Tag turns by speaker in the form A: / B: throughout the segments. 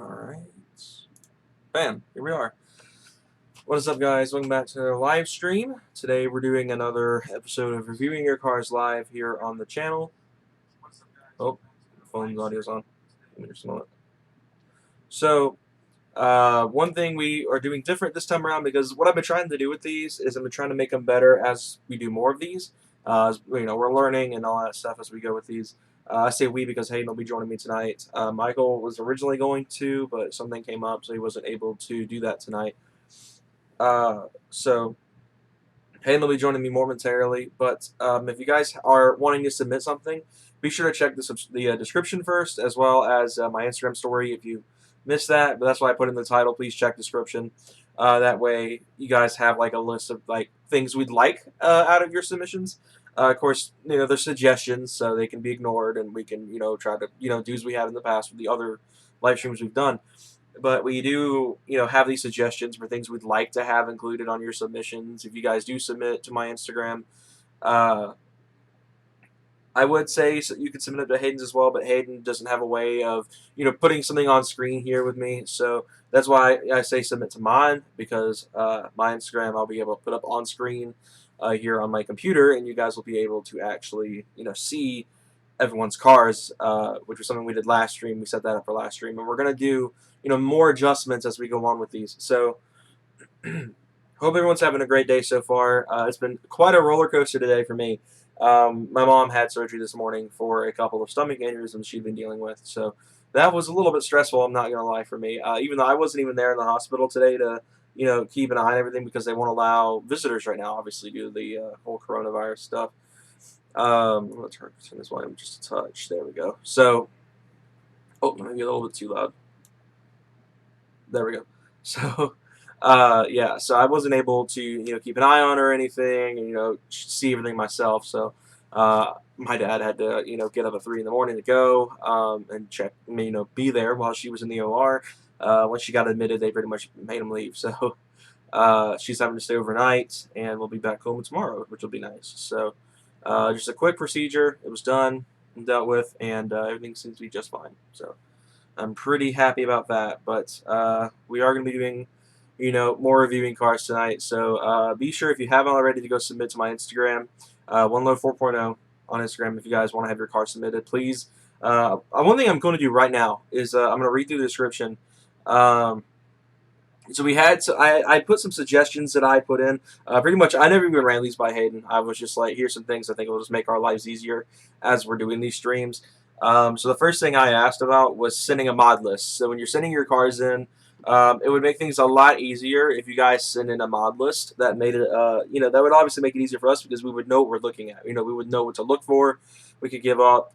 A: Alright. Bam, here we are. What is up, guys? Welcome back to the live stream. Today we're doing another episode of Reviewing Your Cars live here on the channel. Oh, phone's audio's on. Give me just a moment. So, one thing we are doing different this time around, because what I've been trying to do with these is I've been trying to make them better as we do more of these. We're learning and all that stuff as we go with these. I say we because Hayden will be joining me tonight. Michael was originally going to, but something came up, so he wasn't able to do that tonight. So Hayden will be joining me momentarily. But if you guys are wanting to submit something, be sure to check the description first, as well as my Instagram story if you missed that. But that's why I put in the title. Please check description. That way, you guys have like a list of like things we'd like out of your submissions. Of course, they're suggestions, so they can be ignored, and we can try to do as we have in the past with the other live streams we've done. But we do, have these suggestions for things we'd like to have included on your submissions. If you guys do submit to my Instagram, uh, I would say you could submit it to Hayden's as well, but Hayden doesn't have a way of, putting something on screen here with me. So that's why I say submit to mine, because my Instagram I'll be able to put up on screen here on my computer, and you guys will be able to actually, see everyone's cars, which was something we did last stream. We set that up for last stream, and we're gonna do more adjustments as we go on with these. So hope everyone's having a great day so far. It's been quite a roller coaster today for me. My mom had surgery this morning for a couple of stomach aneurysms she'd been dealing with, so that was a little bit stressful. I'm not gonna lie for me. Even though I wasn't even there in the hospital today to keep an eye on everything, because they won't allow visitors right now, obviously due to the whole coronavirus stuff. I'm going to turn this volume just a touch. There we go. So, maybe a little bit too loud. There we go. So, yeah. So I wasn't able to keep an eye on her or anything, and see everything myself. So, my dad had to get up at 3 in the morning to go and check me, be there while she was in the OR. When she got admitted, they pretty much made him leave. So, she's having to stay overnight, and we'll be back home tomorrow, which will be nice. So. Just a quick procedure. It was done and dealt with, and everything seems to be just fine. So I'm pretty happy about that. But we are going to be doing, more reviewing cars tonight. So be sure, if you haven't already, to go submit to my Instagram, OneLoad 4.0 on Instagram. If you guys want to have your car submitted, please. One thing I'm going to do right now is I'm going to read through the description. So I put some suggestions that I put in. Pretty much, I never even ran these by Hayden. I was just like, here's some things I think will just make our lives easier as we're doing these streams. So the first thing I asked about was sending a mod list. So when you're sending your cars in, it would make things a lot easier if you guys send in a mod list. That made it, that would obviously make it easier for us, because we would know what we're looking at. We would know what to look for. We could give off,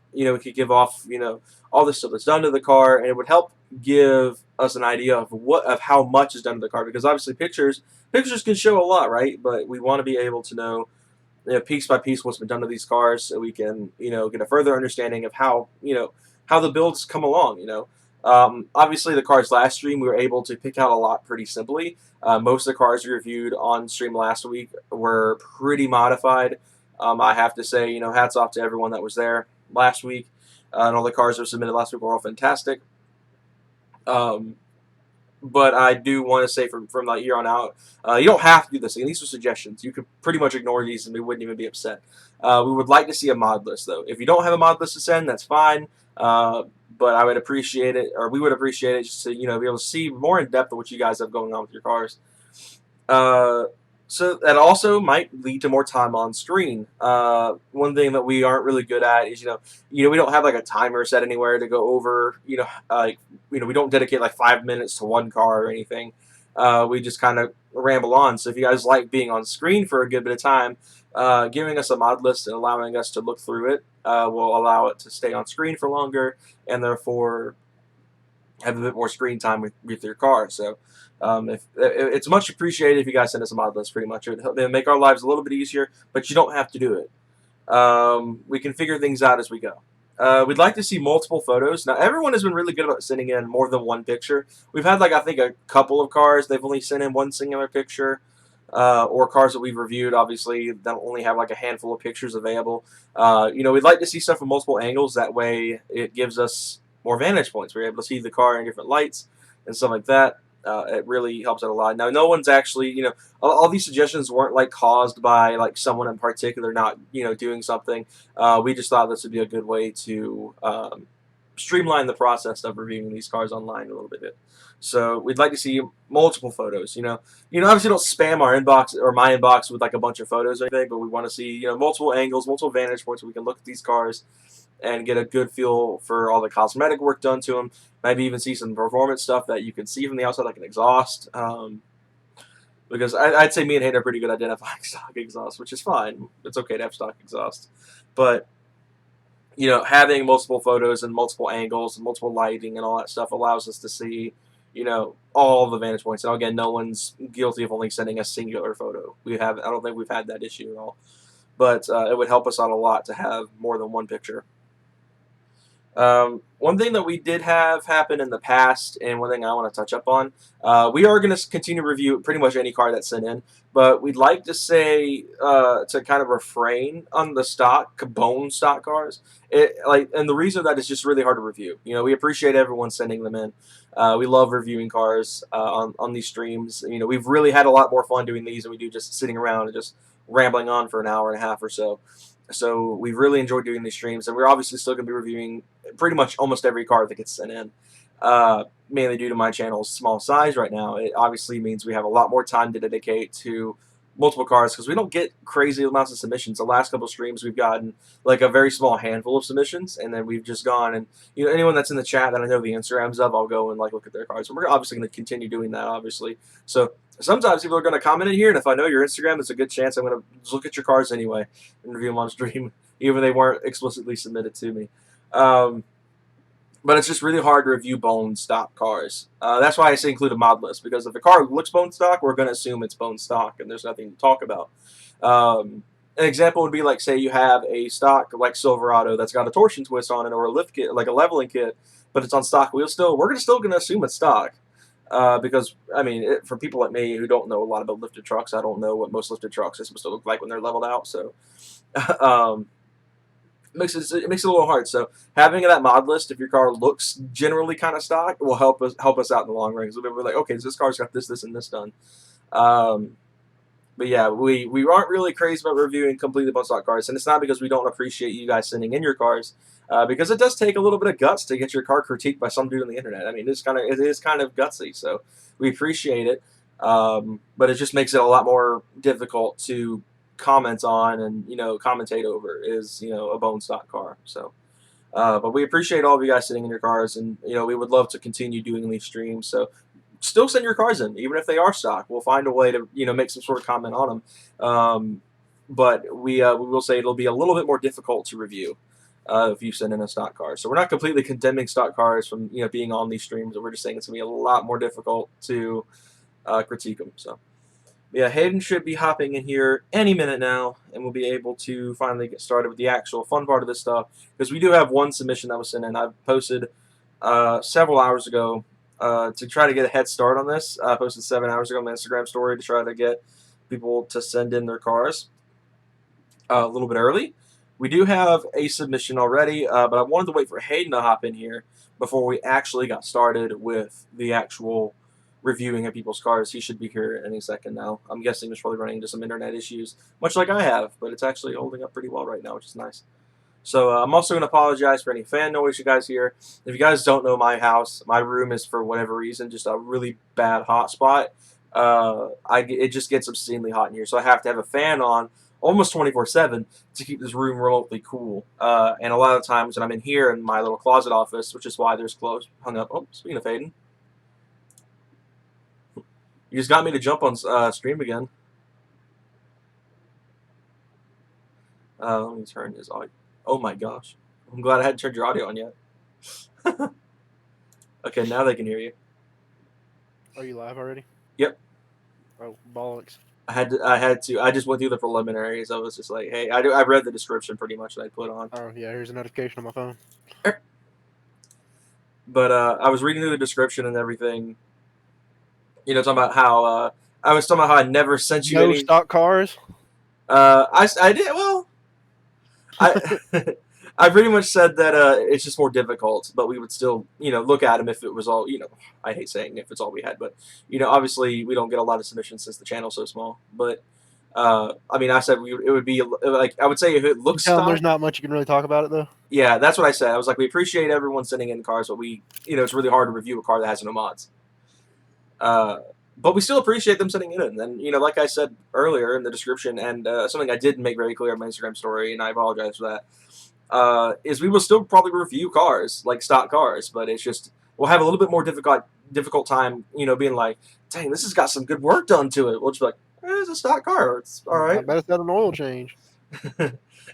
A: all the stuff that's done to the car, and it would help give us an idea of how much is done to the car, because obviously pictures can show a lot, right? But we want to be able to know, piece by piece, what's been done to these cars, so we can get a further understanding of how how the builds come along. Obviously, the cars last stream we were able to pick out a lot pretty simply. Most of the cars we reviewed on stream last week were pretty modified. I have to say, hats off to everyone that was there last week. And all the cars that were submitted last week were all fantastic. But I do want to say from like here on out, you don't have to do this. And these are suggestions. You could pretty much ignore these, and we wouldn't even be upset. We would like to see a mod list, though. If you don't have a mod list to send, that's fine. But I would appreciate it, or we would appreciate it, just to be able to see more in depth of what you guys have going on with your cars. So that also might lead to more time on screen. One thing that we aren't really good at is, we don't have like a timer set anywhere to go over. We don't dedicate like 5 minutes to one car or anything. We just kind of ramble on. So if you guys like being on screen for a good bit of time, giving us a mod list and allowing us to look through it will allow it to stay on screen for longer, and therefore have a bit more screen time with your car. So if it's much appreciated if you guys send us a mod list. Pretty much, it'll make our lives a little bit easier, but you don't have to do it. We can figure things out as we go. We'd like to see multiple photos. Now, everyone has been really good about sending in more than one picture. We've had, I think, a couple of cars they've only sent in one singular picture, or cars that we've reviewed, obviously, that only have a handful of pictures available. We'd like to see stuff from multiple angles. That way, it gives us more vantage points. We're able to see the car in different lights. and stuff like that. It really helps out a lot. Now, no one's actually, all these suggestions weren't like caused by like someone in particular not, doing something. We just thought this would be a good way to streamline the process of reviewing these cars online a little bit. So we'd like to see multiple photos. Obviously don't spam our inbox or my inbox with like a bunch of photos or anything, but we want to see multiple angles, multiple vantage points, so we can look at these cars and get a good feel for all the cosmetic work done to them. Maybe even see some performance stuff that you can see from the outside, like an exhaust. Because I'd say me and Hayden are pretty good at identifying stock exhaust, which is fine. It's okay to have stock exhaust, but having multiple photos and multiple angles and multiple lighting and all that stuff allows us to see, all the vantage points. And again, no one's guilty of only sending a singular photo. I don't think we've had that issue at all. But it would help us out a lot to have more than one picture. One thing that we did have happen in the past, and one thing I want to touch up on, we are going to continue to review pretty much any car that's sent in, but we'd like to say to kind of refrain on the bone stock cars. And the reason that is just really hard to review. We appreciate everyone sending them in. We love reviewing cars on these streams. We've really had a lot more fun doing these than we do just sitting around and just rambling on for an hour and a half or so. So we've really enjoyed doing these streams, and we're obviously still going to be reviewing pretty much almost every car that gets sent in. Mainly due to my channel's small size right now, it obviously means we have a lot more time to dedicate to multiple cars because we don't get crazy amounts of submissions. The last couple of streams we've gotten like a very small handful of submissions, and then we've just gone and anyone that's in the chat that I know the Instagrams of, I'll go and like look at their cars. And we're obviously going to continue doing that, obviously. So sometimes people are going to comment in here, and if I know your Instagram, there's a good chance I'm going to look at your cars anyway and review them on stream, even if they weren't explicitly submitted to me. But it's just really hard to review bone stock cars. That's why I say include a mod list, because if a car looks bone stock, we're going to assume it's bone stock, and there's nothing to talk about. An example would be like, say you have a stock like Silverado that's got a torsion twist on it, or a lift kit, like a leveling kit, but it's on stock wheels still. We're still going to assume it's stock. Because, I mean, for people like me who don't know a lot about lifted trucks, I don't know what most lifted trucks are supposed to look like when they're leveled out. So, it makes it a little hard. So having that mod list, if your car looks generally kind of stock, will help us out in the long run. So we're like, okay, so this car's got this, and this done. But yeah, we aren't really crazy about reviewing completely bone stock cars, and it's not because we don't appreciate you guys sending in your cars, because it does take a little bit of guts to get your car critiqued by some dude on the internet. I mean, it is kind of gutsy, so we appreciate it, but it just makes it a lot more difficult to comment on and commentate over is a bone stock car. So, but we appreciate all of you guys sitting in your cars, and we would love to continue doing these streams. So still send your cars in, even if they are stock. We'll find a way to make some sort of comment on them. But we will say it'll be a little bit more difficult to review if you send in a stock car. So we're not completely condemning stock cars from being on these streams, but we're just saying it's gonna be a lot more difficult to critique them. So yeah, Hayden should be hopping in here any minute now, and we'll be able to finally get started with the actual fun part of this stuff, because we do have one submission that was sent in. I posted several hours ago to try to get a head start on this. I posted 7 hours ago on my Instagram story to try to get people to send in their cars a little bit early. We do have a submission already, but I wanted to wait for Hayden to hop in here before we actually got started with the actual reviewing of people's cars. He should be here any second now. I'm guessing he's probably running into some internet issues, much like I have, but it's actually holding up pretty well right now, which is nice. So I'm also going to apologize for any fan noise you guys hear. If you guys don't know my house, my room is, for whatever reason, just a really bad hot spot. It just gets obscenely hot in here, so I have to have a fan on almost 24/7 to keep this room remotely cool. And a lot of times when I'm in here in my little closet office, which is why there's clothes hung up. Oh, speaking of Hayden, you just got me to jump on stream again. Let me turn his audio. Oh my gosh. I'm glad I hadn't turned your audio on yet. Okay, now they can hear you.
B: Are you live already?
A: Yep.
B: Oh, bollocks.
A: I had to. I just went through the preliminaries. I was just like, hey, I read the description pretty much that I put on.
B: Oh, yeah, here's a notification on my phone.
A: But I was reading through the description and everything. Talking about how I was talking about how I never sent you any
B: stock cars.
A: I did well. I pretty much said that it's just more difficult, but we would still, look at them if it was all, I hate saying if it's all we had, but, obviously we don't get a lot of submissions since the channel's so small. But, I mean, I said it would be like, I would say if it
B: You
A: looks
B: tell them
A: stock,
B: there's not much you can really talk about it though.
A: yeah, that's what I said. I was like, we appreciate everyone sending in cars, but it's really hard to review a car that has no mods. Uh, but we still appreciate them sending it in. And, like I said earlier in the description, and something I did make very clear in my Instagram story, and I apologize for that, is we will still probably review cars, like stock cars, but it's just, we'll have a little bit more difficult time, being like, dang, this has got some good work done to it. We'll just be like, it's a stock car. It's all
B: I
A: right.
B: bet it's got an oil change.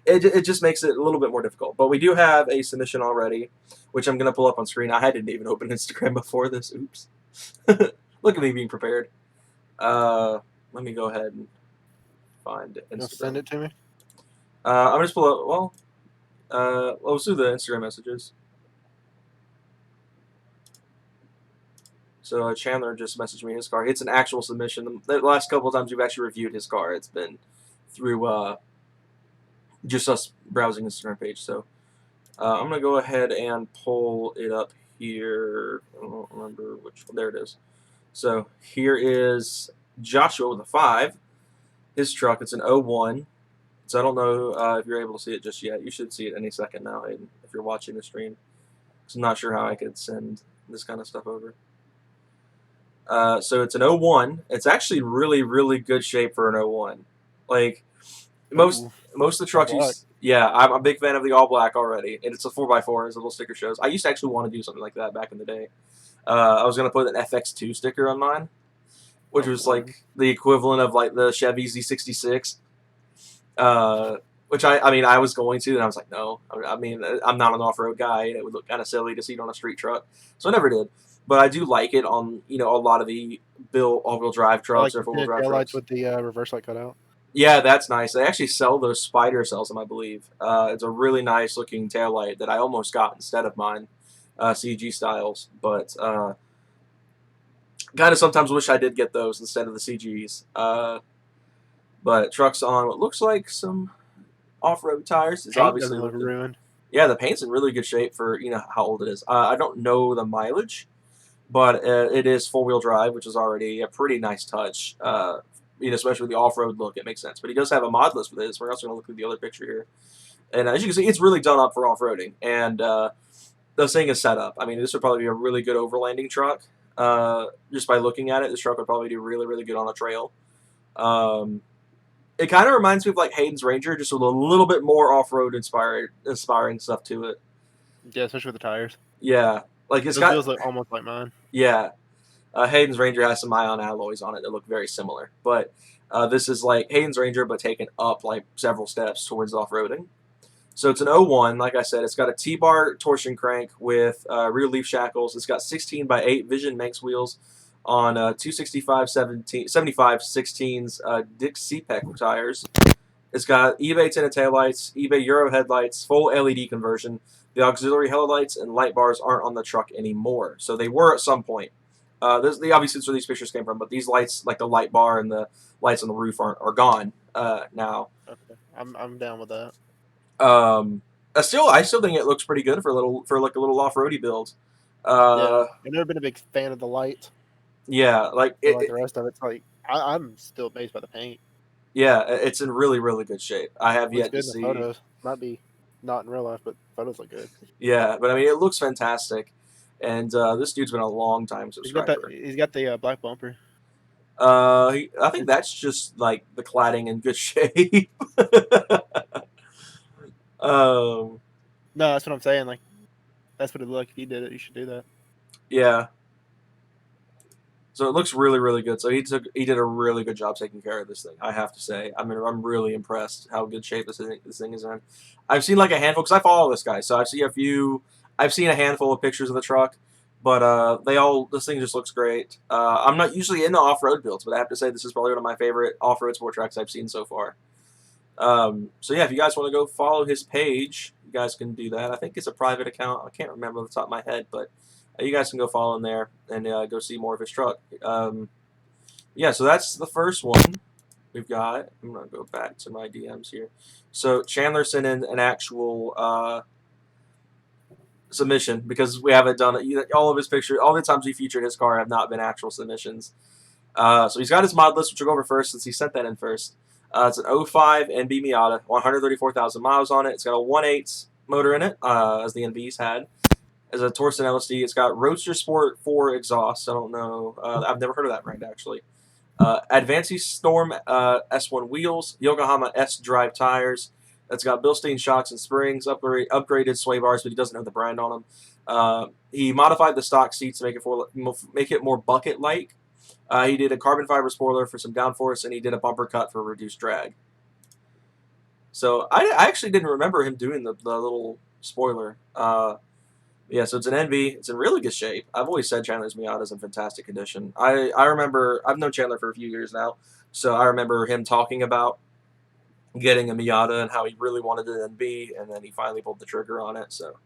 A: It just makes it a little bit more difficult. But we do have a submission already, which I'm going to pull up on screen. I didn't even open Instagram before this. Oops. Look at me being prepared. Let me go ahead and find
B: You'll
A: Instagram.
B: send it to me.
A: I'm just pull up. Let's do the Instagram messages. So Chandler just messaged me his car. It's an actual submission. The last couple of times we've actually reviewed his car, it's been through just us browsing Instagram page. So I'm gonna go ahead and pull it up here. I don't remember which one. There it is. So here is Joshua with a 5. His truck. It's an 01. So I don't know if you're able to see it just yet. You should see it any second now, Aiden, if you're watching the stream. So I'm not sure how I could send this kind of stuff over. So it's an 01. It's actually really, really good shape for an 01. Like most of the trucks, yeah, I'm a big fan of the all black already, and it's a 4x4 as the little sticker shows. I used to actually want to do something like that back in the day. I was gonna put an FX2 sticker on mine, which was like the equivalent of like the Chevy Z66. Which I mean, I was going to, and I was like, no. I mean, I'm not an off-road guy, and it would look kind of silly to see it on a street truck, so I never did. But I do like it on a lot of the all-wheel drive trucks or four-wheel drive trucks.
B: With the reverse light cut out.
A: Yeah, that's nice. They actually sell those spider cells, I believe. It's a really nice looking taillight that I almost got instead of mine, CG styles. But kind of sometimes wish I did get those instead of the CGs. But truck's on what looks like some off-road tires. It's obviously
B: ruined.
A: Yeah, the paint's in really good shape for how old it is. I don't know the mileage, but it is 4-wheel drive, which is already a pretty nice touch. Especially with the off-road look, it makes sense. But he does have a mod list with this. We're also going to look at the other picture here, and as you can see, it's really done up for off-roading. And the thing is set up. I mean, this would probably be a really good overlanding truck. Just by looking at it, this truck would probably do really, really good on a trail. It kind of reminds me of like Hayden's Ranger, just with a little bit more off-road inspiring stuff to it.
B: Yeah, especially with the tires.
A: Yeah, like
B: it feels like almost like mine.
A: Yeah, Hayden's Ranger has some ion alloys on it that look very similar, but this is like Hayden's Ranger, but taken up like several steps towards off-roading. So it's an 01, like I said. It's got a T-bar torsion crank with rear leaf shackles. It's got 16x8 Vision Manx wheels on 265 75 16s Dick CPEC tires. It's got eBay tinted taillights, eBay Euro headlights, full LED conversion. The auxiliary headlights and light bars aren't on the truck anymore, so they were at some point. Obviously that's where these pictures came from, but these lights, like the light bar and the lights on the roof, are gone now.
B: Okay, I'm down with that.
A: I still think it looks pretty good for a little off-roady build.
B: Yeah, I've never been a big fan of the lights.
A: Yeah, like
B: the rest of it's like I'm still amazed by the paint.
A: Yeah, it's in really, really good shape. I have yet to see.
B: Photos. Might be not in real life, but photos look good.
A: Yeah, but I mean, it looks fantastic. And this dude's been a long time subscriber.
B: He's got the black bumper.
A: I think that's just like the cladding in good shape.
B: No, that's what I'm saying. Like, that's what it looked like. If you did it, you should do that.
A: Yeah. So it looks really, really good. So he did a really good job taking care of this thing, I have to say. I mean, I'm really impressed how good shape this thing is in. I've seen like a handful, because I follow this guy, so I've seen a handful of pictures of the truck, but this thing just looks great. I'm not usually into off-road builds, but I have to say this is probably one of my favorite off-road sport trucks I've seen so far. So yeah, if you guys want to go follow his page, you guys can do that. I think it's a private account. I can't remember off the top of my head, but you guys can go follow him there and go see more of his truck. Yeah, so that's the first one. we've got. I'm gonna go back to my DMs here. So Chandler sent in an actual submission because we haven't done it. All of his pictures, all the times we featured his car have not been actual submissions. So he's got his mod list, which we'll go over first since he sent that in first. It's an '05 NB Miata, 134,000 miles on it. It's got a 1.8 motor in it, as the NBs had. As a Torsen LSD, it's got Roadster Sport 4 exhaust. I don't know. I've never heard of that brand actually. Advancy Storm S1 wheels, Yokohama S Drive tires. That's got Bilstein shocks and springs, upgraded sway bars, but he doesn't have the brand on them. He modified the stock seats to make it more bucket like. He did a carbon fiber spoiler for some downforce, and he did a bumper cut for reduced drag. So I actually didn't remember him doing the little spoiler. Yeah, so it's an NV. It's in really good shape. I've always said Chandler's Miata is in fantastic condition. I remember, I've known Chandler for a few years now, so I remember him talking about getting a Miata and how he really wanted an NV, and then he finally pulled the trigger on it. So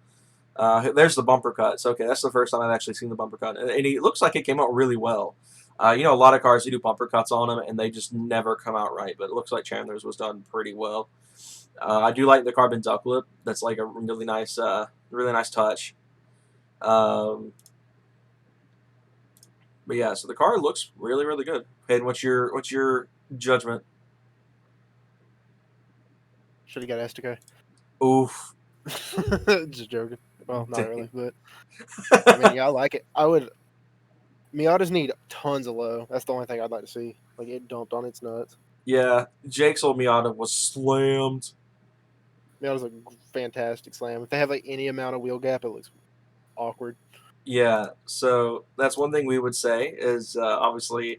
A: there's the bumper cut. So, okay, that's the first time I've actually seen the bumper cut. And it looks like it came out really well. You know, a lot of cars, you do bumper cuts on them, and they just never come out right. But it looks like Chandler's was done pretty well. I do like the carbon duck lip. That's like a really nice touch. Um, but yeah, so the car looks really, really good. Hayden, what's your judgment?
B: Should have got Estico.
A: Oof.
B: Just joking. Well, not
A: Dang.
B: really, but I mean, yeah, I like it. I would. Miatas need tons of low. That's the only thing I'd like to see. Like it dumped on its nuts.
A: Yeah, Jake's old Miata was slammed.
B: Miata's a fantastic slam. If they have like any amount of wheel gap, it looks awkward.
A: Yeah, so that's one thing we would say is obviously,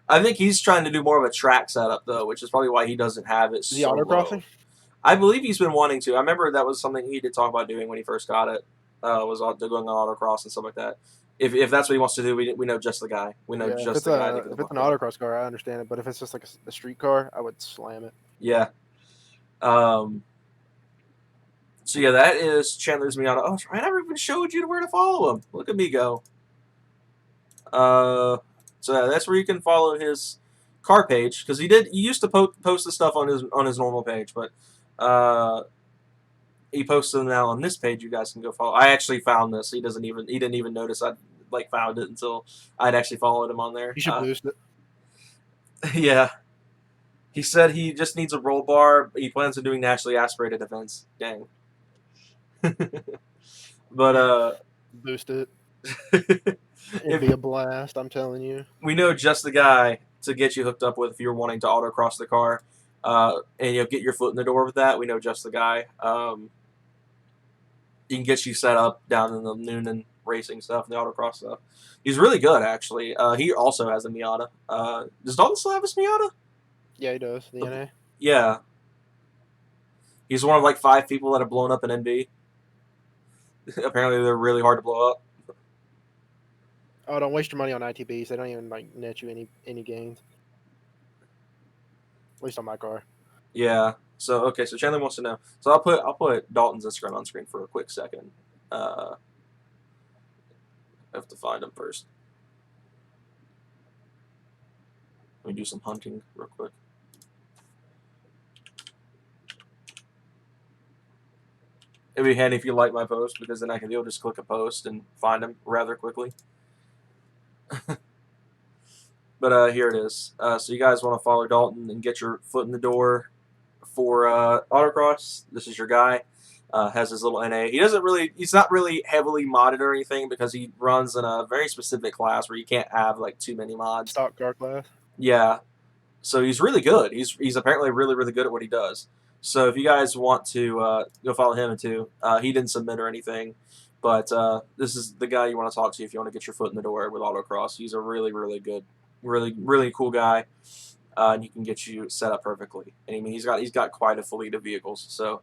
A: I think he's trying to do more of a track setup though, which is probably why he doesn't have it
B: Is he
A: so low.
B: autocrossing?
A: I believe he's been wanting to. I remember that was something he did talk about doing when he first got it. Was going on autocross and stuff like that. If that's what he wants to do, we know just the guy. We know
B: Yeah,
A: just the guy to get him
B: if it's
A: hooked
B: an
A: up.
B: autocross car, I understand it. But if it's just like a street car, I would slam it.
A: Yeah. Um, so yeah, that is Chandler's Miata. Oh, I never even showed you where to follow him. Look at me go. So yeah, that's where you can follow his car page because he used to post the stuff on his normal page, but uh, he posts them now on this page. You guys can go follow. I actually found this. He didn't even notice I like found it until I'd actually followed him on there.
B: You should boost it.
A: Yeah, he said he just needs a roll bar. He plans on doing naturally aspirated events. Dang. But
B: Boost it. It'd
A: if
B: be a blast. I'm telling you.
A: we know just the guy to get you hooked up with if you're wanting to autocross the car, and get your foot in the door with that. We know just the guy. He can get you set up down in the Noonan racing stuff and the autocross stuff. He's really good, actually. He also has a Miata. Does Dalton still have his Miata?
B: Yeah, he does. The NA.
A: Yeah. He's one of like 5 people that have blown up an NB. Apparently, they're really hard to blow up.
B: Oh, don't waste your money on ITBs. They don't even like net you any gains. At least on my car.
A: Yeah. So okay. So Chandler wants to know. So I'll put Dalton's Instagram on screen for a quick second. I have to find him first. Let me do some hunting real quick. It'd be handy if you like my post because then you'll just click a post and find him rather quickly. But here it is. So you guys want to follow Dalton and get your foot in the door for autocross. This is your guy. Has his little NA. He's not really heavily modded or anything because he runs in a very specific class where you can't have like too many mods.
B: Stock car class.
A: Yeah. So he's really good. He's apparently really, really good at what he does. So if you guys want to go follow him too, he didn't submit or anything, but this is the guy you want to talk to if you want to get your foot in the door with autocross. He's a really, really good, really, really cool guy, and he can get you set up perfectly. And I mean, he's got quite a fleet of vehicles. So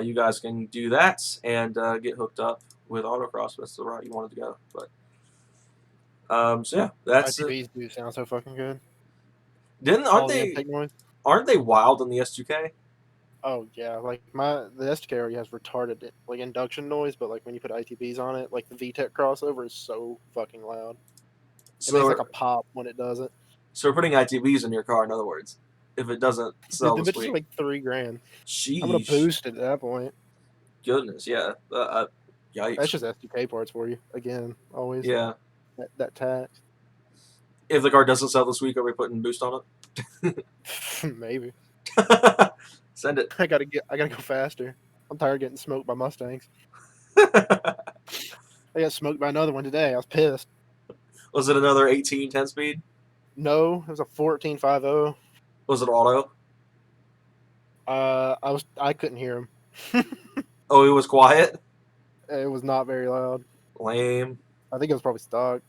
A: you guys can do that and get hooked up with autocross. That's the route you wanted to go. But so yeah, that's it.
B: ITBs do sound so fucking good.
A: Didn't
B: All the intake noise.
A: aren't they wild in the S2K?
B: Oh yeah, like the STK already has retarded like induction noise, but like when you put ITBs on it, like the VTEC crossover is so fucking loud. It makes
A: So
B: like a pop when it does it.
A: So we're putting ITVs in your car, in other words, if it doesn't
B: Dude,
A: sell
B: the
A: this
B: bitch is
A: week.
B: like $3,000. I'm gonna
A: Sheesh.
B: boost it at that point.
A: Goodness, yeah.
B: That's
A: Yikes.
B: just SDK parts for you. Again, always
A: Yeah.
B: that tax.
A: If the car doesn't sell this week, are we putting boost on
B: Maybe.
A: it? Send it.
B: I gotta go faster. I'm tired of getting smoked by Mustangs. I got smoked by another one today. I was pissed.
A: Was it another 18 10 speed?
B: No, it was a 14.50.
A: Was it auto?
B: I couldn't hear him.
A: Oh, it was quiet?
B: It was not very loud.
A: Lame.
B: I think it was probably stock.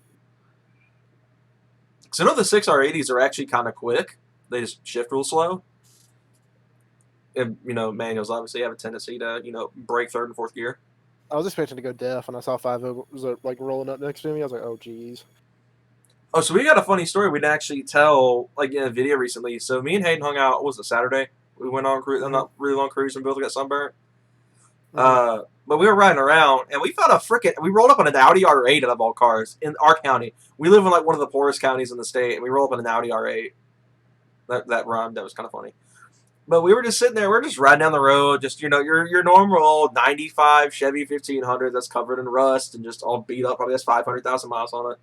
A: So I know the 6R80s are actually kind of quick. They just shift real slow. And, manuals obviously have a tendency to, break third and fourth gear.
B: I was expecting to go deaf, and I saw 5.0 was like rolling up next to me. I was like, oh geez.
A: Oh, so we got a funny story we didn't actually tell, like, in a video recently. So me and Hayden hung out, what was it, Saturday? We went on a
B: Hmm.
A: not really long cruise and both got sunburnt.
B: Hmm.
A: But we were riding around and we found we rolled up on an Audi R8 out of all cars in our county. We live in like one of the poorest counties in the state, and we rolled up on an Audi R8. That rhymed. That was kind of funny. But we were just sitting there. We're just riding down the road. Just your normal '95 Chevy 1500 that's covered in rust and just all beat up. Probably has 500,000 miles on it.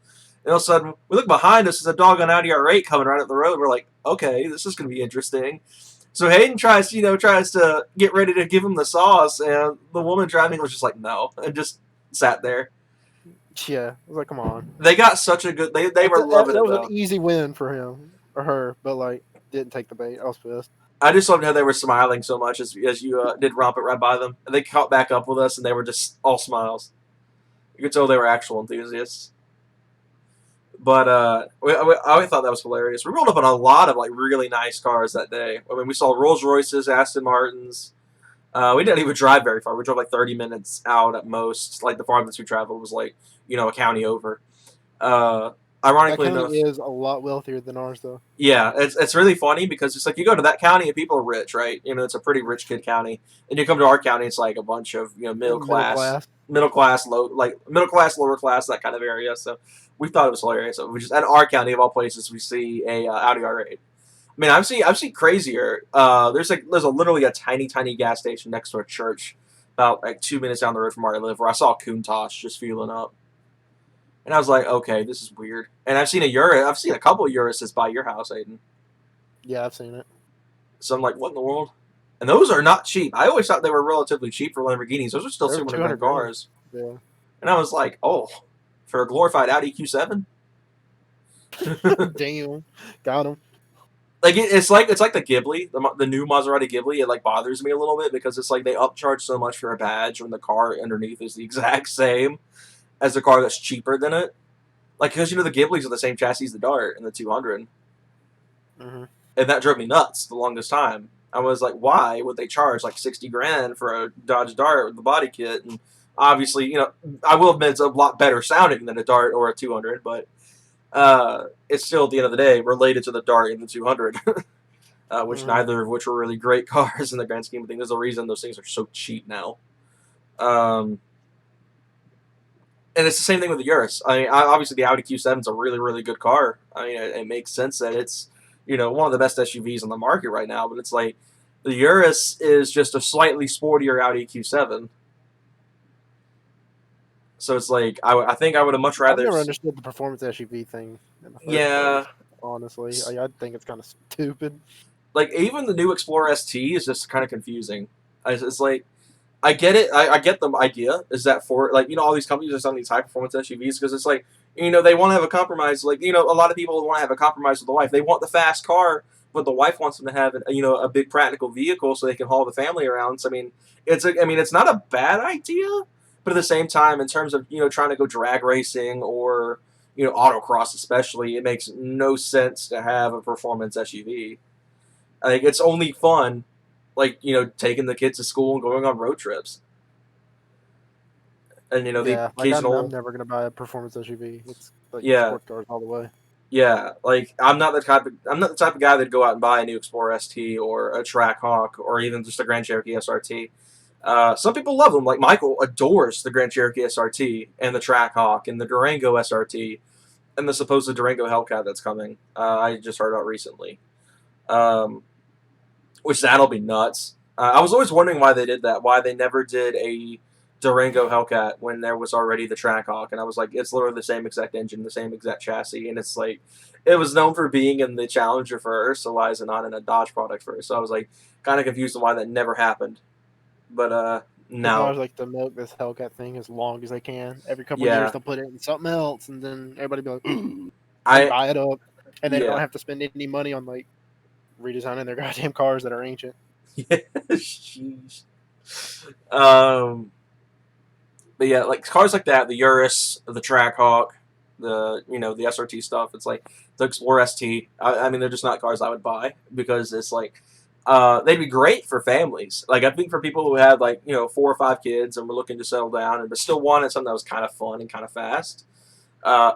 A: And all of a sudden, we look behind us. There's a doggone Audi R8 coming right up the road. We're like, okay, this is going to be interesting. So Hayden tries to get ready to give him the sauce, and the woman driving was just like, no, and just sat there.
B: Yeah, I was like, come on.
A: They got such a good. They were loving
B: That
A: it
B: was an
A: though.
B: easy win for him or her, but like didn't take the bait. I was pissed.
A: I just loved how they were smiling so much as you did romp it right by them, and they caught back up with us, and they were just all smiles. You could tell they were actual enthusiasts. But I thought that was hilarious. We rolled up on a lot of like really nice cars that day. I mean, we saw Rolls Royces, Aston Martins. We didn't even drive very far. We drove like 30 minutes out at most. Like the farthest we traveled was like a county over. Uh,
B: That
A: Ironically
B: county
A: enough,
B: is a lot wealthier than ours, though.
A: yeah, it's really funny because it's like you go to that county and people are rich, right? It's a pretty rich kid county, and you come to our county, it's like a bunch of
B: Middle class.
A: middle class, lower class, that kind of area. So we thought it was hilarious. So we just at our county of all places, we see a Audi R8. I mean, I've seen crazier. There's literally a tiny gas station next to a church, about like 2 minutes down the road from where I live, where I saw a Countach just fueling up. And I was like, okay, this is weird. And I've seen a couple of Urises by your house, Aiden.
B: Yeah, I've seen it.
A: So I'm like, what in the world? And those are not cheap. I always thought they were relatively cheap for Lamborghinis. Those are still
B: They're
A: 200
B: 200
A: grand
B: grand.
A: cars.
B: Yeah.
A: And I was like, oh, for a glorified Audi Q7?
B: Damn. Got him.
A: Like it's like the Ghibli, the new Maserati Ghibli. It like bothers me a little bit because it's like they upcharge so much for a badge when the car underneath is the exact same as the car that's cheaper than it. Like because the Ghiblis are the same chassis as the Dart and the 200.
B: Hmm.
A: And that drove me nuts the longest time. I was like, why would they charge like 60 grand for a Dodge Dart with the body kit? And obviously, I will admit it's a lot better sounding than a Dart or a 200, but it's still at the end of the day related to the Dart and the 200, which
B: Hmm.
A: neither of which were really great cars in the grand scheme of things. There's a reason those things are so cheap now. Um, and it's the same thing with the Urus. I mean, obviously the Audi Q7 is a really, really good car. I mean, it makes sense that it's one of the best SUVs on the market right now. But it's like the Urus is just a slightly sportier Audi Q7. So it's like I think I would have much
B: I've
A: rather.
B: never understood the performance SUV thing in the first
A: Yeah,
B: place. Honestly, I think it's kind of stupid.
A: like even the new Explorer ST is just kind of confusing. It's like I get it. I get the idea. Is that for like all these companies are selling these high performance SUVs because it's like they want to have a compromise. Like a lot of people want to have a compromise with the wife. They want the fast car, but the wife wants them to have a big practical vehicle so they can haul the family around. So it's not a bad idea, but at the same time, in terms of trying to go drag racing or autocross especially, it makes no sense to have a performance SUV. I think it's only fun like taking the kids to school and going on road trips, and the
B: Yeah, like I'm
A: occasional
B: never gonna buy a performance SUV. It's like
A: yeah
B: sports cars all the way.
A: like I'm not the type of guy that'd go out and buy a new Explorer ST or a Trackhawk or even just a Grand Cherokee SRT. Some people love them. Like Michael adores the Grand Cherokee SRT and the Trackhawk and the Durango SRT. and the supposed Durango Hellcat that's coming. I just heard about recently. Um, which that'll be nuts. I was always wondering why they did that. Why they never did a Durango Hellcat when there was already the Trackhawk, and I was like, it's literally the same exact engine, the same exact chassis, and it's like, it was known for being in the Challenger first, so why is it not in a Dodge product first? So I was like, kind of confused on why that never happened. But
B: Because
A: now,
B: Dodge like to milk this Hellcat thing as long as they can. Every couple of years
A: yeah,
B: they'll put it in something else, and then everybody be like, and
A: I
B: buy it up, and they don't
A: yeah,
B: have to spend any money on like redesigning their goddamn cars that are ancient.
A: yeah, sheesh. Um, but yeah, like cars like that, the Urus, the Trackhawk, the SRT stuff. It's like the Explorer ST. I mean, they're just not cars I would buy because it's like they'd be great for families. Like I think for people who had like 4 or 5 kids and were looking to settle down and but still wanted something that was kind of fun and kind of fast.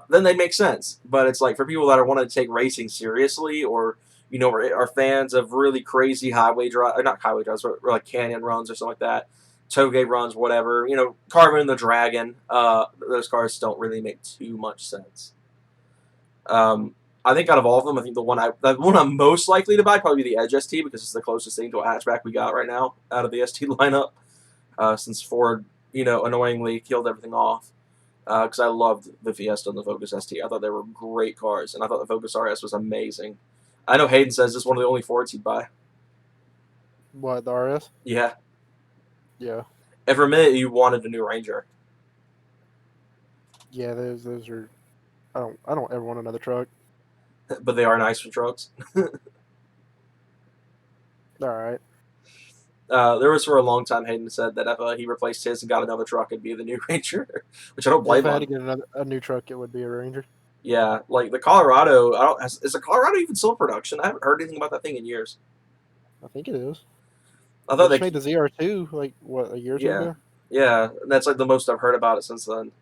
A: Then they make sense. But it's like for people that are wanting to take racing seriously or are fans of really crazy highway drive, or not highway drives, but like canyon runs or something like that, toge runs, whatever. Carving the Dragon. Those cars don't really make too much sense. I think out of all of them, I think the one I'm most likely to buy probably be the Edge ST because it's the closest thing to a hatchback we got right now out of the ST lineup. Since Ford, annoyingly killed everything off. Because I loved the Fiesta and the Focus ST. I thought they were great cars, and I thought the Focus RS was amazing. I know Hayden says this is one of the only Fords he'd buy.
B: What, the RS?
A: Yeah,
B: Yeah,
A: every minute you wanted a new Ranger,
B: yeah. Those are. I don't ever want another truck.
A: but they are nice for trucks.
B: All right.
A: There was for a long time Hayden said that if he replaced his and got another truck, it'd be the new Ranger, which I don't
B: If
A: blame
B: I had to
A: him.
B: get a new truck, it would be a Ranger.
A: Yeah, like the Colorado. I don't. Is the Colorado even still in production? I haven't heard anything about that thing in years.
B: I think it is.
A: I
B: They
A: thought
B: just
A: they.
B: made the ZR2 like what, a year or two
A: Yeah,
B: ago.
A: yeah. That's like the most I've heard about it since then.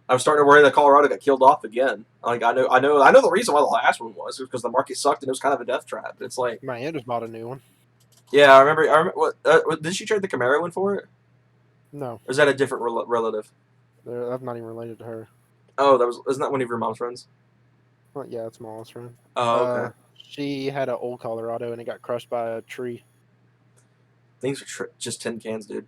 A: I'm starting to worry that Colorado got killed off again. Like I know the reason why the last one was because the market sucked and it was kind of a death trap. It's like,
B: My aunt just bought a new one.
A: yeah, I remember. Did she trade the Camaro in for it?
B: No,
A: Or is that a different relative?
B: I'm not even related to her.
A: Oh, isn't that one of your mom's friends?
B: Well, yeah, it's my mom's friend.
A: Oh, okay.
B: She had an old Colorado and it got crushed by a tree.
A: Things are just tin cans, dude.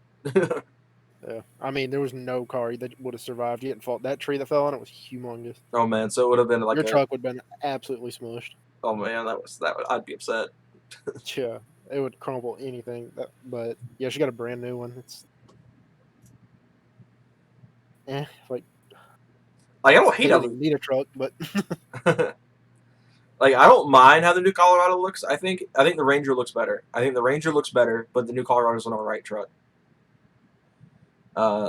B: Yeah, I mean there was no car that would have survived. You didn't fall. That tree that fell on it was humongous.
A: Oh man, so it would have been like
B: Your
A: a.
B: truck would have been absolutely smushed.
A: Oh man, I'd be upset.
B: Yeah, it would crumple anything. But yeah, she got a brand new one. It's like
A: Like I don't
B: he
A: hate how
B: doesn't
A: the.
B: even need a truck, but
A: Like I don't mind how the new Colorado looks. I think the Ranger looks better. I think the Ranger looks better, but the new Colorado's an alright truck.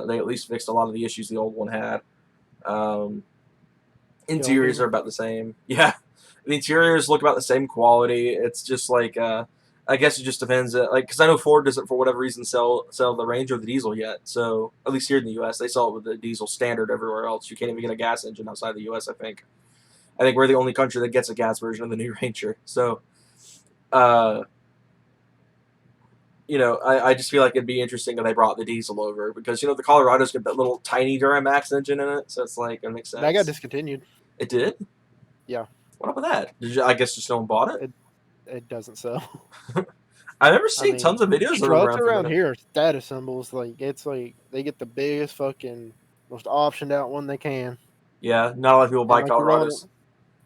A: They at least fixed a lot of the issues the old one had. Um, Interiors are
B: tailgating.
A: about the same. Yeah, the interiors look about the same quality. It's just like I guess it just depends. Like because I know Ford doesn't for whatever reason sell the Ranger or the diesel yet. So at least here in the U.S. they sell it with the diesel standard. Everywhere else you can't even get a gas engine outside the U.S. I think we're the only country that gets a gas version of the new Ranger. So uh, I just feel like it'd be interesting if they brought the diesel over because the Colorado's got that little tiny Duramax engine in it, so it's like it makes
B: That got
A: sense.
B: discontinued.
A: It did.
B: Yeah,
A: What up with that? Did you? I guess just no one bought it.
B: it it doesn't sell.
A: I remember
B: I
A: seeing
B: mean,
A: tons of videos of them
B: trucks
A: around for a
B: around
A: minute.
B: here are status symbols. Like it's like they get the biggest fucking most optioned out one they can,
A: Yeah, not a lot of people
B: and
A: buy
B: like you're rolling.
A: Colorados.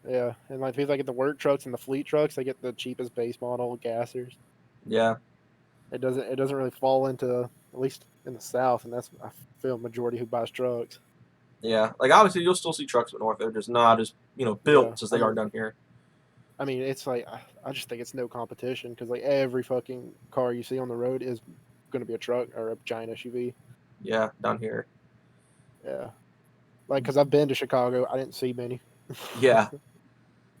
B: Yeah, and like people that get the work trucks and the fleet trucks, they get the cheapest base model gassers.
A: Yeah,
B: It doesn't really fall into at least in the South, and that's I feel majority who buys trucks.
A: yeah. Like obviously, you'll still see trucks up north. They're just not as
B: Yeah,
A: built as they are down here.
B: I mean, it's like I just think it's no competition because like every fucking car you see on the road is going to be a truck or a giant SUV.
A: Yeah, down here.
B: Yeah, like because I've been to Chicago, I didn't see many.
A: Yeah,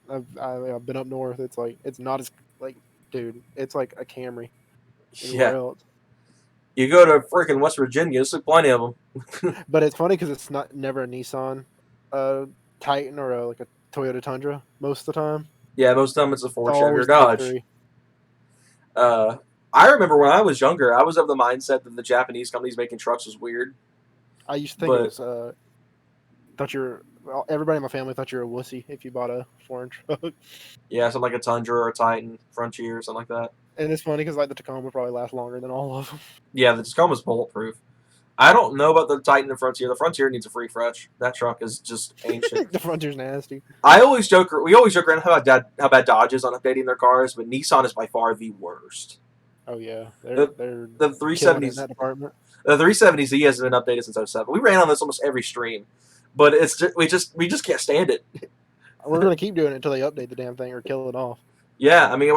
B: I've been up north. It's like it's not as like, dude, it's like a Camry anywhere
A: yeah.
B: else.
A: You go to freaking West Virginia, you'll see plenty of them.
B: But it's funny because it's not never a Nissan, uh, Titan or like a Toyota Tundra most of the time.
A: Yeah, most of them it's a
B: It's
A: Ford, Chevy, or
B: always the big
A: Dodge.
B: three.
A: Uh, I remember when I was younger, I was of the mindset that the Japanese companies making trucks was weird.
B: I used to think it
A: But
B: was thought you were well, everybody in my family thought you were a wussy if you bought a foreign truck.
A: Yeah, something like a Tundra or a Titan, Frontier, or something like that.
B: And it's funny because like the Tacoma probably lasts longer than all of them.
A: Yeah, the Tacoma's bulletproof. I don't know about the Titan and Frontier. The Frontier needs a refresh. That truck is just ancient.
B: The Frontier's nasty.
A: We always joke around how bad Dodge is on updating their cars, but Nissan is by far the worst.
B: Oh yeah,
A: The
B: they're
A: the
B: killing it in
A: 370s
B: that department.
A: the 370Z hasn't been updated since '07. We ran on this almost every stream, but it's just, we just can't stand it.
B: We're gonna keep doing it until they update the damn thing or kill it off.
A: Yeah, I mean,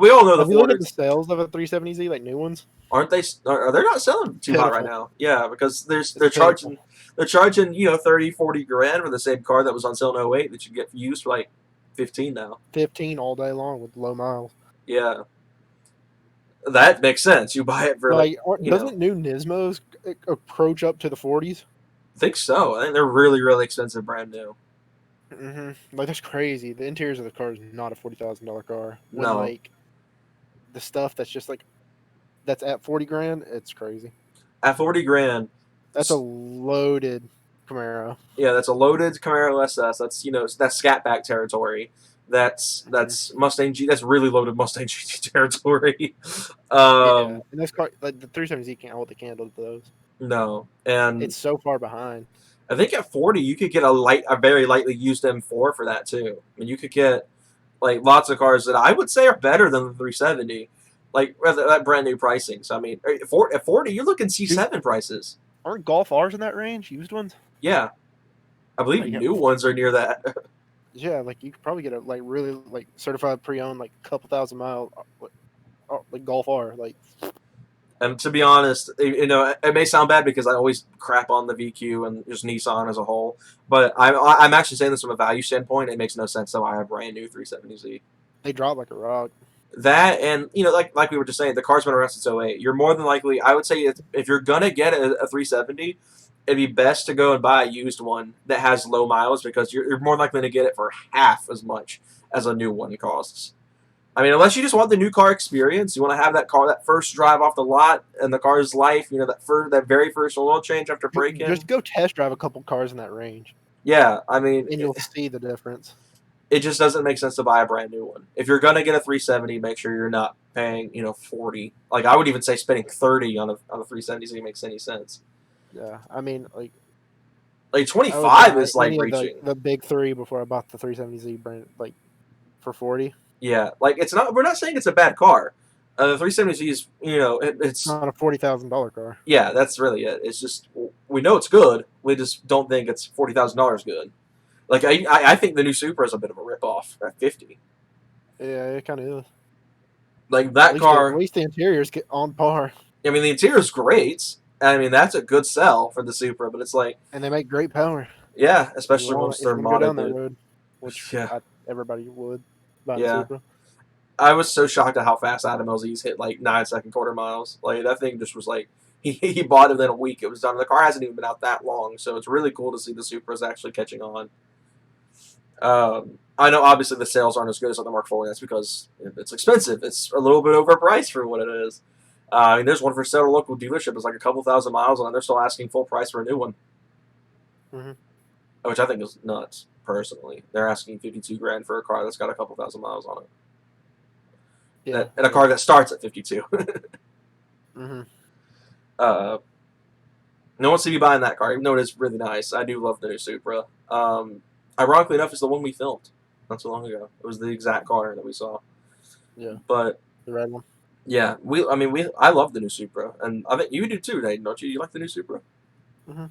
A: we all know the
B: Have you looked at the
A: Ford
B: sales of a 370Z, like new ones?
A: aren't they? Are they not selling too hot right
B: Pitiful.
A: now? Yeah, because
B: It's pitiful.
A: they're charging 30, 40 grand for the same car that was on sale in '08 that you get used for like 15 now.
B: 15 all day long with low miles.
A: Yeah, that makes sense. You buy it for like
B: Like,
A: you know.
B: doesn't new Nismos approach up to the 40s?
A: I think so. I think they're really really expensive brand new.
B: Like that's crazy. The interiors of the car is not a $40,000 car. When
A: No,
B: like the stuff that's just like that's at 40 grand, it's crazy.
A: at 40 grand.
B: That's a loaded Camaro.
A: Yeah, that's a loaded Camaro SS. That's that's Scat Pack territory.
B: Mhm.
A: That's Mustang G. That's really loaded Mustang GT territory.
B: Yeah,
A: um,
B: and that's car like the 370Z can't hold the candle to those.
A: no, and
B: It's so far behind.
A: I think at 40 you could get a very lightly used M4 for that too. I mean, you could get like lots of cars that I would say are better than the 370. Like that brand new pricing. So I mean, at 40 you're looking
B: Dude,
A: C7 prices.
B: aren't Golf R's in that range? Used ones?
A: Yeah, I believe
B: Like
A: new ones are near that.
B: yeah, like you could probably get a like really like certified pre-owned like couple thousand mile like Golf R like
A: And to be honest, it may sound bad because I always crap on the VQ and just Nissan as a whole. But I'm actually saying this from a value standpoint. It makes no sense to buy a brand new 370Z.
B: they drop like a rock.
A: That and like we were just saying, the car's been around since '08. You're more than likely, I would say, if you're gonna get a 370, it'd be best to go and buy a used one that has low miles because you're more likely to get it for half as much as a new one costs. I mean, unless you just want the new car experience, you want to have that car, that first drive off the lot, and the car's life. That very first oil change after break in.
B: Just go test drive a couple cars in that range,
A: Yeah, I mean,
B: and you'll see the difference.
A: it just doesn't make sense to buy a brand new one. If you're gonna get a 370, make sure you're not paying 40. Like I would even say spending 30 on a 370 so it makes any sense.
B: Yeah, I mean
A: Like
B: I would
A: 25
B: buy
A: is like
B: any of
A: reaching.
B: the big three before I bought the 370Z brand like for 40.
A: Yeah, like it's not. We're not saying it's a bad car. The 370 is
B: It's
A: it's
B: not a $40,000 car.
A: yeah, that's really it. It's just we know it's good. We just don't think it's $40,000 good. Like I think the new Supra is a bit of a ripoff at 50.
B: Yeah, it kind of is.
A: Like that
B: At
A: car.
B: least the interiors get on par,
A: I mean, the interior is great. I mean, that's a good sell for the Supra, but it's like,
B: and they make great power.
A: yeah, especially once
B: If
A: they're
B: you want to go
A: modded.
B: down that road, which
A: Yeah,
B: everybody would buy the
A: yeah.
B: Supra.
A: I was so shocked at how fast Adam LZ's hit like 9 second quarter miles. Like that thing just was like he bought it within a week. It was done. The car hasn't even been out that long, so it's really cool to see the Supras actually catching on. I know obviously the sales aren't as good as the Mark IV. That's because it's expensive. It's a little bit overpriced for what it is. I mean, there's one for sale at a local dealership. It's like a couple thousand miles on, and they're still asking full price for a new one,
B: Hmm.
A: which I think is nuts. Personally, they're asking 52 grand for a car that's got a couple thousand miles on it,
B: Yeah,
A: and a car that starts at 52.
B: hmm
A: uh, no one's to be buying that car, even though it is really nice. I do love the new Supra. Ironically enough, it's the one we filmed not so long ago. It was the exact car that we saw.
B: Yeah,
A: But
B: the red one.
A: yeah, I love the new Supra, and I think you do too, Nate, don't you? You like the new Supra?
B: Hmm.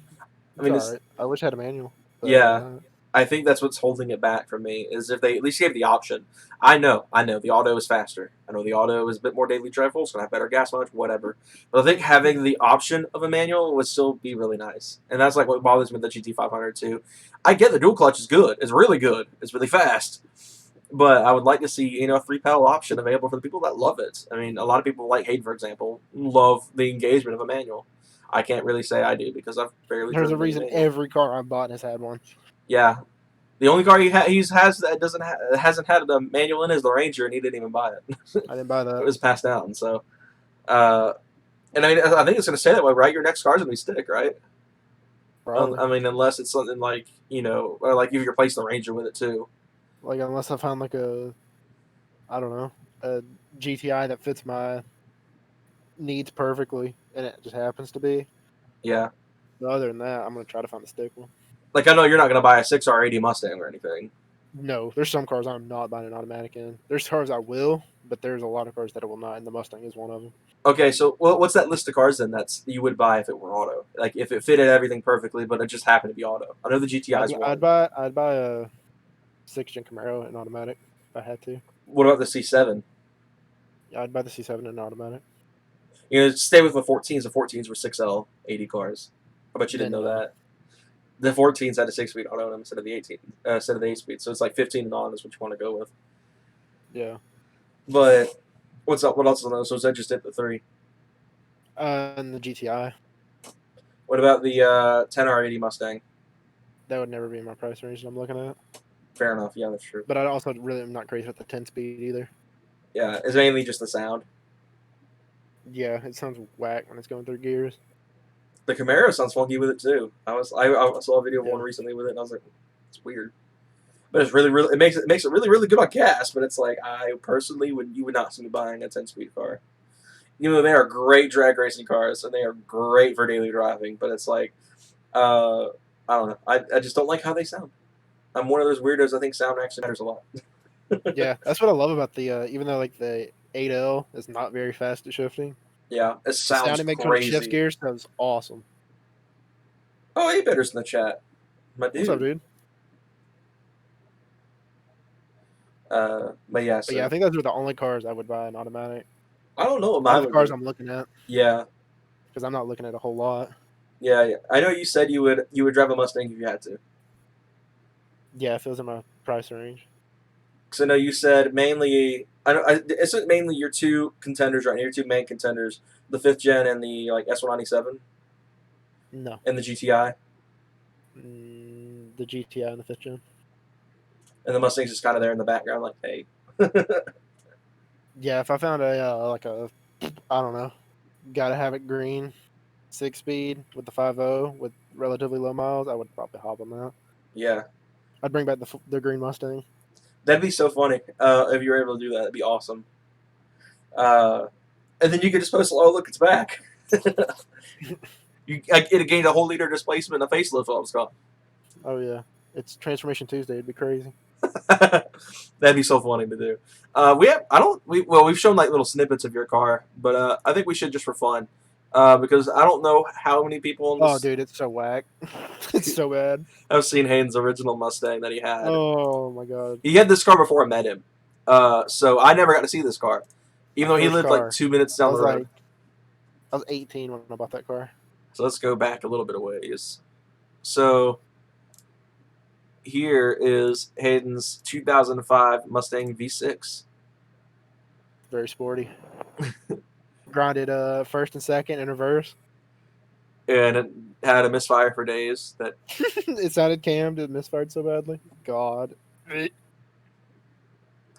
A: I
B: It's
A: mean,
B: all
A: it's
B: right. I wish I had a manual, but other
A: yeah.
B: than that,
A: I think that's what's holding it back for me is if they at least gave the option. I know, the auto is faster. I know the auto is a bit more daily drivable. It's gonna have better gas mileage, whatever. But I think having the option of a manual would still be really nice, and that's like what bothers me with the GT 500 too. I get the dual clutch is good. It's really good. It's really fast. But I would like to see a 3 pedal option available for the people that love it. I mean, a lot of people like Hayden, for example, love the engagement of a manual. I can't really say I do because I've barely
B: there's a
A: driven any
B: reason
A: manual.
B: every car I've bought has had one.
A: Yeah, the only car he has that hasn't had a manual in is the Ranger, and he didn't even buy it.
B: I didn't buy
A: It
B: that.
A: was passed out, and so, uh, and I mean, I think it's going to stay that way, right? Your next car's going to be stick, right?
B: Probably.
A: I mean, unless it's something like or like if you replace the Ranger with it too.
B: Like unless I found like I don't know, a GTI that fits my needs perfectly, and it just happens to be.
A: Yeah,
B: But other than that, I'm gonna try to find the stick one.
A: like I know you're not gonna buy a 6R80 Mustang or anything.
B: No, there's some cars I'm not buying an automatic in. There's cars I will, but there's a lot of cars that I will not, and the Mustang is one of them.
A: Okay, so what's that list of cars then that's you would buy if it were auto? Like if it fitted everything perfectly, but it just happened to be auto. I know the GTI is one.
B: I'd buy a six-gen Camaro in automatic if I had to.
A: What about the C7?
B: Yeah, I'd buy the C7 in automatic.
A: Stay with the 14s. The 14s were 6L80 cars. I bet you didn't
B: Then
A: know
B: no.
A: that. The 14s had a 6-speed auto in them instead of the 18, instead of the 8-speed. So it's like 15 and on is what you want to go with.
B: Yeah.
A: But what's up? What else is on those? So is that just it? The three.
B: And the GTI,
A: What about the 10R80 Mustang?
B: that would never be in my price range that I'm looking at.
A: Fair enough. Yeah, that's true.
B: But I also really am not crazy with the 10 speed either.
A: Yeah, it's mainly just the sound.
B: Yeah, it sounds whack when it's going through gears.
A: The Camaro sounds funky with it too. I saw a video of one
B: Yeah.
A: recently with it, and I was like, it's weird. But it's really it makes it really good on gas. But it's like I personally would not see me buying a 10-speed car. They are great drag racing cars and they are great for daily driving. But it's like I don't know. I just don't like how they sound. I'm one of those weirdos. I think sound actually matters a lot.
B: Yeah, that's what I love about the even though like the 8L is not very fast at shifting,
A: Yeah, it
B: the sound
A: sounds
B: it makes when it shifts
A: crazy.
B: gears sounds awesome.
A: Oh, hey, Better's in the chat, my
B: What's up,
A: dude.
B: dude?
A: But yeah,
B: But yeah, I
A: so
B: think those are the only cars I would buy an automatic.
A: I don't know what
B: All
A: mine
B: the
A: would
B: cars
A: be.
B: I'm looking at
A: Yeah,
B: because I'm not looking at a whole lot.
A: yeah. I know you said you would drive a Mustang if you had to.
B: Yeah, if it was in my price range.
A: Because I know you said mainly. Isn't mainly your two contenders right now? Your two main contenders, the fifth gen and the like S197
B: No,
A: and the GTI,
B: the GTI and the fifth gen.
A: and the Mustang's just kind of there in the background, like, hey.
B: Yeah, if I found a like a I don't know, gotta have it green 6 speed with the 5.0 with relatively low miles, I would probably hop on that.
A: Yeah,
B: I'd bring back the green Mustang.
A: that'd be so funny if you were able to do that. That'd be awesome. Uh, and then you could just post, "Oh, look, it's back." It gained a whole liter displacement, a facelift while it was gone.
B: Oh yeah, it's Transformation Tuesday. It'd be crazy.
A: That'd be so funny to do. We have I don't we well we've shown like little snippets of your car, but I think we should just for fun, because I don't know how many people in
B: Oh
A: this
B: dude, it's so whack. It's so bad.
A: have seen Hayden's original Mustang that he had.
B: Oh my god,
A: He had this car before I met him, so I never got to see this car, even
B: my
A: though he
B: first
A: lived like
B: car.
A: 2 minutes
B: I
A: down the
B: was
A: road.
B: like, I was 18 when I bought that car.
A: So let's go back a little bit of ways. So here is Hayden's 2005 Mustang V6.
B: Very sporty. Grinded first and second in reverse.
A: And it had a misfire for days. That
B: It sounded cammed. It misfired so badly. God.
A: I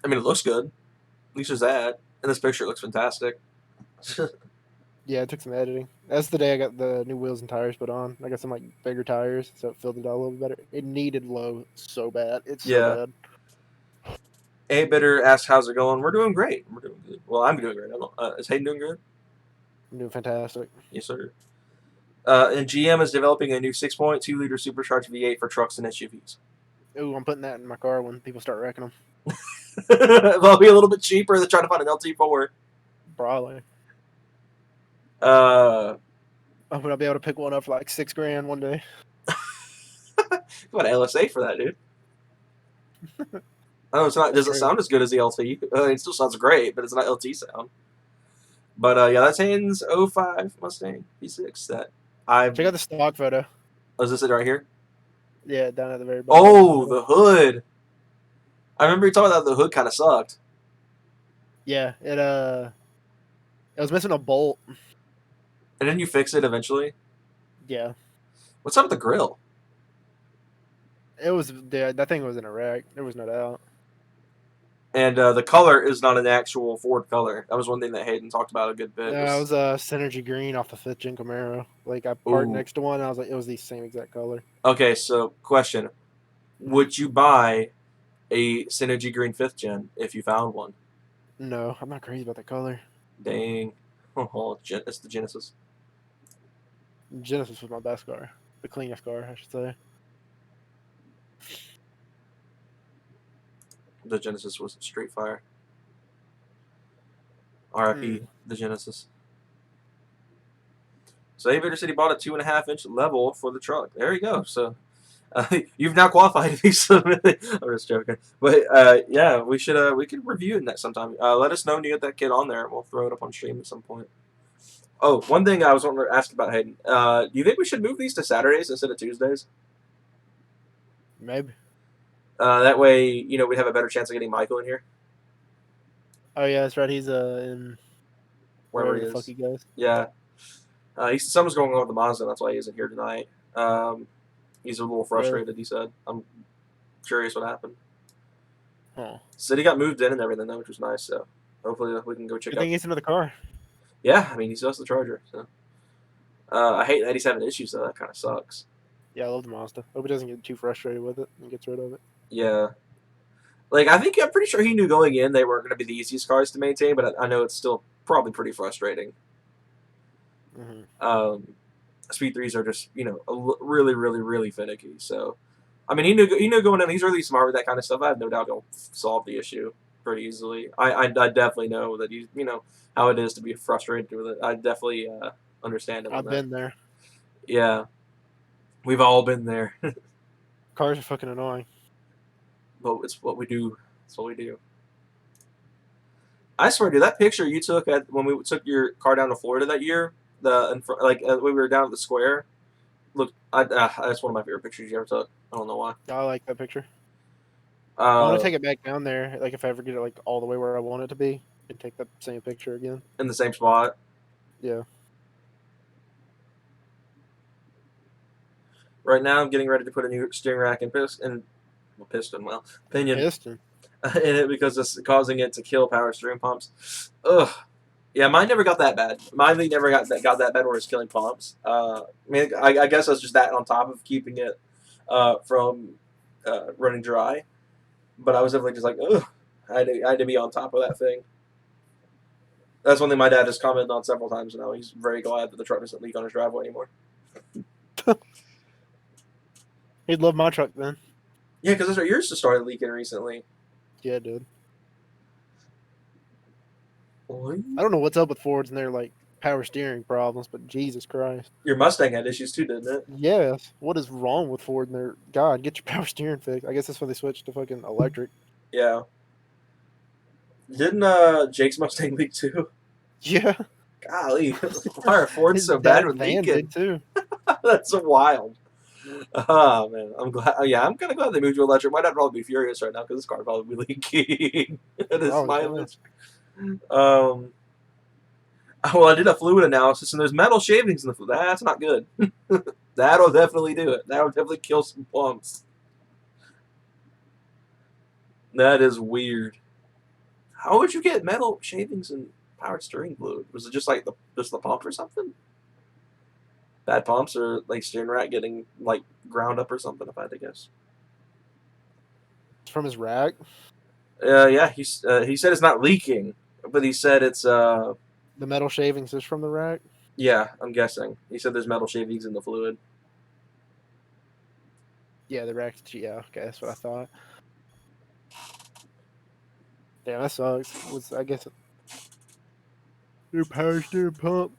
A: mean, it looks good. At least there's that. And this picture looks fantastic.
B: Yeah, it took some editing. That's the day I got the new wheels and tires put on. I got some like bigger tires, so it filled it out a little bit better. It needed low so bad. It's so
A: Yeah.
B: bad.
A: A Bitter asks, "How's it going?" We're doing great. We're doing good. Well, I'm doing great. I don't, is Hayden doing good?
B: I'm doing fantastic.
A: Yes, sir. And GM is developing a new 6.2 liter supercharged V8 for trucks and SUVs.
B: Ooh, I'm putting that in my car when people start wrecking them.
A: That'll be a little bit cheaper than trying to find an LT4.
B: Probably.
A: Uh,
B: I'm gonna be able to pick one up for like $6,000 one day.
A: what LSA for that, dude? I know it's not. It
B: That's
A: doesn't
B: crazy.
A: sound as good as the LT. It still sounds great, but it's not LT sound. But yeah, that's Hayden's '05 Mustang V6 that I.
B: Check out the stock photo.
A: Oh, is this it right here?
B: Yeah, down at the very bottom.
A: Oh, the hood. I remember you talking about the hood kind of sucked.
B: Yeah, it was missing a bolt.
A: And then you fix it eventually.
B: Yeah,
A: What's up with the grill?
B: it was that thing was in a wreck. There was no doubt.
A: And the color is not an actual Ford color. That was one thing that Hayden talked about a good bit.
B: No, it
A: Was
B: was a Synergy Green off the fifth gen Camaro. Like I parked
A: ooh,
B: next to one, and I was like, it was the same exact color.
A: okay. So question: would you buy a Synergy Green fifth gen if you found one?
B: No, I'm not crazy about that color.
A: Dang, oh, it's the Genesis.
B: Genesis was my best car, the cleanest car, I should say.
A: The Genesis was straight fire. R.I.P.
B: Hmm.
A: the Genesis. So Aviator City bought a 2.5 inch level for the truck. There you go. So you've now qualified to be submitted. I'm just joking, but yeah, we could review it next sometime. Let us know when you get that kid on there, and we'll throw it up on stream at some point. Oh, one thing I was wanting to ask about Hayden. Do you think we should move these to Saturdays instead of Tuesdays?
B: Maybe.
A: That way, we'd have a better chance of getting Michael in here,
B: Oh yeah, that's right. He's in
A: wherever
B: wherever
A: he
B: the fuck
A: is.
B: he goes.
A: Yeah, something's going on with the Mazda. That's why he isn't here tonight. He's a little
B: Really?
A: frustrated. He said, "I'm curious what happened."
B: Huh.
A: Said he got moved in and everything though, which was nice. So hopefully we can go check
B: Good
A: out.
B: thing he's another car.
A: Yeah, I mean he's just the Charger. So I hate that he's having issues though. That kind of sucks.
B: Yeah, I love the Mazda. Hope he doesn't get too frustrated with it and gets rid of it.
A: Yeah, like I'm pretty sure he knew going in they weren't going to be the easiest cars to maintain, but I know it's still probably pretty frustrating.
B: Hmm.
A: Um, Speed threes are just really really really finicky. So I mean he knew going in he's really smart with that kind of stuff. I have no doubt he'll solve the issue pretty easily. I definitely know that he's how it is to be frustrated with it. I definitely understand him on
B: I've
A: that.
B: been there.
A: Yeah, we've all been there,
B: Cars are fucking annoying.
A: but it's what we do. It's what we do. I swear, dude, that picture you took when we took your car down to Florida that year, when we were down at the square. Look, that's one of my favorite pictures you ever took. I don't know why.
B: I like that picture. I want to
A: Uh,
B: take it back down there. Like if I ever get it like all the way where I want it to be, and take that same picture again.
A: in the same spot.
B: Yeah.
A: Right now, I'm getting ready to put a new steering rack and pinion
B: Piston.
A: in it because it's causing it to kill power steering pumps. Ugh. Yeah, mine never got that bad. Mine never got that bad where it's killing pumps. I mean, I guess that's just that on top of keeping it from running dry. But I was definitely just like, ugh. I had to be on top of that thing. That's one thing my dad has commented on several times now. He's very glad that the truck doesn't leak on his driveway anymore.
B: He'd love my truck then.
A: Yeah, because yours just started leaking recently.
B: Yeah, dude.
A: What?
B: I don't know what's up with Fords and their like power steering problems, but Jesus Christ.
A: Your Mustang had issues too, didn't it?
B: Yes. What is wrong with Ford and their God, get your power steering fixed. I guess that's when they switched to fucking electric.
A: Yeah. Didn't Jake's Mustang leak too?
B: Yeah.
A: Golly, why are Fords
B: His
A: so bad
B: dad's
A: with
B: van did
A: leaking?
B: too.
A: That's so wild. Oh man, I'm glad. Yeah, I'm kind of glad they moved to electric. My dad probably be furious right now because this car probably be leaking at his
B: Probably so.
A: mileage. Um, well, I did a fluid analysis, and there's metal shavings in the fluid. That's not good. That'll definitely do it. That'll definitely kill some pumps. That is weird. How would you get metal shavings in powered steering fluid? Was it just like just the pump or something? Bad pumps or like steering rack getting like ground up or something? If I had to guess.
B: It's from his rack.
A: Yeah, he said it's not leaking, but he said it's
B: The metal shavings is from the rack.
A: yeah, I'm guessing. He said there's metal shavings in the fluid.
B: Yeah, the rack. Yeah, okay, that's what I thought. Damn, that sucks. Was I guess new power steering pump.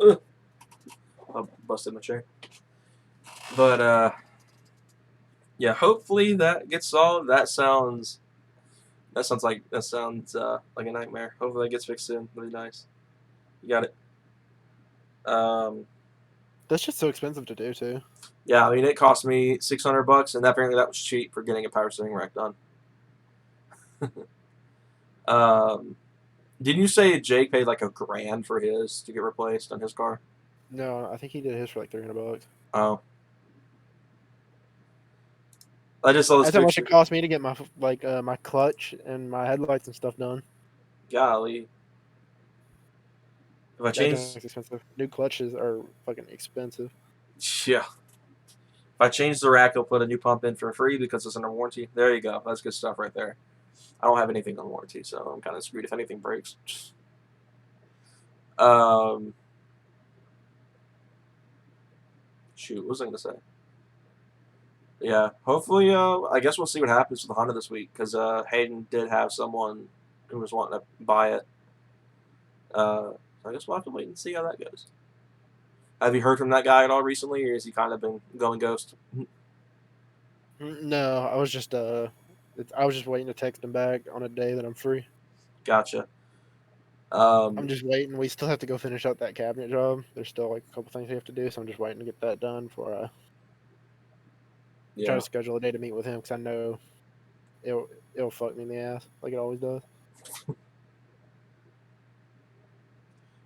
A: Ugh, I busted my chair. But yeah, hopefully that gets solved. That sounds like a nightmare. Hopefully that gets fixed soon. Really nice. You got it.
B: That's just so expensive to do too.
A: Yeah, I mean it cost me $600, and apparently that was cheap for getting a power steering rack done. um, didn't you say Jake paid like $1,000 for his to get replaced on his car?
B: No, I think he did his for like $300.
A: Oh, I just saw this
B: That's how much it
A: picture.
B: cost me to get my my clutch and my headlights and stuff done.
A: Golly, if I
B: That
A: change,
B: junk's expensive. New clutches are fucking expensive.
A: yeah, if I change the rack, I'll put a new pump in for free because it's under warranty. There you go. That's good stuff right there. I don't have anything on warranty, so I'm kind of screwed if anything breaks. Um, shoot, what was I gonna say? Yeah, hopefully, I guess we'll see what happens with the Honda this week because Hayden did have someone who was wanting to buy it. So I guess we'll have to wait and see how that goes. Have you heard from that guy at all recently, or has he kind of been going ghost?
B: No, I was just waiting to text him back on a day that I'm free.
A: Gotcha.
B: I'm
A: Um,
B: just waiting. We still have to go finish up that cabinet job. There's still like a couple things we have to do, so I'm just waiting to get that done before I try to
A: yeah,
B: schedule a day to meet with him because I know it'll it'll fuck me in the ass like it always does.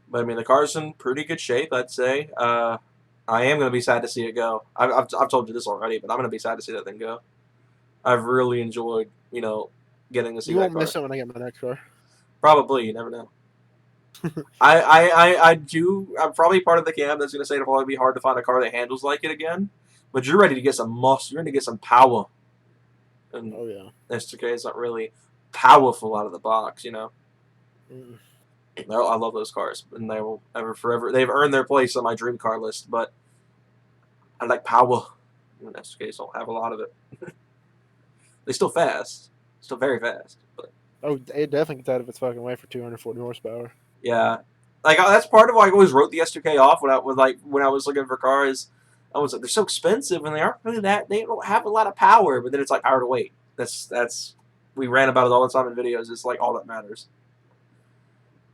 A: but I mean the car's in pretty good shape, I'd say. I am going to be sad to see it go. I've told you this already, but I'm going to be sad to see that thing go. I've really enjoyed, getting to see
B: You
A: that
B: won't
A: car.
B: miss it when I get my next car.
A: Probably, you never know. I do. I'm probably part of the camp that's going to say it'll probably be hard to find a car that handles like it again. But you're ready to get some muscle. You're ready to get some power. And
B: Oh yeah.
A: STK is not really powerful out of the box.
B: Mm.
A: I love those cars, and they will ever forever. They've earned their place on my dream car list. But I like power. And STKs don't have a lot of it. They're still fast, still very fast. But
B: Oh, it definitely gets out of its fucking way for 240 horsepower.
A: yeah, like that's part of why I always wrote the STK off when I was looking for cars. I was like, they're so expensive and they aren't really that. They don't have a lot of power, but then it's like power to weight. That's we ran about it all the time in videos. It's like all that matters.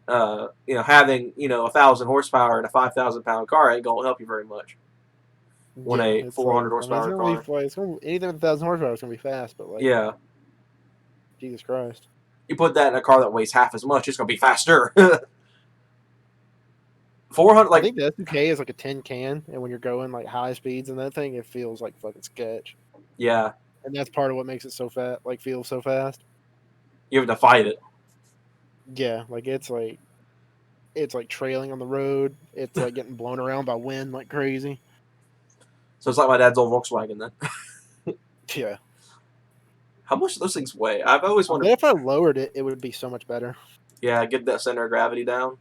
A: Having 1,000 horsepower in a 5,000 pound car ain't gonna help you very much. When
B: Yeah,
A: a
B: it's
A: 400
B: like I mean it's
A: horsepower
B: gonna be
A: car,
B: like anything with 1,000 horsepower is gonna be fast, but like
A: yeah,
B: Jesus Christ.
A: you put that in a car that weighs half as much, it's gonna be faster. 400,
B: I
A: like,
B: think the S2K is like a tin can, and when you're going like high speeds and that thing, it feels like fucking sketch.
A: yeah,
B: And that's part of what makes it so fat, like feel so fast.
A: you have to fight it.
B: Yeah, like it's like trailing on the road. It's like getting blown around by wind like crazy.
A: So it's like my dad's old Volkswagen then.
B: Yeah,
A: How much do those things weigh? I've always
B: I
A: wondered.
B: bet if I lowered it, it would be so much better.
A: Yeah, get that center of gravity down.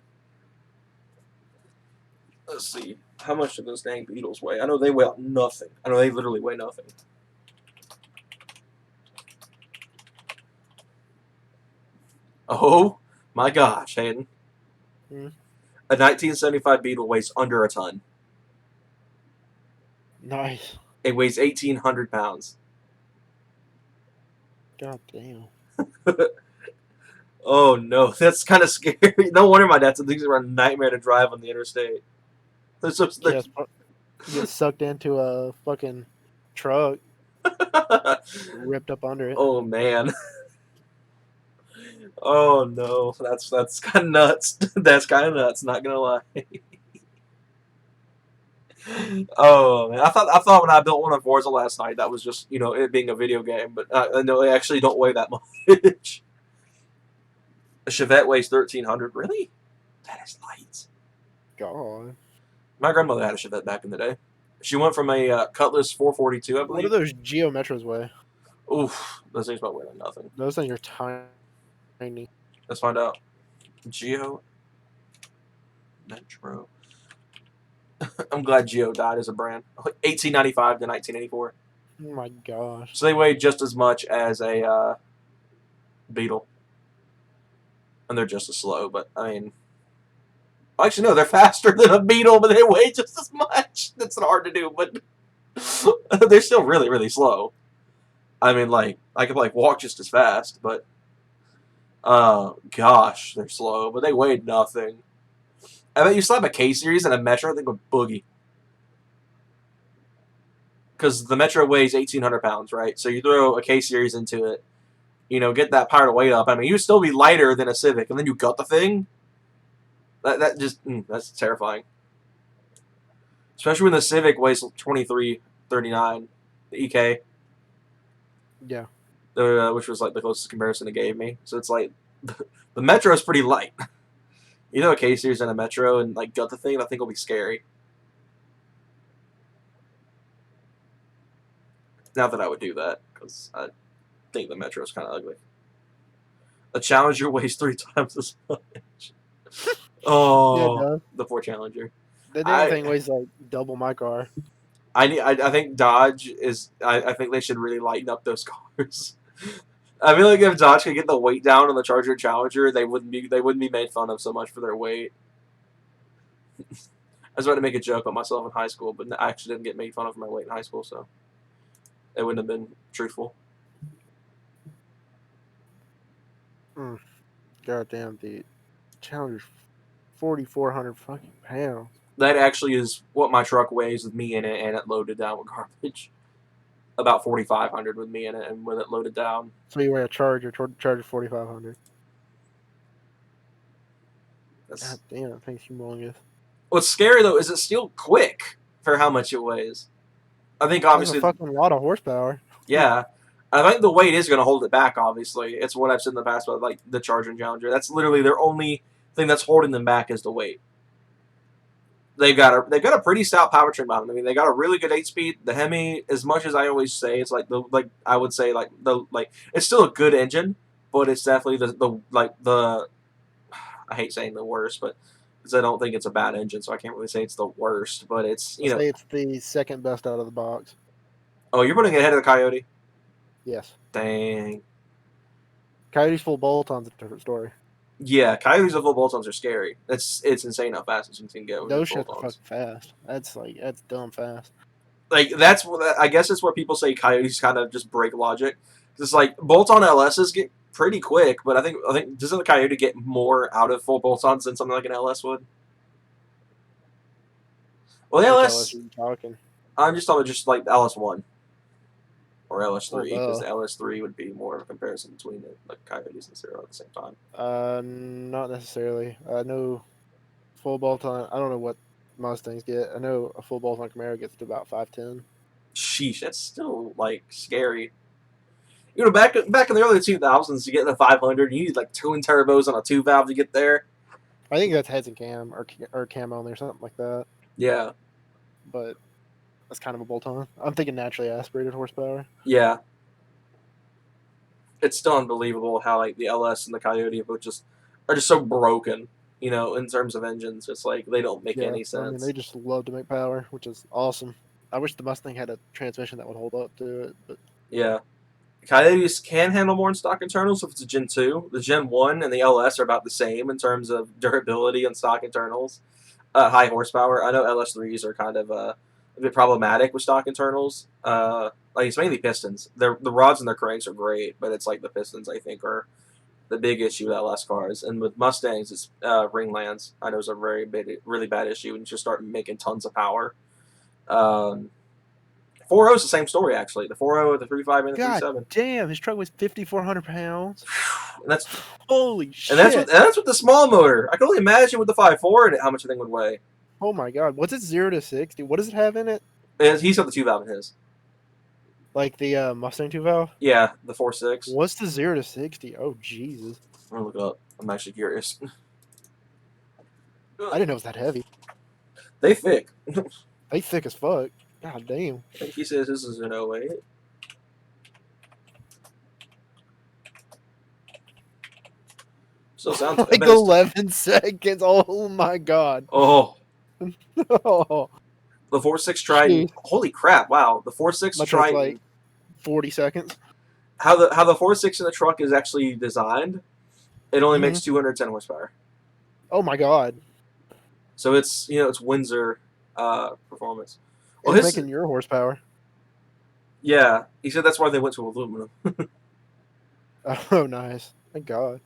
A: Let's see. How much do those dang Beetles weigh? I know they weigh nothing. I know they literally weigh nothing. Oh my gosh, Hayden.
B: Mm,
A: A 1975 Beetle weighs under a ton.
B: nice.
A: It weighs 1,800 pounds.
B: God damn.
A: Oh no, that's kind of scary. No wonder my dad said these are a nightmare to drive on the interstate. They're
B: Yes, you get sucked into a fucking truck, ripped up under it.
A: oh man. Oh no, that's kind of nuts. That's kind of nuts. Not gonna lie. Oh man, I thought when I built one on Forza last night that was just it being a video game, but no, they actually don't weigh that much. A Chevette weighs 1,300. Really? That is light.
B: God.
A: My grandmother had a Chevette back in the day. She went from a Cutlass 442, I
B: What do
A: believe.
B: those Geo Metros weigh?
A: Oof, those things about weigh like nothing.
B: Those things are tiny.
A: Let's find out. Geo Metro. I'm glad Geo died as a brand. 1895 to 1984.
B: Oh my gosh.
A: So they weigh just as much as a Beetle, and they're just as slow. But I mean, actually no, they're faster than a Beetle, but they weigh just as much. That's not hard to do, but they're still really, really slow. I mean, like I could like walk just as fast, but gosh, they're slow. But they weigh nothing. I bet you slap a K series and a Metro, they go boogie. Because the Metro weighs 1,800 pounds, right? So you throw a K series into it, get that power to weight up. I mean, you'd still be lighter than a Civic, and then you gut the thing. That just that's terrifying. Especially when the Civic weighs 2339, the EK.
B: Yeah.
A: which was like the closest comparison it gave me. So it's like the Metro is pretty light. You know, a K series and a Metro and like gut the thing, I think will be scary. Not that I would do that because I think the Metro is kind of ugly. A Challenger weighs 3 times as much.
B: Yeah, it
A: Oh,
B: does.
A: the Ford Challenger.
B: The damn
A: I
B: thing weighs like double my car.
A: I think Dodge is. I think they should really lighten up those cars. I feel like if Dodge could get the weight down on the Charger Challenger, they wouldn't be made fun of so much for their weight. I was about to make a joke about myself in high school, but I actually didn't get made fun of for my weight in high school, so it wouldn't have been truthful.
B: Mm, God damn, the Challenger's 4,400 fucking pounds.
A: That actually is what my truck weighs with me in it and it loaded down with garbage. About 4,500 with me in it and with it loaded down.
B: So you weigh a Charger 4,500.
A: That's
B: God damn, that thing's humongous.
A: what's scary though is it's still quick for how much it weighs. I think
B: That's a
A: obviously,
B: fucking lot of horsepower.
A: yeah. I think the weight is going to hold it back. Obviously, it's what I've said in the past about like the Charger and Challenger. That's literally their only thing that's holding them back is the weight. They've got a pretty stout powertrain behind them. I mean, they got a really good 8 speed. The Hemi, as much as I always say, it's like I would say like it's still a good engine, but it's definitely the I hate saying the worst, but because I don't think it's a bad engine, so I can't really say it's the worst. But it's
B: I'll say it's the second best out of the box.
A: oh, you're putting it ahead of the Coyote.
B: Yes.
A: Dang.
B: Coyote's full bolt-on's a different story.
A: Yeah, Coyotes with full bolt-ons are scary. It's insane how fast these can get with
B: Those
A: just
B: shits are
A: bolt-ons.
B: fucking fast. That's dumb fast.
A: Like that's I guess it's where people say Coyotes kind of just break logic. It's like bolt-on LSs get pretty quick, but I think doesn't the Coyote get more out of full bolt-ons than something like an LS would? Well, the
B: Which LS
A: LS,
B: are you talking?
A: I'm just talking about just like LS1 or
B: Well,
A: LS3 because
B: duh.
A: the LS3 would be more of a comparison between the like Coyotes and Zero at the same time.
B: Not necessarily. I know full bolt-on. I don't know what Mustangs get. I know a full bolt-on Camaro gets to about 510.
A: Sheesh, that's still like scary. You know, back in the early 2000s, to get the 500, you need like twin turbos on a 2 valve to get there.
B: I think that's heads and cam or cam only or something like that.
A: Yeah,
B: But that's kind of a bolt-on. I'm thinking naturally aspirated horsepower.
A: yeah. It's still unbelievable how like the LS and the Coyote both just are just so broken. You know, in terms of engines, it's like they don't make
B: Yeah,
A: any
B: I mean they
A: sense.
B: just love to make power, which is awesome. I wish the Mustang had a transmission that would hold up to it, but
A: Yeah, Coyotes can handle more in stock internals if it's a Gen 2. The Gen 1 and the LS are about the same in terms of durability and stock internals. High horsepower. I know LS3s are kind of a bit problematic with stock internals. Like it's mainly pistons. The rods and their cranks are great, but it's like the pistons I think are the big issue with LS cars. And with Mustangs, it's ringlands. I know is a really bad issue, and you just start making tons of power. Um, 4.0 is the same story actually. The 4.0, the 3.5, and the
B: God
A: 3.7.
B: damn, his truck weighs 5,400 pounds.
A: And that's
B: Holy
A: and that's with
B: shit!
A: and that's with the small motor. I can only imagine with the 5.4 and how much the thing would weigh.
B: Oh my god, what's it 0 to 60? What does it have in it?
A: And he's got the 2 valve in his.
B: Like the Mustang 2 valve?
A: Yeah, the 4.6.
B: What's the 0 to 60? Oh Jesus,
A: I'm gonna look it up. I'm actually curious.
B: I didn't know it was that heavy.
A: They thick.
B: They thick as fuck. God damn.
A: I think he says this is an 08. Still sounds. I
B: Like
A: bet it's.
B: 11 seconds. Oh my god.
A: Oh,
B: Oh,
A: the 4.6 Triton.
B: jeez.
A: Holy crap! Wow, the 4.6
B: My truck's like
A: Triton.
B: 40 seconds.
A: How the 4.6 in the truck is actually designed. It only
B: Hmm.
A: makes 210 horsepower.
B: Oh my god.
A: So it's Windsor performance. Well,
B: It's
A: his
B: making your horsepower.
A: yeah. He said that's why they went to aluminum.
B: Oh, nice. Thank God.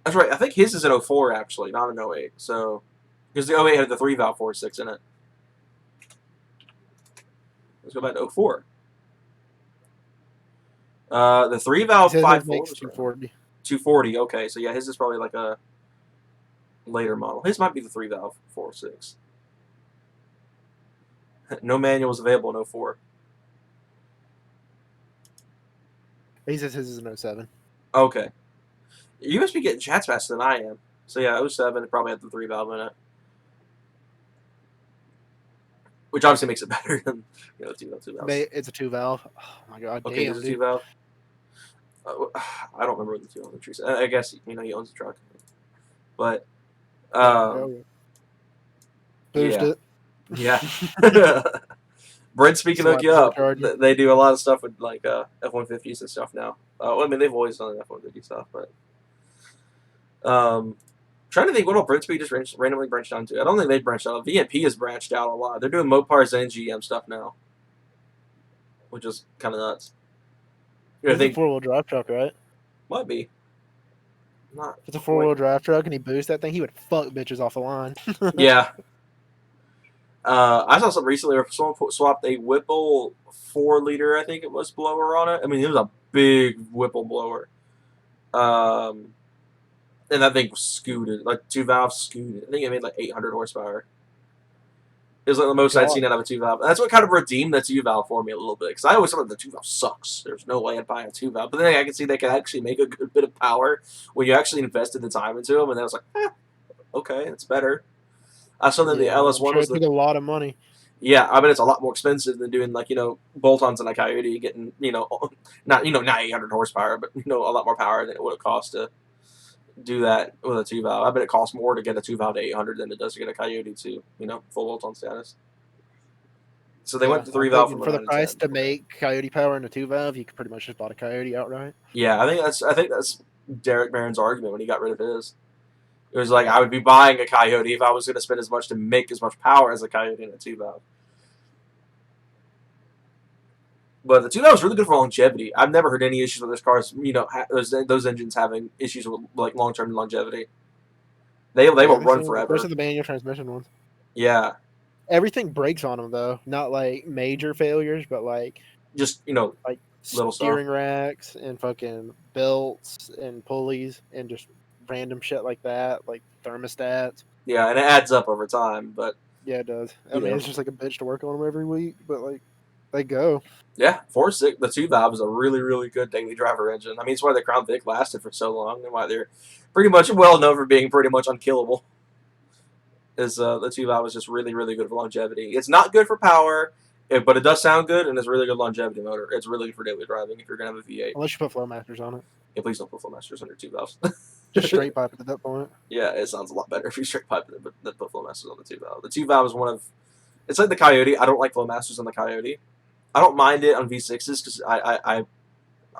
A: That's right. I think his is an 04 actually, not an 08. So because the 08 had the 3 valve 4.6 in it. Let's go back to 04. The 3 valve
B: He says it
A: 5.4
B: makes
A: was around
B: 240.
A: 240. Okay, so yeah, his is probably like a later model. His might be the 3 valve 4.6. No manuals available in 04.
B: He says his is an '07.
A: Okay. You must be getting chats faster than I am. So yeah, '07 it probably had the 3 valve in it, which obviously makes it better than the 2 valves.
B: It's a 2 valve. Oh my god,
A: Okay, this
B: damn,
A: is 2
B: dude.
A: valve. I don't remember what the 2 valve tree. I guess he owns the truck, but
B: Yeah, hell yeah. Boost
A: yeah,
B: it.
A: yeah. Brent speaking hook
B: Slap
A: you
B: the
A: up.
B: supercharger.
A: They do a lot of stuff with like F-150s and stuff now. Well, I mean they've always done F-150 stuff, but trying to think what all Brent Speed just randomly branched out to. I don't think they've branched out. VMP has branched out a lot. They're doing Mopars and GM stuff now, which is kind of nuts. I
B: This is a
A: think
B: 4-wheel drive truck, right?
A: might be not
B: If it's a
A: quite.
B: 4-wheel drive truck and he boosts that thing, he would fuck bitches off the line.
A: Yeah. I saw something recently where someone swapped a Whipple 4 liter, I think it was, blower on it. I mean, it was a big Whipple blower. And that thing was scooted, like 2 valves scooted. I think it made like 800 horsepower. It was like the most I'd
B: God,
A: seen out of a 2 valve. That's what kind of redeemed the 2 valve for me a little bit, because I always thought the 2 valve sucks. There's no way I'd buy a 2 valve. But then I can see they can actually make a good bit of power when you actually invested the time into them. And then I was like, okay, it's better. I saw that the
B: yeah, I'm
A: LS1
B: sure
A: was
B: it took a lot of money.
A: yeah, I mean it's a lot more expensive than doing like bolt-ons on a Coyote, getting not 800 horsepower, but a lot more power than it would have cost to do that with a 2 valve. I bet it costs more to get a 2 valve to 800 than it does to get a Coyote to full bolt-on status. So they went
B: Yeah,
A: to
B: I'm
A: 3 valve from
B: thinking
A: a
B: for the
A: 9 to
B: price
A: 10.
B: to make Coyote power in a 2 valve, you could pretty much just bought a Coyote outright.
A: Yeah, I think that's Derek Barron's argument when he got rid of his. It was like
B: Yeah,
A: I would be buying a Coyote if I was going to spend as much to make as much power as a Coyote in a 2 valve. But the 2 valve is really good for longevity. I've never heard any issues with this cars. Those engines having issues with like long-term longevity. They
B: yeah,
A: will
B: I haven't
A: run
B: seen,
A: forever.
B: especially the manual transmission ones.
A: Yeah,
B: Everything breaks on them though, not like major failures, but
A: just
B: like
A: little stuff.
B: steering racks and fucking belts and pulleys and just random shit like that, like thermostats.
A: Yeah, and it adds up over time. But
B: Yeah, it does. I
A: you
B: mean,
A: know,
B: it's just like a bitch to work on them every week, but like they go.
A: yeah, 4.6. The 2 valve is a really really good daily driver engine. I mean, it's why the Crown Vic lasted for so long and why they're pretty much well known for being pretty much unkillable. Is the 2 valve is just really really good for longevity. It's not good for power, but it does sound good and it's a really good longevity motor. It's really good for daily driving if you're gonna have a V8.
B: Unless you put flow masters on it.
A: Yeah, please don't put Flowmasters under 2 valves.
B: Just straight pipe it at that point.
A: Yeah, it sounds a lot better if you straight pipe it, but then put Flowmasters on the 2 valve. The 2 valve is one of it's like the Coyote. I don't like Flowmasters on the Coyote. I don't mind it on V6s because I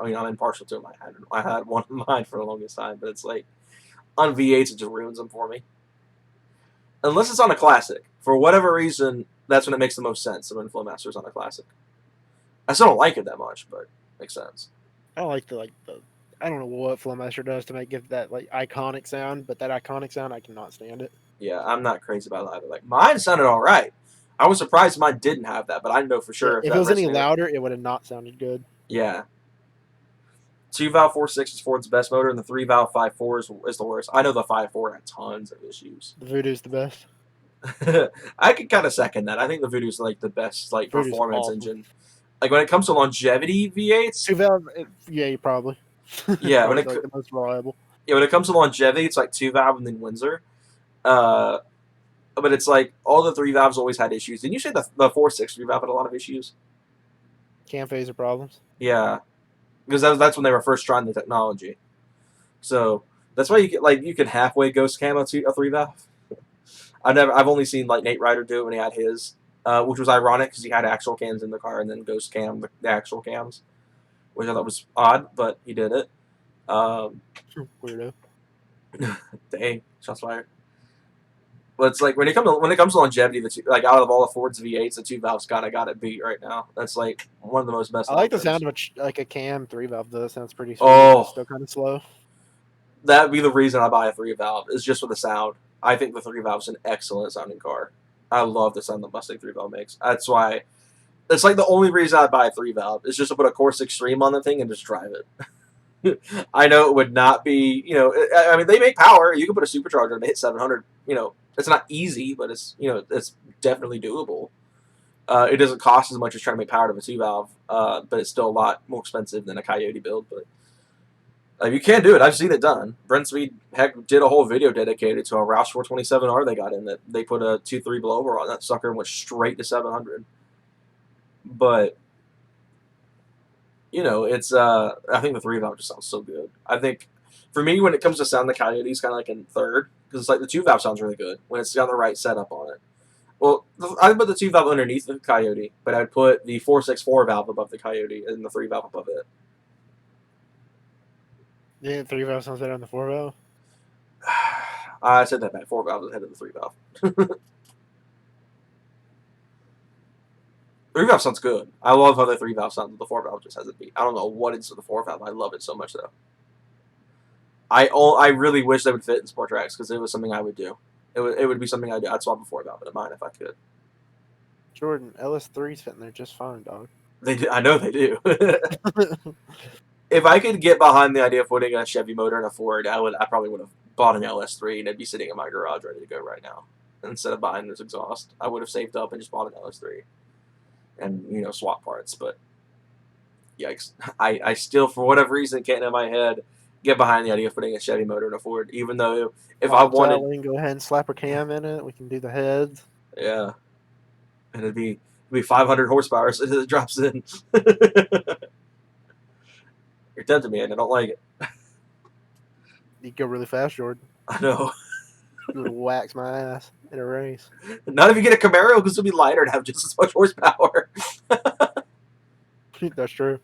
A: mean I'm impartial to them. I had one in mind for the longest time, but it's like on V8s it just ruins them for me. Unless it's on a classic, for whatever reason, that's when it makes the most sense. When Flowmasters on a classic, I still don't like it that much, but it makes sense.
B: I don't like the I don't know what Flowmaster does to give that like iconic sound, but that iconic sound I cannot stand it.
A: Yeah, I'm not crazy about it either. Like mine sounded all right. I was surprised mine didn't have that, but I know for
B: Yeah,
A: sure if
B: if it
A: that
B: was any
A: resonated.
B: louder, it would have not sounded good.
A: Yeah, 2 valve 4.6 is Ford's best motor, and the 3 valve 5.4 is the worst. I know the 5.4 had tons of issues.
B: The Voodoo's the best.
A: I could kind of second that. I think the Voodoo's like the best like
B: Voodoo's
A: performance
B: awesome.
A: engine. Like when it comes to longevity V8s,
B: 2 valve, yeah, you probably.
A: yeah,
B: Probably like the most reliable.
A: when it comes to longevity, it's like 2 valve and then Windsor. Uh, but it's like all the 3 valves always had issues. Didn't you say the 4.6 3 valve had a lot of issues?
B: Cam phaser problems.
A: Yeah, because that's when they were first trying the technology. So that's why you can halfway ghost cam a 3 valve. I've only seen like Nate Ryder do it when he had his, which was ironic because he had actual cams in the car and then ghost cam the actual cams, which I thought was odd, but he did it.
B: Weirdo.
A: Dang, shots fired. But it's like when it comes to longevity, like out of all the Ford's V8s, the 2 valves kind of got it beat right now. That's like one of the most best.
B: I like the
A: long-terms.
B: sound of like a cam 3 valve though. That sounds pretty sweet.
A: Oh,
B: It's still kind of slow.
A: that'd be the reason I buy a 3 valve. Is just for the sound. I think the 3 valve is an excellent sounding car. I love the sound the Mustang 3 valve makes. That's why. It's like the only reason I buy a 3 valve is just to put a Course Extreme on the thing and just drive it. I know it would not be, I mean, they make power. You can put a supercharger and hit 700. It's not easy, but it's definitely doable. It doesn't cost as much as trying to make power out of a 2 valve. but it's still a lot more expensive than a Coyote build. But you can do it. I've seen it done. Brent Sweet heck did a whole video dedicated to a Roush 427R they got in that they put a 2.3 blowover on that sucker and went straight to 700. But it's I think the 3 valve just sounds so good. I think for me when it comes to sound, the Coyote's kind of like in third because it's like the 2 valve sounds really good when it's got the right setup on it. Well, I put the 2 valve underneath the Coyote, but I'd put the 464 valve above the Coyote and the 3 valve above it.
B: Yeah, 3 valve sounds better on the 4 valve.
A: I said that back. 4 valve is ahead of the 3 valve. 3 valve sounds good. I love how the 3 valve sounds. The 4 valve just has a beat. I don't know what it's to the 4 valve. I love it so much though. I really wish they would fit in sport tracks because it was something I would do. It would be something I'd do. I'd swap a 4 valve in mine if I could.
B: Jordan, LS3's fitting there just fine, dog.
A: They do. I know they do. If I could get behind the idea of putting a Chevy motor in a Ford, I probably would have bought an LS3 and it'd be sitting in my garage ready to go right now. Instead of buying this exhaust, I would have saved up and just bought an LS3 and swap parts. But yikes, I still for whatever reason can't in my head get behind the idea of putting a Chevy motor in a Ford, even though if I wanted,
B: we can go ahead and slap a cam in it. We can do the heads.
A: yeah, and it'd be 500 horsepower as it drops in. You're tempting me, and I don't like it.
B: You go really fast, Jordan.
A: I know.
B: You would wax my ass in a race.
A: Not if you get a Camaro, because it'll be lighter and have just as much horsepower.
B: That's true.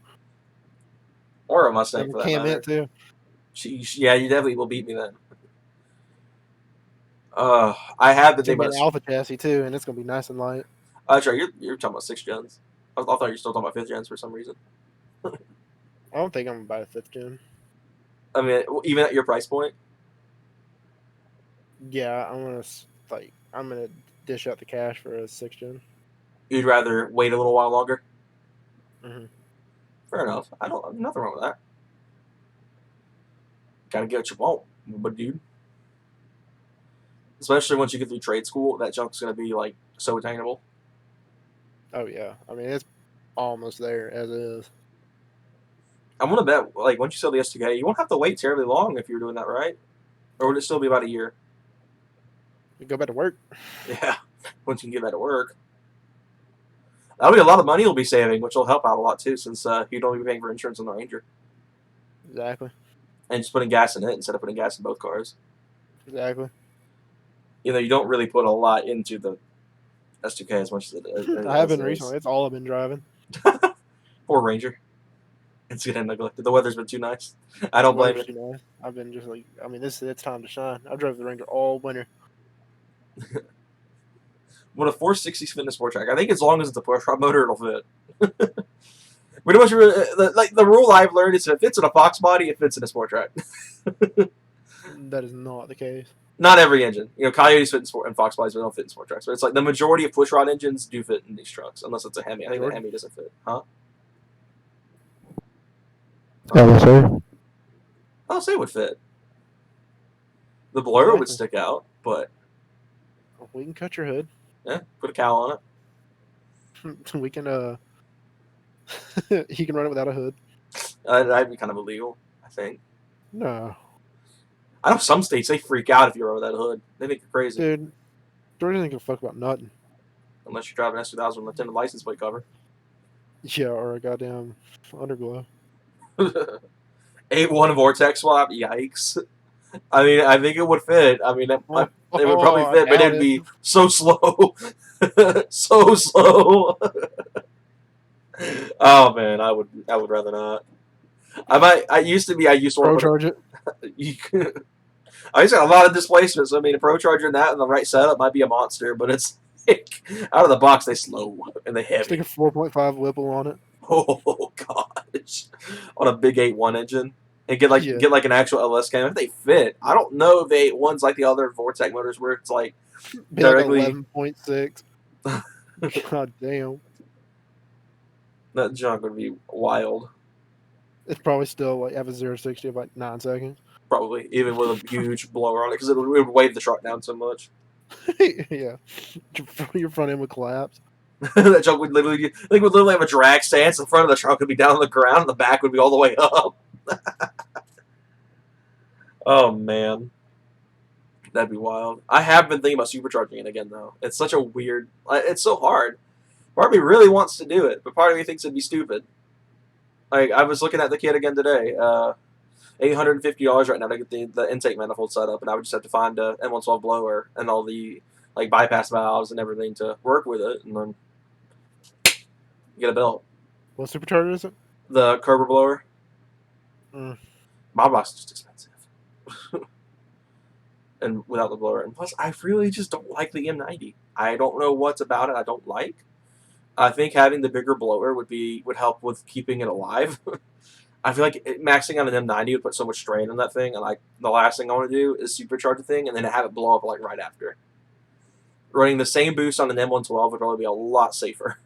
A: Or a Mustang for that
B: cam
A: matter.
B: it too.
A: Yeah, you definitely will beat me then. I have the
B: It's gonna be an alpha chassis too, and it's gonna be nice and light.
A: That's right. You're talking about 6th gens. I thought you were still talking about 5th gens for some reason.
B: I don't think I'm gonna buy a 5th gen.
A: I mean, even at your price point.
B: Yeah, I'm gonna dish out the cash for a 6th gen.
A: You'd rather wait a little while longer.
B: Mm-hmm.
A: Fair enough. Nothing wrong with that. Gotta get what you want, but dude. Especially once you get through trade school, that junk's gonna be like so attainable.
B: Oh yeah, I mean it's almost there as is.
A: I'm gonna bet, like, once you sell the S2K, you won't have to wait terribly long if you're doing that, right? Or would it still be about a year?
B: You go back to work.
A: Yeah, once you can get back to work. That'll be a lot of money you'll be saving, which will help out a lot too, since you'd only be paying for insurance on the Ranger.
B: Exactly.
A: And just putting gas in it instead of putting gas in both cars.
B: Exactly.
A: You don't really put a lot into the S2K as much as it is.
B: I haven't recently. It's all I've been driving.
A: Poor Ranger. It's getting neglected. The weather's been too nice. I don't blame you.
B: Nice. I've been just like, I mean, it's time to shine. I drove the Ranger all winter.
A: Would a 460 fit in a sport track? I think as long as it's a push rod motor, it'll fit. Pretty much, the rule I've learned is if it fits in a Fox body, it fits in a sport track.
B: That is not the case.
A: Not every engine. Coyotes fit in Fox bodies, but they don't fit in sport tracks. But it's like the majority of push rod engines do fit in these trucks, unless it's a Hemi. I think the Hemi doesn't fit. Huh? LSA would fit. The Bolero would stick out, but
B: we can cut your hood.
A: Yeah, put a cowl on
B: it. We can he can run it without a hood.
A: That'd be kind of illegal, I think.
B: No.
A: I know some states, they freak out if you run without a hood. They think you're crazy.
B: Dude, Georgia doesn't give a fuck about nothing.
A: Unless you're driving an S2000 with a tinted license plate cover.
B: Yeah, or a goddamn underglow.
A: 8-1 Vortex swap? Yikes. I mean, I think it would fit. I mean, it would probably fit, but it'd be so slow. So slow. Oh, man, I would rather not. I used to
B: Pro charge it.
A: I used to have a lot of displacement, so I mean, a Pro Charger in that and the right setup might be a monster, but it's like, out of the box, they slow and they heavy.
B: Stick a 4.5 Whipple on it.
A: Oh, gosh. On a big 8.1 engine. And get like an actual LS cam. If they fit, I don't know if the 8.1's like the other Vortex motors where it's like
B: directly 11.6. God damn.
A: That junk would be wild.
B: It's probably still like have a 0-60 of like 9 seconds.
A: Probably, even with a huge blower on it, because it would wave the truck down so much.
B: Yeah. Your front end would collapse.
A: That trunk would literally, like, would literally have a drag stance. The front of the trunk would be down on the ground, and the back would be all the way up. Oh man, that'd be wild. I have been thinking about supercharging it again though. It's such a weird. It's so hard. Part of me really wants to do it, but part of me thinks it'd be stupid. Like I was looking at the kit again today. $850 right now to get the intake manifold set up, and I would just have to find a M112 blower and all the like bypass valves and everything to work with it, and then get a belt.
B: What supercharger is it?
A: The Kerber blower.
B: Mm.
A: My box is just expensive, and without the blower, and plus I really just don't like the M90. I don't know what's about it I don't like. I think having the bigger blower would help with keeping it alive. I feel like maxing on an M90 would put so much strain on that thing, and like the last thing I want to do is supercharge the thing and then have it blow up like right after. Running the same boost on an M112 would probably be a lot safer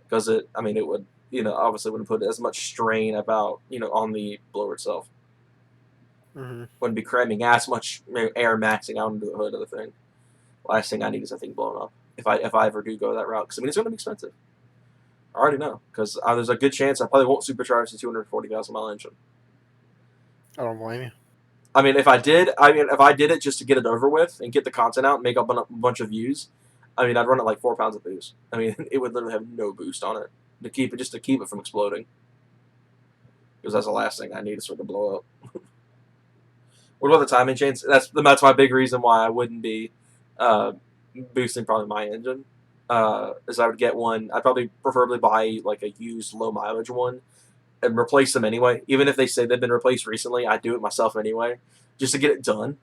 A: because it would, obviously wouldn't put as much strain about, on the blower itself.
B: Mm-hmm.
A: Wouldn't be cramming as much air maxing out into the hood of the thing. Last thing I need is that thing blown up if I ever do go that route, because it's going to be expensive. I already know, because there's a good chance I probably won't supercharge the 240,000 mile engine.
B: I don't blame you.
A: If I did it just to get it over with and get the content out and make up a bunch of views, I'd run it like 4 pounds of boost. It would literally have no boost on it to keep it from exploding, because that's the last thing I need to sort of blow up. What about the timing chains? That's my big reason why I wouldn't be boosting probably my engine. Is I would get one. I'd probably preferably buy like a used low mileage one and replace them anyway. Even if they say they've been replaced recently, I'd do it myself anyway, just to get it done.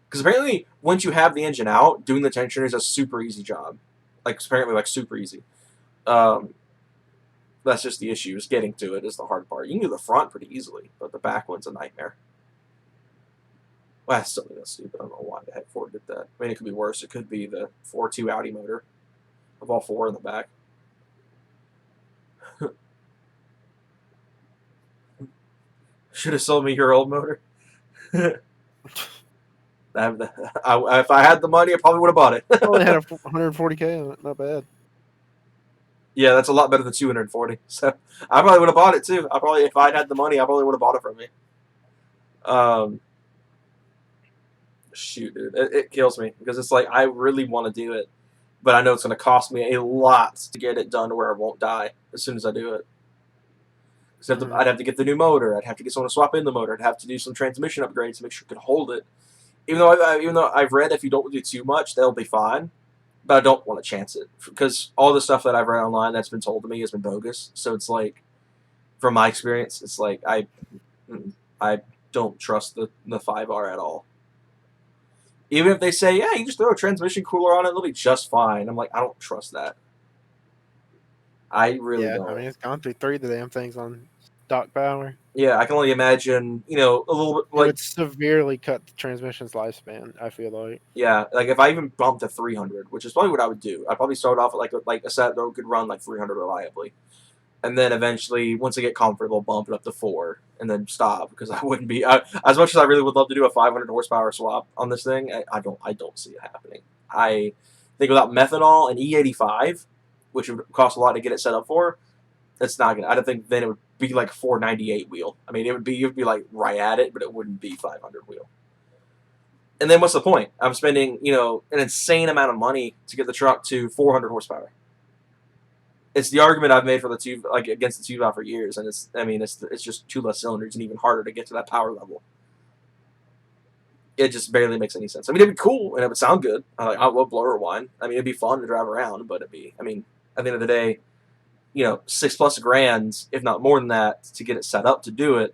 A: Because apparently, once you have the engine out, doing the tensioner is a super easy job. Like apparently, like super easy. That's just the issue. Is getting to it is the hard part. You can do the front pretty easily, but the back one's a nightmare. Well, I still think that's stupid. I don't know why the heck Ford did that. It could be worse. It could be the 4.2 Audi motor of all four in the back. Should have sold me your old motor. If I had the money, I probably would have bought it.
B: Only had a 140K on it. Not bad.
A: Yeah, that's a lot better than 240. So I probably would have bought it too. If I'd had the money, I probably would have bought it from me. Shoot, dude, it kills me because it's like I really want to do it, but I know it's going to cost me a lot to get it done to where I won't die as soon as I do it. So I'd have to get the new motor. I'd have to get someone to swap in the motor. I'd have to do some transmission upgrades to make sure it could hold it. Even though I've read if you don't do too much, they'll be fine. But I don't want to chance it because all the stuff that I've read online that's been told to me has been bogus. So it's like, from my experience, it's like I don't trust the 5R at all. Even if they say, yeah, you just throw a transmission cooler on it, it'll be just fine. I'm like, I don't trust that. I really don't.
B: It's gone through 3 of the damn things on stock power.
A: Yeah, I can only imagine, a little bit
B: It would severely cut the transmission's lifespan, I feel like.
A: Yeah, like if I even bumped to 300, which is probably what I would do, I'd probably start off at like a set that could run like 300 reliably. And then eventually, once I get comfortable, bump it up to 4 and then stop, because I wouldn't be as much as I really would love to do a 500 horsepower swap on this thing. I don't see it happening. I think without methanol and E85, which would cost a lot to get it set up for, it's not gonna. I don't think then it would be like 498 wheel. You'd be like right at it, but it wouldn't be 500 wheel. And then what's the point? I'm spending an insane amount of money to get the truck to 400 horsepower. It's the argument I've made for the two, like against the 2 valve for years, and it's just 2 less cylinders and even harder to get to that power level. It just barely makes any sense. It'd be cool and it would sound good. I love blower wine. It'd be fun to drive around, but at the end of the day, $6+ grand, if not more than that, to get it set up to do it,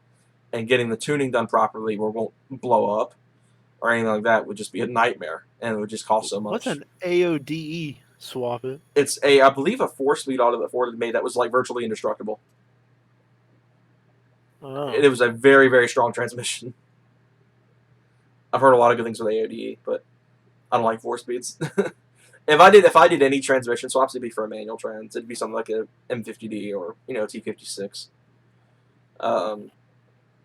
A: and getting the tuning done properly where it won't blow up or anything like that would just be a nightmare, and it would just cost so much.
B: What's an AODE swap it?
A: It's I believe a 4-speed auto that Ford had made that was like virtually indestructible.
B: Oh.
A: It was a very, very strong transmission. I've heard a lot of good things with AODE, but I don't like 4 speeds. If I did any transmission swaps, it'd be for a manual trans. It'd be something like a M50D or T56.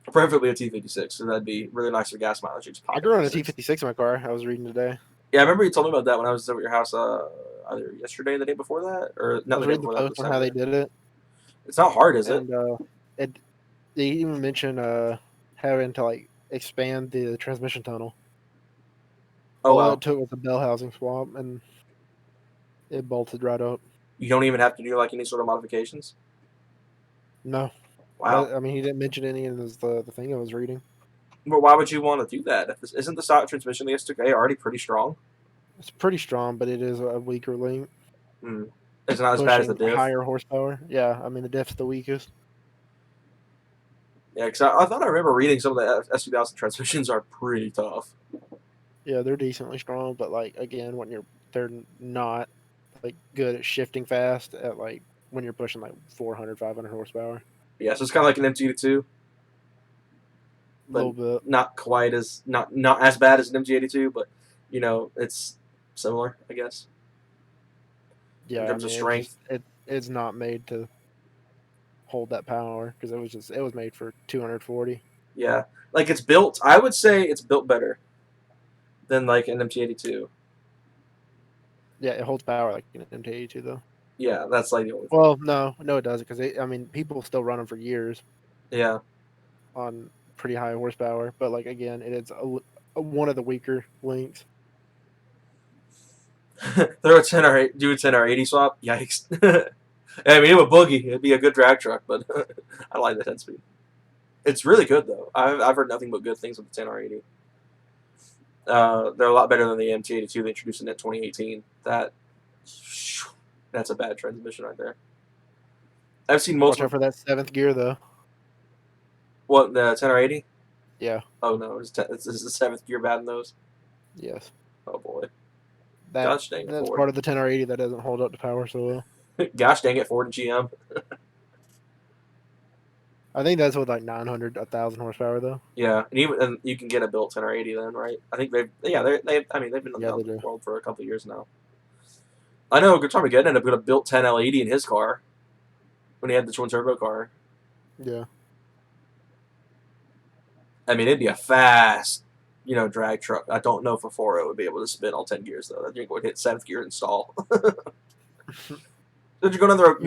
A: Preferably a T56, so that'd be really nice for gas mileage.
B: I grew on a T56 in my car. I was reading today.
A: Yeah, I remember you told me about that when I was over at your house. I either yesterday or the day before that, or
B: I
A: not
B: was
A: the day
B: reading the
A: before that, but
B: post on how they
A: Saturday.
B: did it,
A: It's not hard, is it?
B: and it they even mentioned having to like expand the transmission tunnel.
A: Oh
B: All
A: wow.
B: it took was a bell housing swap, and it bolted right up.
A: You don't even have to do like any sort of modifications.
B: No,
A: Wow.
B: I mean he didn't mention any in the thing I was reading.
A: But why would you want to do that? Isn't the stock transmission the S2K already pretty strong?
B: It's pretty strong, but it is a weaker link,
A: Hmm. It's not as bad as the
B: pushing for
A: diff.
B: higher horsepower. Yeah, I mean the diff's the weakest.
A: Yeah, because I thought I remember reading some of the S2000 transmissions are pretty tough.
B: Yeah, they're decently strong, but like again, they're not like good at shifting fast at like when you're pushing like 400, 500 horsepower.
A: Yeah, so it's kind of like an MT82,
B: A
A: but
B: little bit.
A: not quite as not as bad as an MT82, but it's similar, I guess, in
B: Yeah, I
A: terms of
B: mean
A: strength.
B: it's not made to hold that power because it was made for 240.
A: Yeah, like it's built. I would say it's built better than like an MT82.
B: Yeah, it holds power like an MT82 though.
A: Yeah, that's like the only thing.
B: Well, no, it doesn't because I mean people still run them for years
A: Yeah,
B: on pretty high horsepower, but like again, it is one of the weaker links.
A: throw a 10 or 8, do a 10 or 80 swap. Yikes! I mean, it would boogie. It'd be a good drag truck, but I like the 10 speed. It's really good though. I've heard nothing but good things with the 10 or 80. They're a lot better than the MT82 they introduced in 2018. That's a bad transmission right there. I've seen most
B: Watch
A: of
B: out for that seventh gear though.
A: what the 10 or 80.
B: Yeah,
A: Oh no, it's the seventh gear bad in those.
B: yes.
A: Oh boy,
B: That
A: gosh dang it,
B: that's
A: Ford.
B: part of the 10R80 that doesn't hold up to power so well.
A: Gosh dang it, Ford and GM.
B: I think that's with like 900, 1,000 horsepower though.
A: Yeah, and you can get a built 10 or 80 then, right? I think I mean they've been in
B: Yeah, they
A: the
B: do.
A: world for a couple of years now. I know Guitar McGinn ended up with a built 10 L80 in his car when he had the twin turbo car.
B: Yeah.
A: I mean, it'd be a fast, drag truck. I don't know if a 4.0 would be able to spin all 10 gears though. That thing would hit seventh gear and stall. Did you go another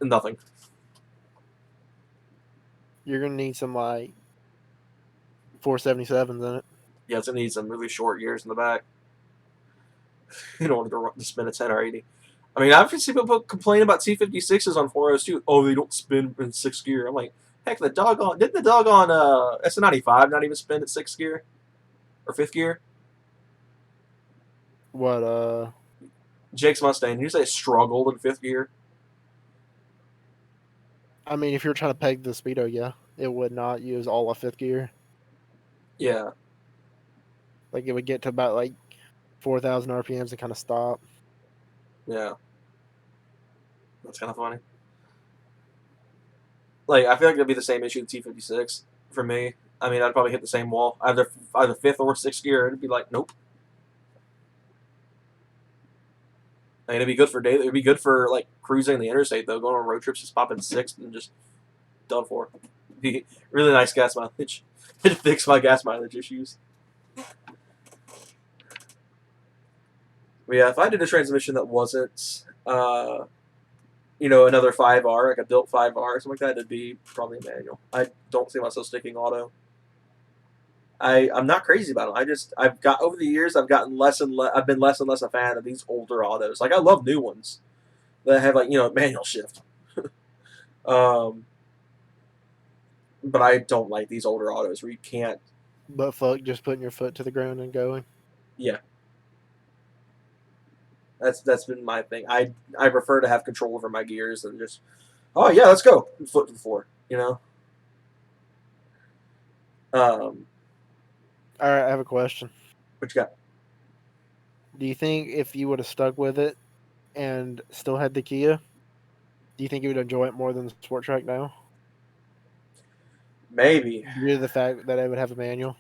A: nothing?
B: You're gonna need some like 477s in it.
A: Yeah, it's gonna need some really short gears in the back in order to spin a 10 or 80. I mean, I've seen people complain about T56s on 4.0s too. Oh, they don't spin in sixth gear. I'm like, heck, didn't the doggone SN95 not even spin at sixth gear or fifth gear?
B: What
A: Jake's Mustang, did you say it struggled in fifth gear?
B: I mean if you're trying to peg the speedo, yeah. It would not use all of fifth gear.
A: Yeah,
B: Like it would get to about like 4,000 RPMs and kind of stop.
A: yeah, that's kind of funny. Like, I feel like that'd be the same issue with T56 for me. I mean, I'd probably hit the same wall, either fifth or sixth gear. It'd be like, nope. I mean, it'd be good for daily. It'd be good for like cruising the interstate though. Going on road trips, just popping sixth and just done for. It'd be really nice gas mileage. It'd fix my gas mileage issues. But yeah, if I did a transmission that wasn't, another 5R, like a built 5R, something like that, it'd be probably a manual. I don't see myself sticking auto. I'm not crazy about them. I've got over the years I've gotten less and less. I've been less and less a fan of these older autos. Like I love new ones that have like manual shift. um, but I don't like these older autos where you can't.
B: But fuck, just putting your foot to the ground and going.
A: Yeah, that's been my thing. I prefer to have control over my gears and just yeah, let's go foot to the floor. Um,
B: All right, I have a question.
A: what you got?
B: Do you think if you would have stuck with it and still had the Kia, do you think you would enjoy it more than the Sport Track now?
A: Maybe,
B: Due to the fact that it would have a manual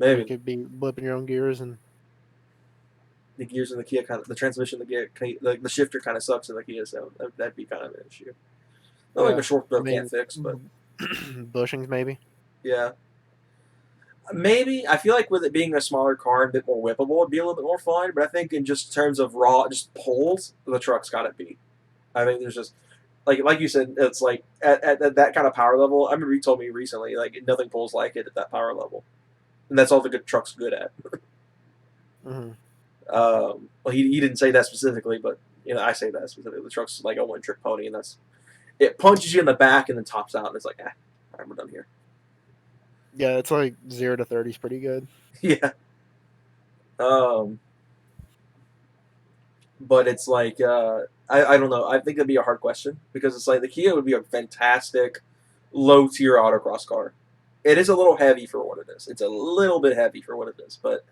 B: and you
A: maybe
B: could be blipping your own gears and
A: the gears in the Kia the transmission, the shifter kind of sucks in the Kia, so that'd be kind of an issue. Not like
B: yeah,
A: a short
B: I
A: throw can't
B: mean
A: fix, but
B: bushings maybe.
A: yeah. Maybe I feel like with it being a smaller car and a bit more whippable, it'd be a little bit more fun. But I think in just terms of raw, just pulls, the truck's got to beat. I think there's just like you said, it's like at that kind of power level. I remember you told me recently like nothing pulls like it at that power level, and that's all the good truck's good at.
B: Hmm.
A: Well, he didn't say that specifically, but I say that specifically. The truck's like a one trick pony, and that's it punches you in the back and then tops out, and it's like, all right, we're done here.
B: Yeah, it's like 0 to 30 is pretty good.
A: Yeah. Um, but it's like I don't know. I think it'd be a hard question because it's like the Kia would be a fantastic low tier autocross car. It is a little heavy for what it is. It's a little bit heavy for what it is, but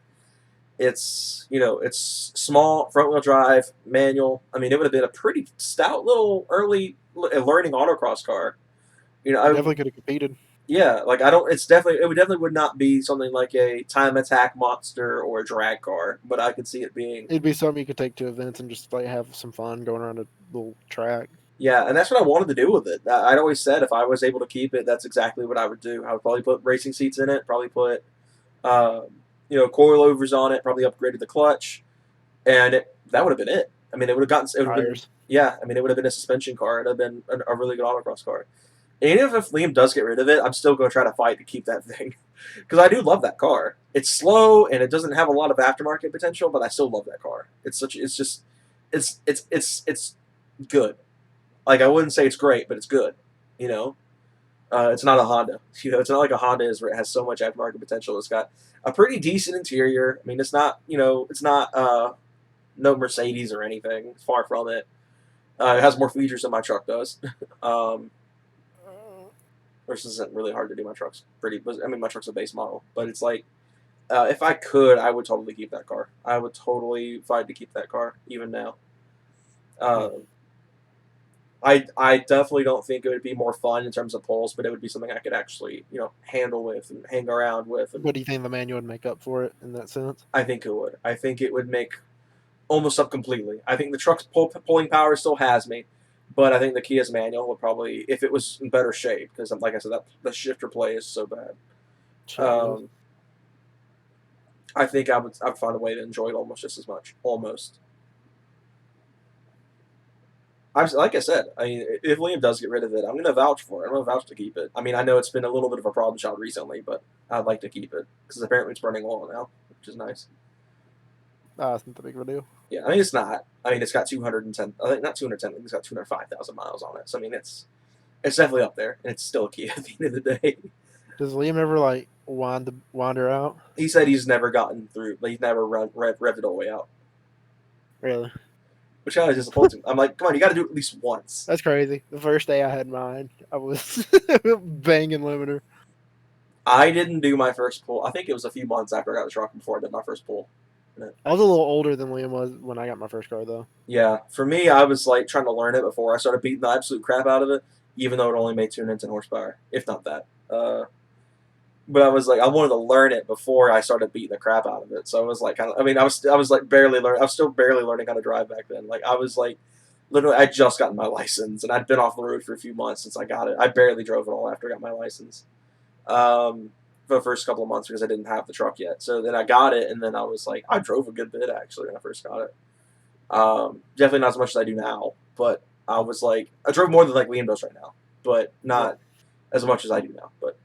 A: it's small, front wheel drive, manual. I mean, it would have been a pretty stout little early learning autocross car.
B: It
A: I
B: definitely could have competed.
A: Yeah, like I don't. It's definitely it would definitely would not be something like a time attack monster or a drag car, but I could see it being.
B: It'd be something you could take to events and just like have some fun going around a little track.
A: Yeah, and that's what I wanted to do with it. I'd always said if I was able to keep it, that's exactly what I would do. I would probably put racing seats in it, probably put um, coilovers on it, probably upgraded the clutch, and that would have been it. I mean, it would have been
B: Tires.
A: yeah. I mean, it would have been a suspension car. It would have been a really good autocross car. And even if Liam does get rid of it, I'm still going to try to fight to keep that thing because I do love that car. It's slow and it doesn't have a lot of aftermarket potential, but I still love that car. It's just it's good. Like I wouldn't say it's great, but it's good. You know, it's not a Honda. It's not like a Honda is where it has so much aftermarket potential. It's got a pretty decent interior. I mean, it's not it's not no Mercedes or anything. It's far from it. It has more features than my truck does. um, which isn't really hard to do. My truck's pretty. I mean, my truck's a base model, but it's like if I could, I would totally keep that car. I would totally fight to keep that car, even now.
B: Hmm.
A: Um, I definitely don't think it would be more fun in terms of pulls, but it would be something I could actually handle with and hang around with, and
B: What do you think the manual would make up for it in that sense?
A: I think it would. I think it would make almost up completely. I think the truck's pulling power still has me, but I think the Kia's manual would probably, if it was in better shape, because like I said, that the shifter play is so bad.
B: Shit, it is.
A: Um, I think I'd find a way to enjoy it almost just as much. Almost. Like I said, I mean, if Liam does get rid of it, I'm going to vouch for it. I'm going to vouch to keep it. I mean, I know it's been a little bit of a problem child recently, but I'd like to keep it because apparently it's running well now, which is nice.
B: It's not that big of a deal.
A: Yeah, I mean, it's not. I mean, it's got 210. I think not 210. I think it's got 205,000 miles on it. So I mean, it's definitely up there, and it's still a Kia at the end of the day.
B: Does Liam ever like wander out?
A: He said he's never gotten through, like he's never revved it all the way out,
B: Really?
A: which kind of disappoints me. I'm like, come on, you got to do it at least once.
B: That's crazy. The first day I had mine, I was banging limiter.
A: I didn't do my first pull. I think it was a few months after I got the truck before I did my first pull.
B: I was a little older than Liam was when I got my first car, though.
A: Yeah, for me, I was like trying to learn it before I started beating the absolute crap out of it, even though it only made 210 horsepower, if not that. But I was like, I wanted to learn it before I started beating the crap out of it. So I was like, I mean, I was like barely learning. I was still barely learning how to drive back then. Like I was like, literally, I just gotten my license and I'd been off the road for a few months since I got it. I barely drove it all after I got my license. For the first couple of months because I didn't have the truck yet. So then I got it, and then I was like, I drove a good bit actually when I first got it. Definitely not as much as I do now, but I was like, I drove more than like Liam does right now, but
B: Yeah.
A: not as much as I do now. But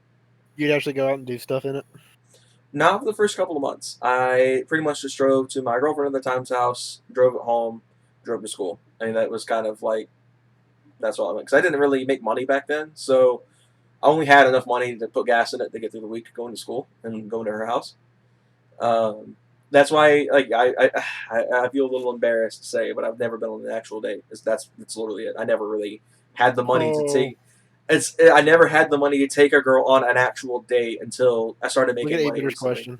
B: You'd actually go out and do stuff in it.
A: not for the first couple of months. I pretty much just drove to my girlfriend at the time's house, drove it home, drove to school. I mean, that was kind of like that's all I went because I didn't really make money back then, so I only had enough money to put gas in it to get through the week going to school and going to her house. Um, that's why, like, I feel a little embarrassed to say, but I've never been on an actual date. That's literally it. I never really had the money to
B: Oh,
A: take. I never had the money to take a girl on an actual date until I started
B: look at
A: making money
B: 8-bitter's
A: recently.
B: question.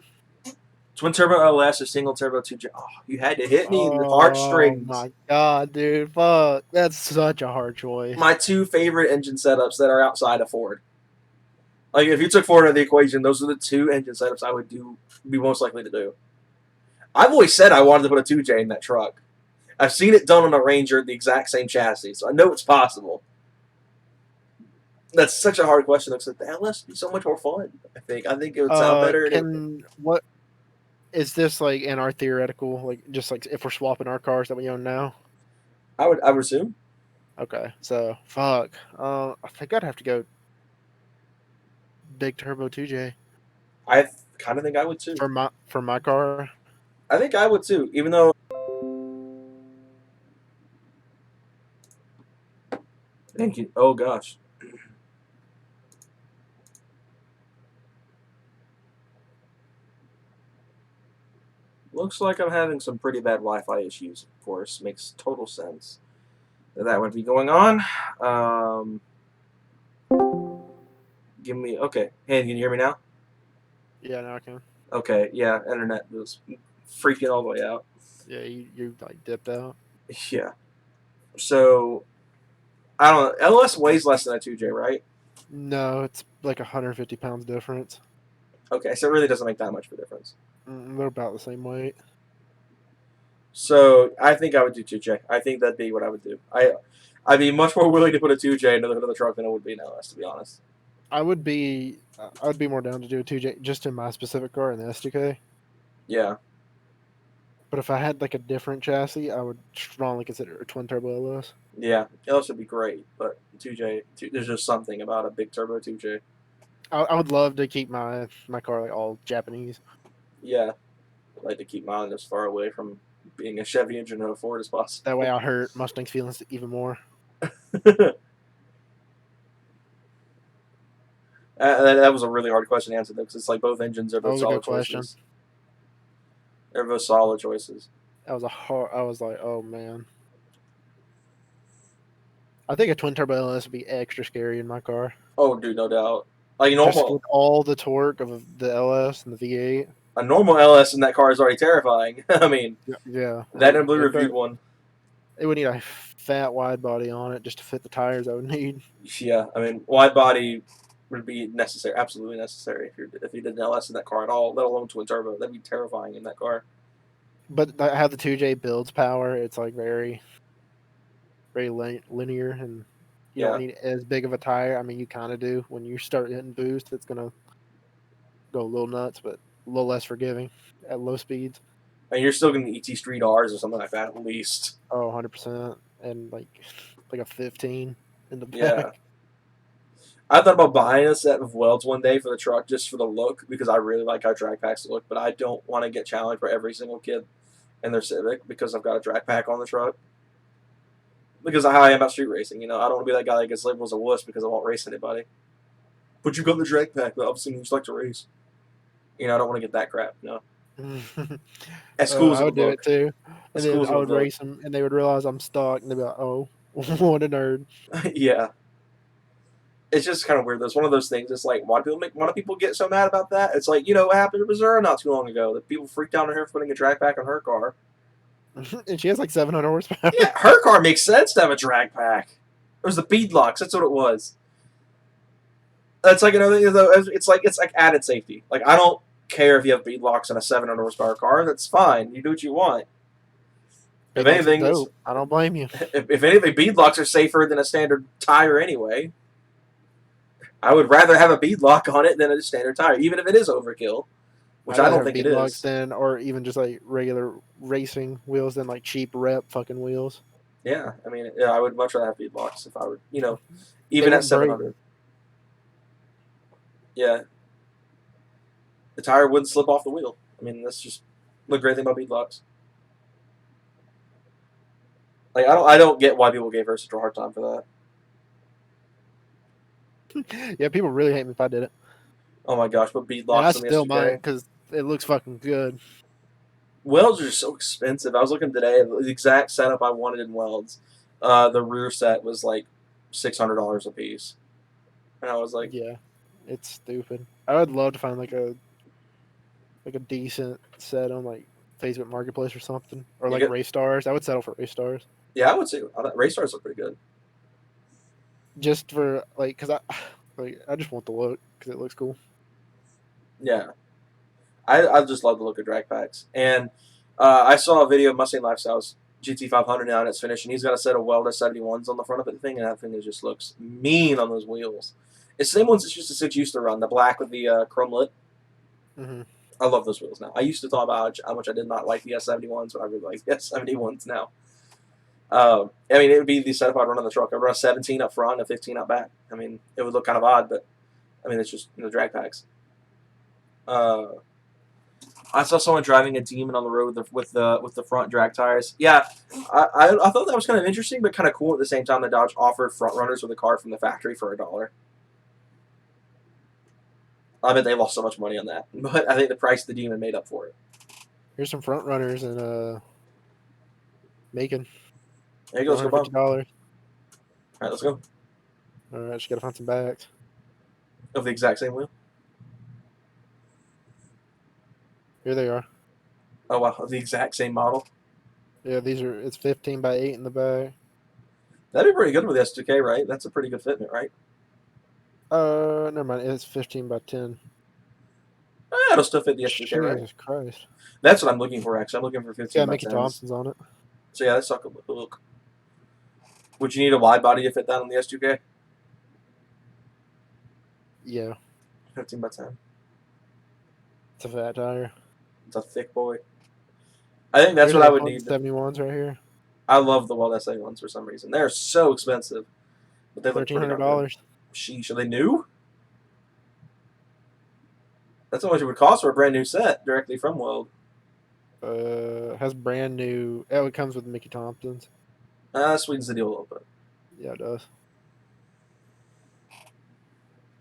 A: Twin turbo LS or single turbo two. Oh, you had to hit me in the
B: Oh
A: heartstrings.
B: my god, dude! Fuck, that's such a hard choice.
A: My two favorite engine setups that are outside of Ford. Like if you took Ford out of the equation, those are the two engine setups I would be most likely to do. I've always said I wanted to put a 2J in that truck. I've seen it done on a Ranger, the exact same chassis, so I know it's possible. That's such a hard question. Looks like the LS would be so much more fun. I think it would sound better and everything.
B: Can what is this like in our theoretical, like just like if we're swapping our cars that we own now?
A: I would assume.
B: Okay, so fuck. I think I'd have to go big turbo 2J
A: I kind of think I would too.
B: for my car.
A: I think I would too. Even though, thank you. Oh gosh, looks like I'm having some pretty bad Wi-Fi issues. Of course, makes total sense that would be going on. Um, Give me okay. Hey, can you hear me now?
B: Yeah, now I can.
A: Okay, yeah. Internet was freaking all the way out.
B: Yeah, you like dipped out.
A: Yeah. So I don't know. LS weighs less than a 2J, right?
B: No, it's like 150 pounds difference.
A: Okay, so it really doesn't make that much of a difference.
B: They're about the same weight.
A: So I think I would do 2J. I think that'd be what I would do. I'd be much more willing to put a 2J into the truck than I would be an LS, to be honest.
B: I would be more down to do a 2J just in my specific car in the SDK.
A: Yeah,
B: But if I had like a different chassis, I would strongly consider a twin turbo LS.
A: yeah. LS would be great, but 2J, there's just something about a big turbo 2J.
B: I would love to keep my car like all Japanese.
A: Yeah, I'd like to keep mine as far away from being a Chevy engine and a Ford as
B: That way,
A: possible.
B: I hurt Mustang's feelings even more.
A: That was a really hard question to answer though, because it's like both engines are
B: That
A: both
B: was a good
A: solid
B: question.
A: choices. They're both solid choices.
B: That was a hard. I was like, oh man. I think a twin turbo LS would be extra scary in my car,
A: Oh, dude, no doubt. Like
B: just
A: normal,
B: with all the torque of the LS and the V8.
A: a normal LS in that car is already terrifying. I mean,
B: Yeah,
A: that and a blue reviewed
B: but
A: one.
B: it would need a fat wide body on it just to fit the tires I would need.
A: Yeah, I mean, wide body would be necessary, absolutely necessary if you did an LS in that car at all, let alone twin turbo. That'd be terrifying in that car.
B: But I have the 2J builds power. It's like very linear, and you don't
A: Yeah,
B: need as big of a tire. I mean, you kind of do when you start hitting boost. It's gonna go a little nuts, but a little less forgiving at low speeds.
A: and you're still getting ET Street R's or something like that at least.
B: Oh, 100%, and like a 15 in the
A: Yeah,
B: back.
A: I thought about buying a set of welds one day for the truck just for the look because I really like how drag packs look, but I don't want to get challenged for every single kid in their Civic because I've got a drag pack on the truck. Because of how I am about street racing, I don't want to be that guy that gets labeled as a wuss because I won't race anybody. But you got the drag pack, but obviously you just like to race. I don't want to get that crap. As cool as
B: I
A: it
B: would
A: would
B: do it
A: look.
B: too, and
A: As cool
B: then
A: as it
B: I
A: would
B: would
A: look.
B: race them, and they would realize I'm stuck, and they'd be like, "Oh, what a nerd."
A: Yeah. It's just kind of weird. There's one of those things. It's like, why do people get so mad about that? It's like, what happened to Missouri not too long ago? That people freaked out on her for putting a drag pack on her car.
B: And she has like 700 horsepower.
A: Yeah, her car makes sense to have a drag pack. It was the beadlocks. That's what it was. That's like another thing, though. It's like added safety. Like I don't care if you have beadlocks in a 700 horsepower car. That's fine. You do what you want. If
B: Beadlocks are
A: anything,
B: dope. I don't blame you.
A: if anything, beadlocks are safer than a standard tire anyway. I would rather have a beadlock on it than a standard tire, even if it is overkill, which
B: I'd
A: I
B: rather
A: don't
B: have
A: think it
B: beadlocks
A: is.
B: than, or even just like regular racing wheels than like cheap rep fucking wheels.
A: Yeah, I mean, yeah, I would much rather have beadlocks if I would,
B: They
A: even at
B: wouldn't break.
A: 700. Yeah, the tire wouldn't slip off the wheel. I mean, that's just the great thing about beadlocks. Like I don't get why people gave her such a hard time for that.
B: Yeah, people really hate me if I did it,
A: Oh my gosh, but
B: and I
A: beadlocks on the
B: still might
A: SUK.
B: because it looks fucking good.
A: Welds are just so expensive. I was looking today, the exact setup I wanted in welds. The rear set was like $600 a piece, and I was like,
B: Yeah, it's stupid. I would love to find like a decent set on like Facebook Marketplace or something, or
A: you
B: like
A: get,
B: Race Stars. I would settle for Race Stars
A: yeah, I would say race stars look pretty good.
B: just for like because I just want the look because it looks cool.
A: Yeah, I just love the look of drag packs. And I saw a video of Mustang Lifestyles. GT500 now and it's finished, and he's got a set of Weld S71s on the front of it thing, and that thing just looks mean on those wheels. It's the same ones it's just used to run, the black with the chrome lid.
B: Mm-hmm.
A: I love those wheels now. I used to talk about how much I did not like the S71s, but I really like the S71s now. I mean, it would be the setup I'd run on the truck. I'd run a 17 up front and a 15 up back. I mean, it would look kind of odd, but I mean, it's just drag packs. I saw someone driving a Demon on the road with the front drag tires. Yeah, I thought that was kind of interesting, but kind of cool at the same time. The Dodge offered front runners with a car from the factory for $1. I bet they lost so much money on that, but I think the price of the Demon made up for it.
B: Here's some front runners and Macon.
A: There you go.
B: For
A: Let's go, Bob.
B: $150.
A: All right, let's go.
B: All right, just gotta find some backs.
A: Of the exact same wheel.
B: Here they are.
A: Oh wow, of the exact same model.
B: Yeah, it's 15 by 8 in the back.
A: That'd be pretty good with the S2K, right? That's a pretty good fitment, right?
B: Never mind. It's 15 by 10.
A: It'll still fit the S2K, right?
B: Jesus Christ.
A: That's what I'm looking for, actually. I'm looking for 15
B: Yeah,
A: by
B: Mickey
A: 10s.
B: Thompson's on it.
A: So yeah, let's talk about the look. Would you need a wide body to fit that on the S2K?
B: Yeah.
A: 15 by 10.
B: It's a fat tire.
A: It's a thick boy. I think that's what I would need.
B: 71s right here.
A: I love the Weld S71s for some reason. They're so expensive, but they look pretty darn
B: $1,300.
A: good. Sheesh, are they new? That's how much it would cost for a brand new set directly from Weld.
B: Has brand new. Oh, it comes with Mickey Thompson's.
A: Sweetens the deal a little bit.
B: Yeah, it does.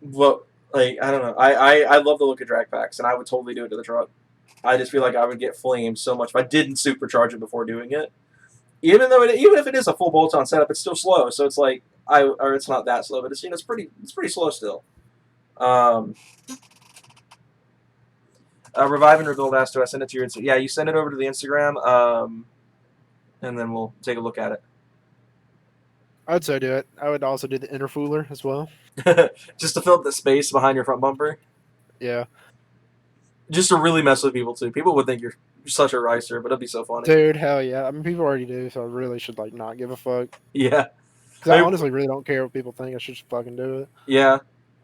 A: Well, like I don't know. I love the look of drag packs, and I would totally do it to the truck. I just feel like I would get flamed so much if I didn't supercharge it before doing it. Even if it is a full bolt-on setup, it's still slow. So it's like or it's not that slow, but it's pretty slow still. Revive and Rebuild asked, do I send it to your Instagram? Yeah, you send it over to the Instagram, and then we'll take a look at it.
B: I would so do it. I would also do the interfooler as well.
A: Just to fill up the space behind your front bumper.
B: Yeah.
A: Just to really mess with people too. People would think you're such a ricer, but it'd be so funny.
B: Dude, hell yeah. I mean, people already do, so I really should not give a fuck.
A: Yeah.
B: Because I honestly really don't care what people think. I should just fucking do it.
A: Yeah.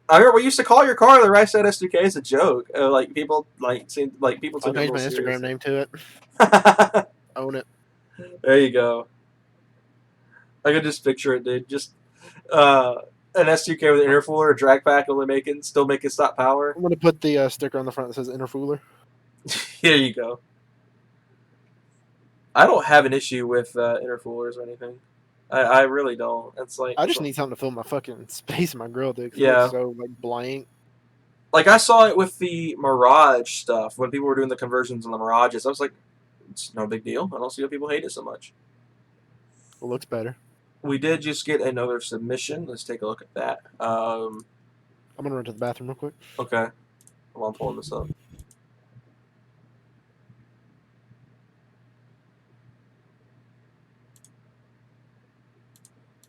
A: I remember we used to call your car the Rice S2K as a joke. Like people seemed like people took it.
B: I'll change my Instagram name to
A: it.
B: Own it.
A: There you go. I could just picture it, dude. Just an S2K with an intercooler, a drag pack, still making stop power.
B: I'm gonna put the sticker on the front that says intercooler.
A: Here you go. I don't have an issue with intercoolers or anything. I really don't. It's like
B: I just need something to fill my fucking space in my grill, dude.
A: Yeah.
B: It's so blank.
A: Like I saw it with the Mirage stuff when people were doing the conversions on the Mirages. I was like, it's no big deal. I don't see why people hate it so much.
B: It looks better.
A: We did just get another submission. Let's take a look at that.
B: I'm gonna run to the bathroom real quick.
A: Okay. While I'm pulling this up.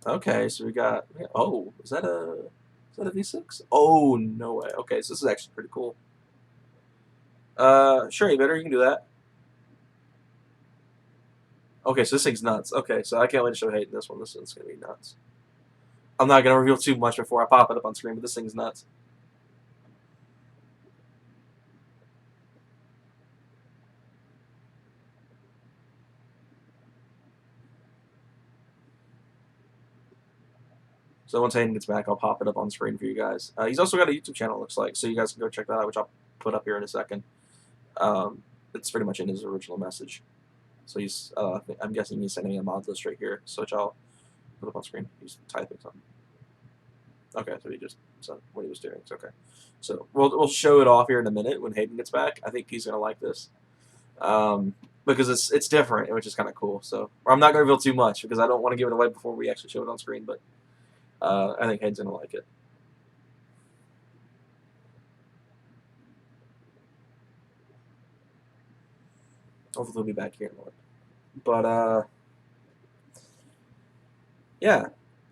A: Okay, so we got. Oh, is that a V6? Oh no way. Okay, so this is actually pretty cool. Sure, you better. You can do that. Okay, so this thing's nuts. Okay, so I can't wait to show Hayden this one. This one's gonna be nuts. I'm not gonna reveal too much before I pop it up on screen, but this thing's nuts. So once Hayden gets back, I'll pop it up on screen for you guys. He's also got a YouTube channel, it looks like, so you guys can go check that out, which I'll put up here in a second. It's pretty much in his original message. So he's, I'm guessing he's sending me a mod list right here, so which I'll put up on screen. He's typing something. Okay, so he just said what he was doing. It's okay. So we'll show it off here in a minute when Hayden gets back. I think he's gonna like this. Because it's different, which is kind of cool. So I'm not gonna reveal too much because I don't want to give it away before we actually show it on screen, but I think Hayden's gonna like it. Hopefully he'll be back here in a minute. But yeah,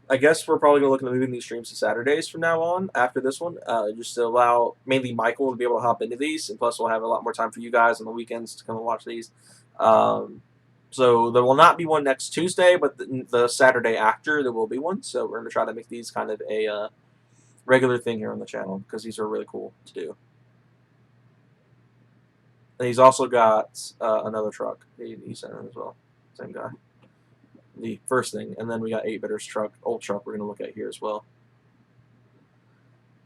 A: I guess we're probably gonna look at moving these streams to Saturdays from now on after this one, just to allow mainly Michael to be able to hop into these, and plus we'll have a lot more time for you guys on the weekends to come and watch these. So So there will not be one next Tuesday, but the Saturday after there will be one. So we're going to try to make these kind of a regular thing here on the channel because these are really cool to do. And he's also got another truck. He sent in as well. Same guy. The first thing, and then we got 8-bitter's truck, old truck. We're going to look at here as well.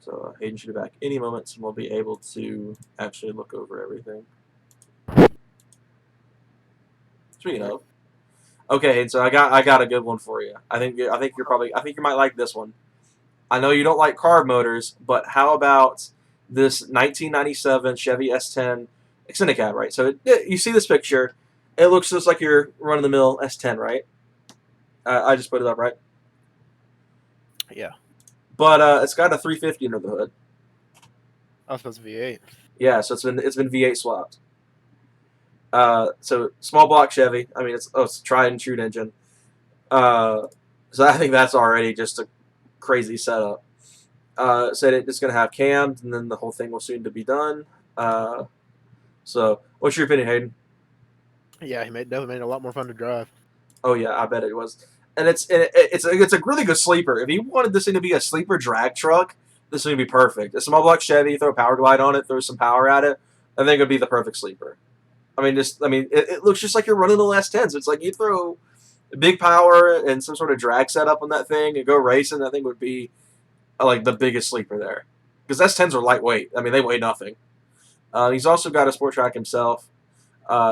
A: So Hayden should be back any moment, and we'll be able to actually look over everything. Speaking of, okay, Hayden. So I got a good one for you. I think you might like this one. I know you don't like carb motors, but how about this 1997 Chevy S10 extended cab, right? So you see this picture. It looks just like your run-of-the-mill S10, right? I just put it up, right?
B: Yeah.
A: But it's got a 350 under the hood.
B: I was supposed to V8.
A: Yeah, so it's been V8 swapped. So small block Chevy. I mean, it's a tried and true engine. So I think that's already just a crazy setup. Said it's going to have cams, and then the whole thing will soon to be done. So what's your opinion, Hayden?
B: Yeah, definitely made it a lot more fun to drive.
A: Oh yeah, I bet it was. And it's a really good sleeper. If you wanted this thing to be a sleeper drag truck, this thing would be perfect. A small block Chevy, throw a power glide on it, throw some power at it. I think it would be the perfect sleeper. I mean, it looks just like you're running the last 10s. It's like you throw big power and some sort of drag setup on that thing and go racing. That thing would be like the biggest sleeper there because S10s are lightweight. I mean, they weigh nothing. He's also got a sport track himself,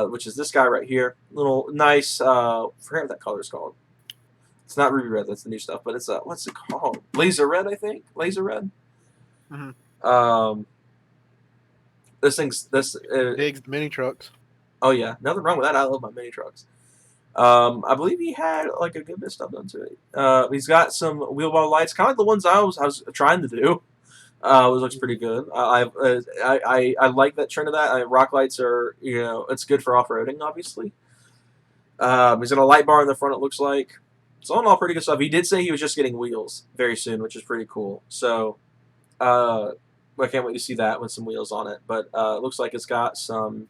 A: which is this guy right here. Little nice. I forget what that color is called. It's not ruby red. That's the new stuff. But it's what's it called? Laser red, I think. Laser red.
B: Mm-hmm.
A: This thing's this.
B: Digs mini trucks.
A: Oh yeah, nothing wrong with that. I love my mini trucks. I believe he had like a good bit of stuff done to it. He's got some wheel well lights, kind of like the ones I was trying to do. It looks pretty good. I like that trend of that. Rock lights are it's good for off roading, obviously. He's got a light bar in the front. It looks like. It's all in all pretty good stuff. He did say he was just getting wheels very soon, which is pretty cool. So I can't wait to see that with some wheels on it. But it looks like it's got some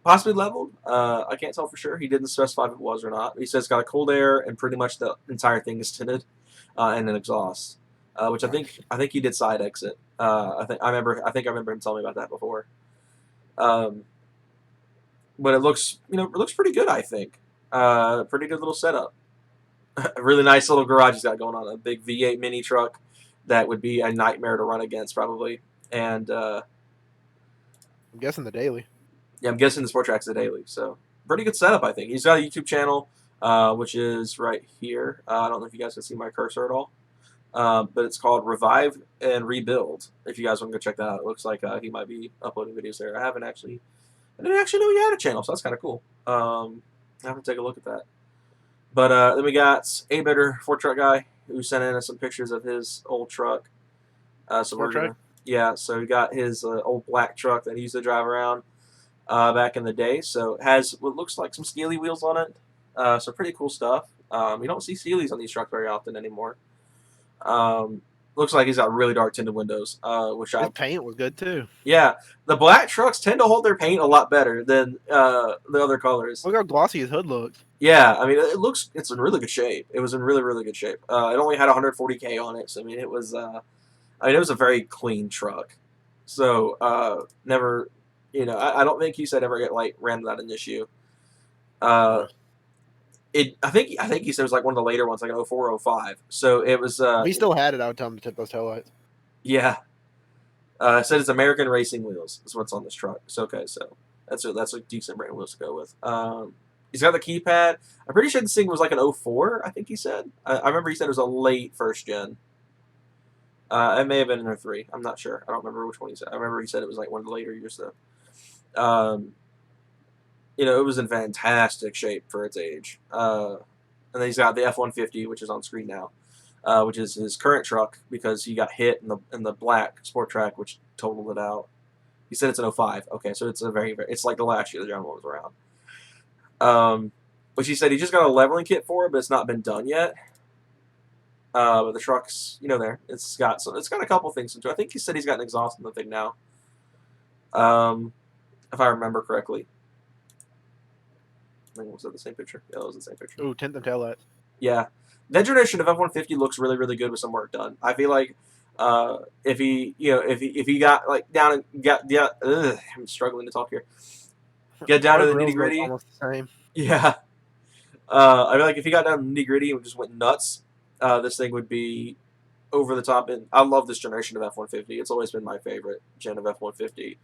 A: possibly leveled. I can't tell for sure. He didn't specify if it was or not. He says it's got a cold air and pretty much the entire thing is tinted and an exhaust, which I think he did side exit. I think I remember him telling me about that before. But it looks pretty good. I think pretty good little setup. A really nice little garage he's got going on. A big V8 mini truck that would be a nightmare to run against probably. And
B: I'm guessing the daily.
A: yeah, I'm guessing the Sport Track's a daily. So pretty good setup, I think. He's got a YouTube channel, which is right here. I don't know if you guys can see my cursor at all. But it's called Revive and Rebuild. If you guys want to go check that out, it looks like he might be uploading videos there. I didn't actually know he had a channel, so that's kind of cool. I have to take a look at that. But then we got 8-bitter Ford truck guy who sent in us some pictures of his old truck. So we're gonna, yeah. So we got his old black truck that he used to drive around back in the day. So it has what looks like some Steely wheels on it. So pretty cool stuff. You don't see Steelies on these trucks very often anymore. Looks like he's got really dark tinted windows, which
B: his paint was good too.
A: Yeah, the black trucks tend to hold their paint a lot better than the other colors.
B: Look how glossy his hood looks.
A: Yeah, I mean it's in really good shape. It was in really really good shape. It only had 140K on it, so I mean it was a very clean truck. So never, I don't think he said ever get ran without an issue. I think he said it was like one of the later ones, like an 04 or 05. So it was.
B: If he still had it, I would tell him to tip those taillights.
A: Yeah. It said it's American Racing wheels is what's on this truck. So okay, so that's a decent brand of wheels to go with. He's got the keypad. I'm pretty sure this thing was like an 04, I think he said. I remember he said it was a late first gen. It may have been an 03. I'm not sure. I don't remember which one he said. I remember he said it was like one of the later years though. It was in fantastic shape for its age. And then he's got the F-150, which is on screen now, which is his current truck because he got hit in the black Sport Track, which totaled it out. He said it's an 05. Okay, so it's it's like the last year the general was around. Which he said he just got a leveling kit for it, but it's not been done yet. But the truck's there. It's got a couple things into it. I think he said he's got an exhaust in the thing now. If I remember correctly. I think, was that the same picture? Yeah, that was the same picture.
B: Ooh, tint them taillights.
A: Yeah, that generation of F-150 looks really, really good with some work done. I feel like if he, if he got like down and got yeah, I'm struggling to talk here. Get down to
B: Our
A: the nitty
B: grills look
A: gritty.
B: almost the same.
A: Yeah, I feel like if he got down to the nitty gritty and just went nuts, this thing would be over the top. And I love this generation of F-150. It's always been my favorite gen of F-150.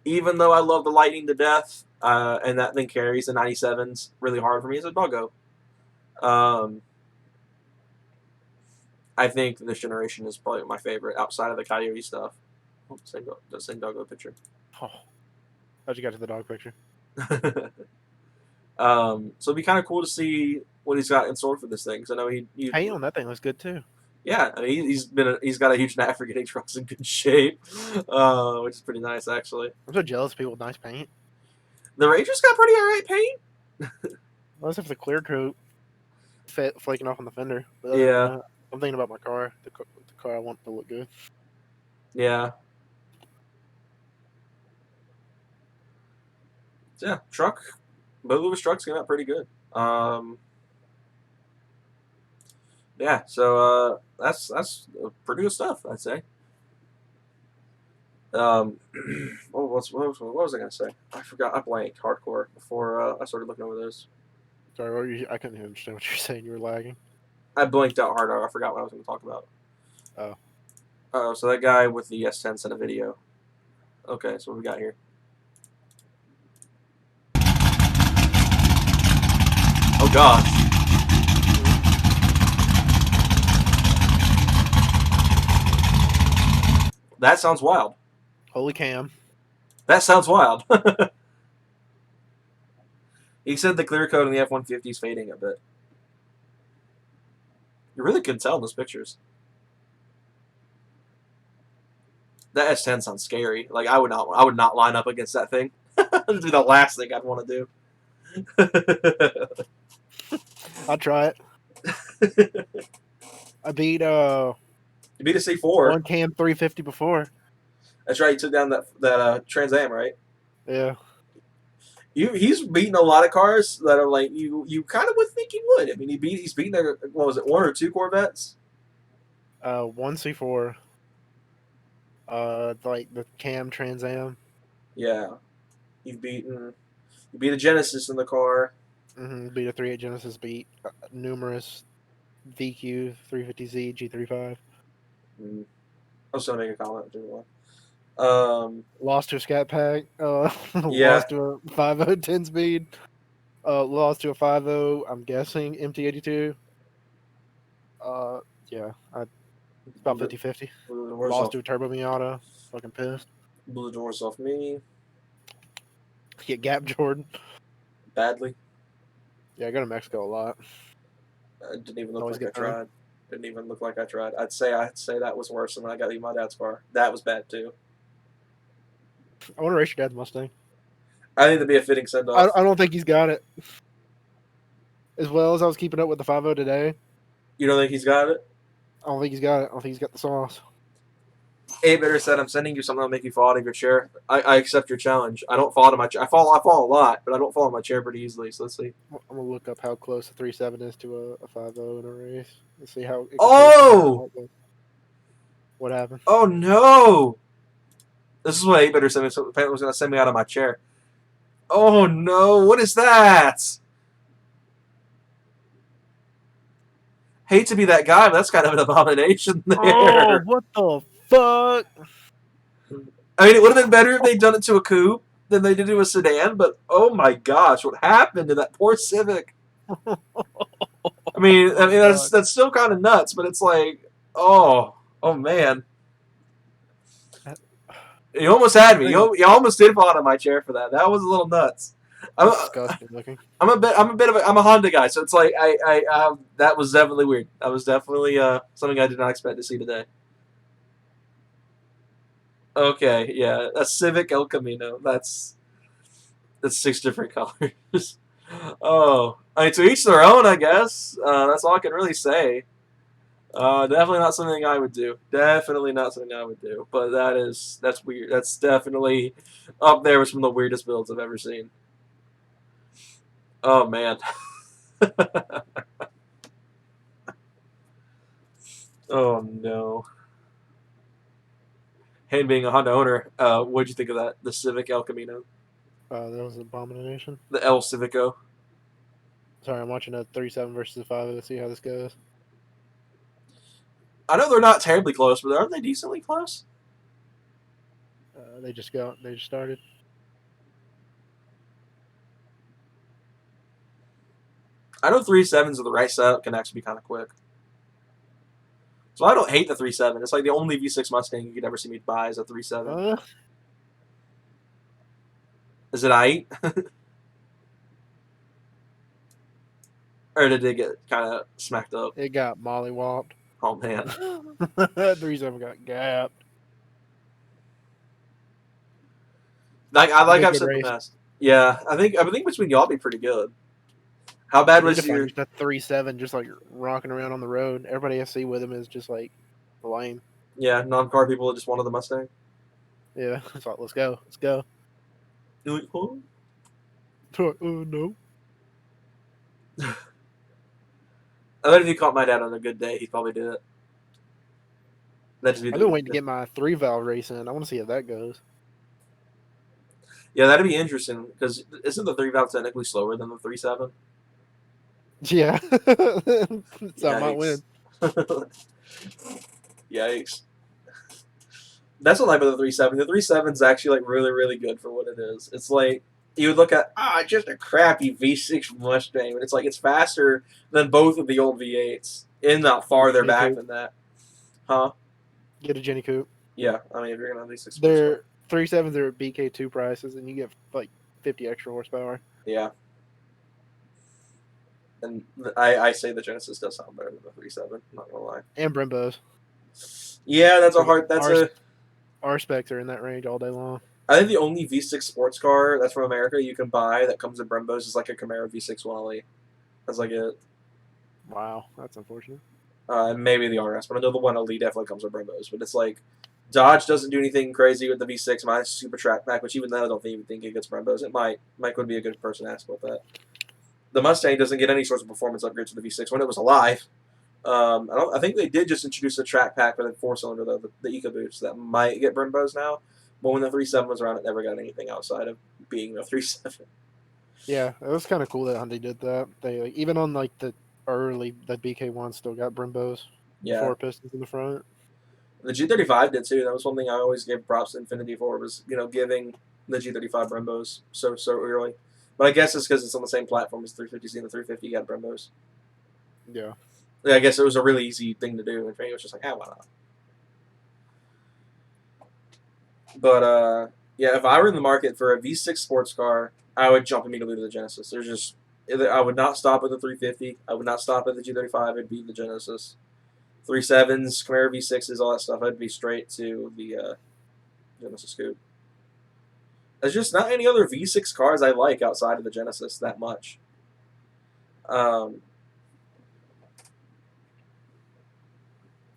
A: Even though I love the Lightning to death, and that thing carries the 97s really hard for me as a doggo. Um, I think this generation is probably my favorite outside of the Coyote stuff. Oh, same doggo picture.
B: Oh, how'd you get to the dog picture?
A: So it'd be kind of cool to see what he's got in store for this thing. Because I know
B: Paint on that thing looks good too.
A: yeah, I mean, he's got a huge knack for getting trucks in good shape, which is pretty nice actually.
B: I'm so jealous of people with nice paint.
A: The Ranger's got pretty alright paint.
B: Unless if the clear coat flaking off on the fender. But other than
A: Yeah,
B: that, I'm thinking about my car. The car I want to look good.
A: yeah, so yeah. Truck, both of his trucks came out pretty good. Yeah, so that's pretty good stuff, I'd say. What was I gonna say? I forgot. I blanked hardcore before I started looking over those.
B: Sorry, I couldn't even understand what you're saying. You were lagging.
A: I blanked out hard. I forgot what I was going to talk about.
B: Oh.
A: Oh, so that guy with the S10 sent a video. Okay, so what we got here? Oh gosh. That sounds wild.
B: Holy cam.
A: That sounds wild. He said the clear coat in the F-150 is fading a bit. You really couldn't tell in those pictures. That S10 sounds scary. Like I would not line up against that thing. That'd be the last thing I'd want to do.
B: I'll try it. I beat
A: You beat a C4.
B: one cam 350 before.
A: That's right. You took down that Trans Am, right?
B: Yeah.
A: He's beaten a lot of cars that are like you kind of would think he would. I mean, he's beaten their, what was it, 1 or 2 Corvettes?
B: One C4. Like the cam Trans Am.
A: Yeah, you beat a Genesis in the car.
B: Beat a 3.8 Genesis. Beat numerous VQ 350Z G35.
A: I was going to make a comment.
B: Lost to a Scat Pack.
A: Yeah.
B: Lost to a 5.0 10 speed. Lost to a 5.0. I'm guessing MT82. Yeah, it's about 50-50. Lost to a Turbo Miata. Fucking pissed.
A: Blew the doors off me
B: Get Gap Jordan.
A: badly.
B: Yeah, I go to Mexico a lot.
A: It didn't even look
B: Always
A: like I
B: get thrown.
A: tried. Didn't even look like I tried. I'd say that was worse than when I got to my dad's car. That was bad too.
B: I want to race your dad's Mustang.
A: I think that'd be a fitting send off.
B: I don't think he's got it. As well as I was keeping up with the 5.0 today,
A: You don't think he's got it?
B: I don't think he's got it. I don't think he's got the sauce.
A: Bitter said, "I'm sending you something that'll make you fall out of your chair." I accept your challenge. I don't fall out of my chair. I fall a lot, but I don't fall out of my chair pretty easily. So let's see.
B: I'm gonna look up how close a 3.7 is to a 5.0 in a race. Let's see how.
A: Oh!
B: What happened?
A: Oh no! This is what Bitter sent me. So apparently was going to send me out of my chair. Oh no! What is that? Hate to be that guy, but that's kind of an abomination there.
B: Oh, what the fuck?
A: I mean, it would have been better if they'd done it to a coupe than they did to a sedan, but oh my gosh, what happened to that poor Civic? I mean that's still kind of nuts, but it's like, oh man. You almost had me. You almost did fall out of my chair for that. That was a little nuts.
B: Disgusting looking.
A: I'm a Honda guy, so it's like that was definitely weird. That was definitely something I did not expect to see today. Okay, yeah, a Civic El Camino. That's 6 different colors. Oh, I mean, to each their own, I guess. That's all I can really say. Definitely not something I would do. Definitely not something I would do. But that's weird. That's definitely up there with some of the weirdest builds I've ever seen. Oh man. Oh no. Hayden being a Honda owner, what'd you think of that? The Civic El Camino,
B: That was an abomination.
A: the El Civico.
B: Sorry, I'm watching a 37 versus a 5. Let's see how this goes.
A: I know they're not terribly close, but aren't they decently close?
B: They just started.
A: I know 3.7s with the right setup can actually be kind of quick. So I don't hate the 3.7. It's like the only V6 Mustang you could ever see me buy is a 3.7.
B: Uh,
A: Is it I? Or did it get kind of smacked up?
B: it got mollywopped.
A: Oh man.
B: 37 got gapped.
A: Like
B: Be a
A: I've
B: good
A: said in the
B: race.
A: past. Yeah, I think between y'all be pretty good. How bad
B: We need to
A: was
B: find
A: your?
B: just a 37 just like rocking around on the road. Everybody I see with him is just like lame.
A: Yeah, non-car people that just wanted the Mustang.
B: Yeah, it's like let's go, let's go.
A: You're like, huh?
B: Oh no.
A: I bet if you caught my dad on a good day, he'd probably do it. That'd just be
B: I've been waiting to get my 3-valve race in. I want to see how that goes.
A: yeah, that'd be interesting because isn't the 3 valve technically slower than the 3.7?
B: Yeah, so I might
A: Yikes!
B: win.
A: Yikes! That's what I like about the 3.7. The 3.7 is actually like really really good for what it is. It's like you would look at just a crappy V6 Mustang, but it's like it's faster than both of the old V8s, and not
B: Get a
A: farther
B: Jenny
A: back
B: Coupe.
A: than that, huh?
B: Get a Jenny Coupe.
A: Yeah, I mean if you're gonna have V6 sports car,
B: Their 37s are at BK2 prices, and you get like 50 extra horsepower.
A: yeah. And I say the Genesis does sound better than the 3.7. Not gonna lie.
B: And Brembos.
A: Yeah, that's a
B: Like
A: hard. That's a.
B: our specs are in that range all day long.
A: I think the only V6 sports car that's from America you can buy that comes in Brembos is like a Camaro V6 1LE. That's like it.
B: Wow, that's unfortunate.
A: And maybe the RS, but I know the 1LE definitely comes with Brembos. But it's like Dodge doesn't do anything crazy with the V6. Mine's super track pack, which even then I don't even think it gets Brembos. It might. Mike would be a good person to ask about that. The Mustang doesn't get any sorts of performance upgrades to the V6 when it was alive. I think they did just introduce a track pack for the 4-cylinder, though, the EcoBoost, that might get Brembos now. But when the 3.7 was around, it never got anything outside of being the 3.7.
B: Yeah, it was kind of cool that Hyundai did that. They like, even on like the BK1 still got Brembos,
A: Yeah,
B: 4 pistons in the front.
A: the G35 did too. That was one thing I always gave props to Infinity for was giving the G35 Brembos so early. But I guess it's because it's on the same platform as 350Z and the 350 got Brembos.
B: Yeah,
A: Yeah, I guess it was a really easy thing to do, and for me it was just like, why not? But yeah, if I were in the market for a V6 sports car, I would jump immediately to the Genesis. There's just I would not stop at the 350. I would not stop at the G35. It'd be the Genesis. 3.7s, Camaro V6s, all that stuff. I'd be straight to the Genesis Coupe. There's just not any other V6 cars I like outside of the Genesis that much. Um,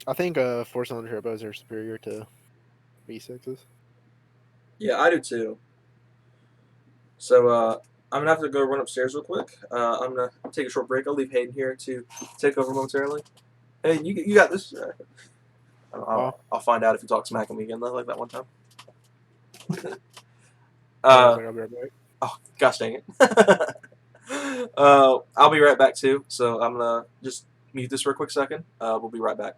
B: I think 4-cylinder turbos are superior to V6s.
A: yeah, I do too. So I'm gonna have to go run upstairs real quick. I'm gonna take a short break. I'll leave Hayden here to take over momentarily. Hey, you got this. I'll find out if he talks smack on me again, like that one time.
B: Hold on a
A: uh,
B: second, I'll be right back.
A: oh, gosh dang it. I'll be right back too. So I'm gonna just mute this for a quick second. We'll be right back.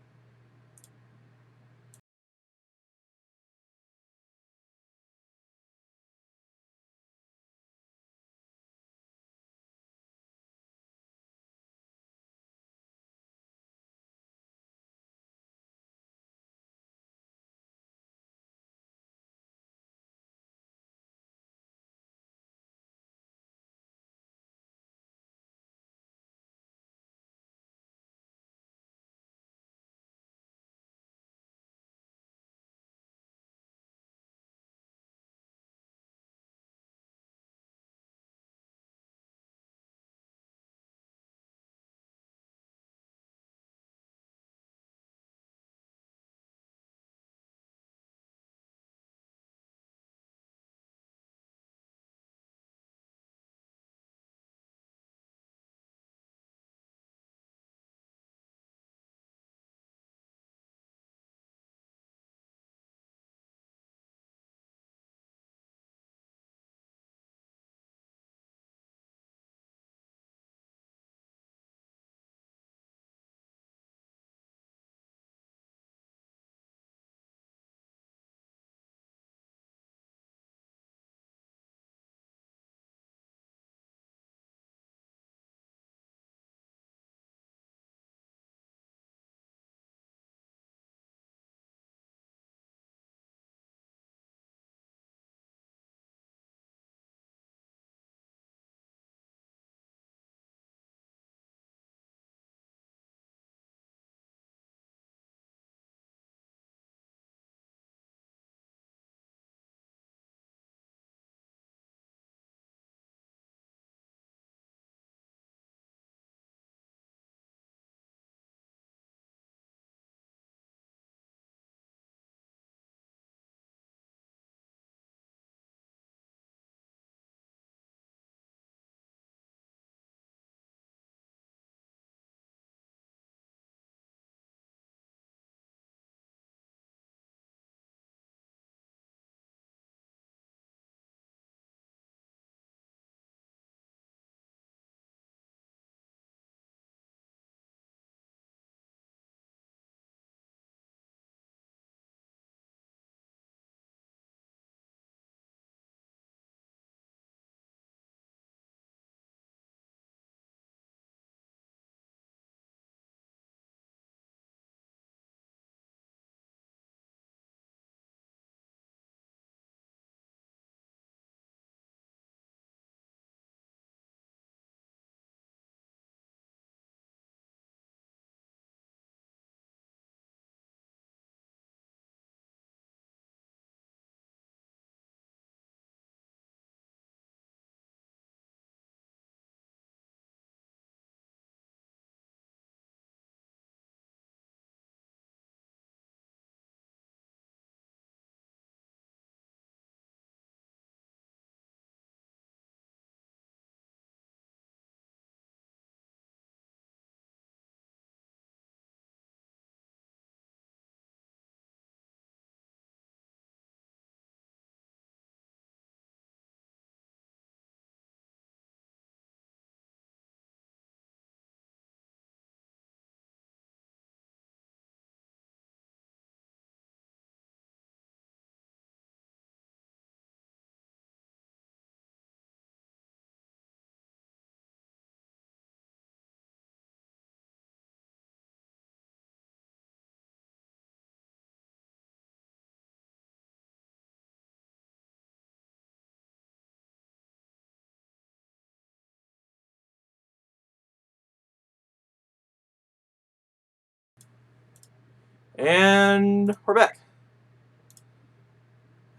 A: And we're back.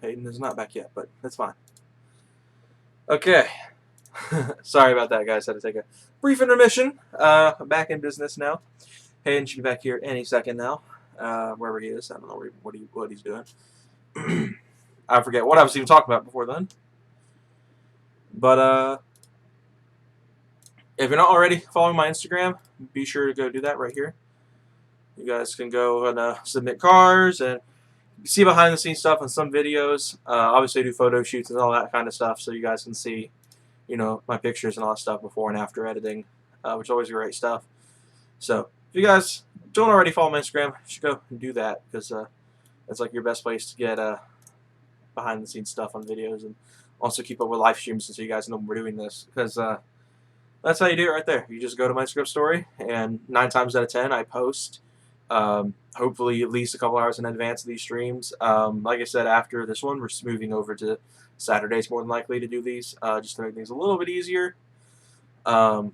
A: Hayden is not back yet, but that's fine. Okay. Sorry about that, guys. Had to take a brief intermission. Back in business now. Hayden should be back here any second now. Wherever he is. I don't know what he's doing. I forget what I was even talking about before then. But if you're not already following my Instagram, be sure to go do that right here. You guys can go and submit cars and see behind the scenes stuff on some videos. Obviously, I do photo shoots and all that kind of stuff, so you guys can see, my pictures and all that stuff before and after editing, which is always great stuff. So if you guys don't already follow my Instagram, you should go and do that because that's like your best place to get behind the scenes stuff on videos and also keep up with live streams so you guys know we're doing this because that's how you do it right there. You just go to my Instagram story, and 9 times out of 10, I post. Hopefully, at least a couple hours in advance of these streams. Like I said, after this one, we're moving over to Saturdays more than likely to do these, just to make things a little bit easier. On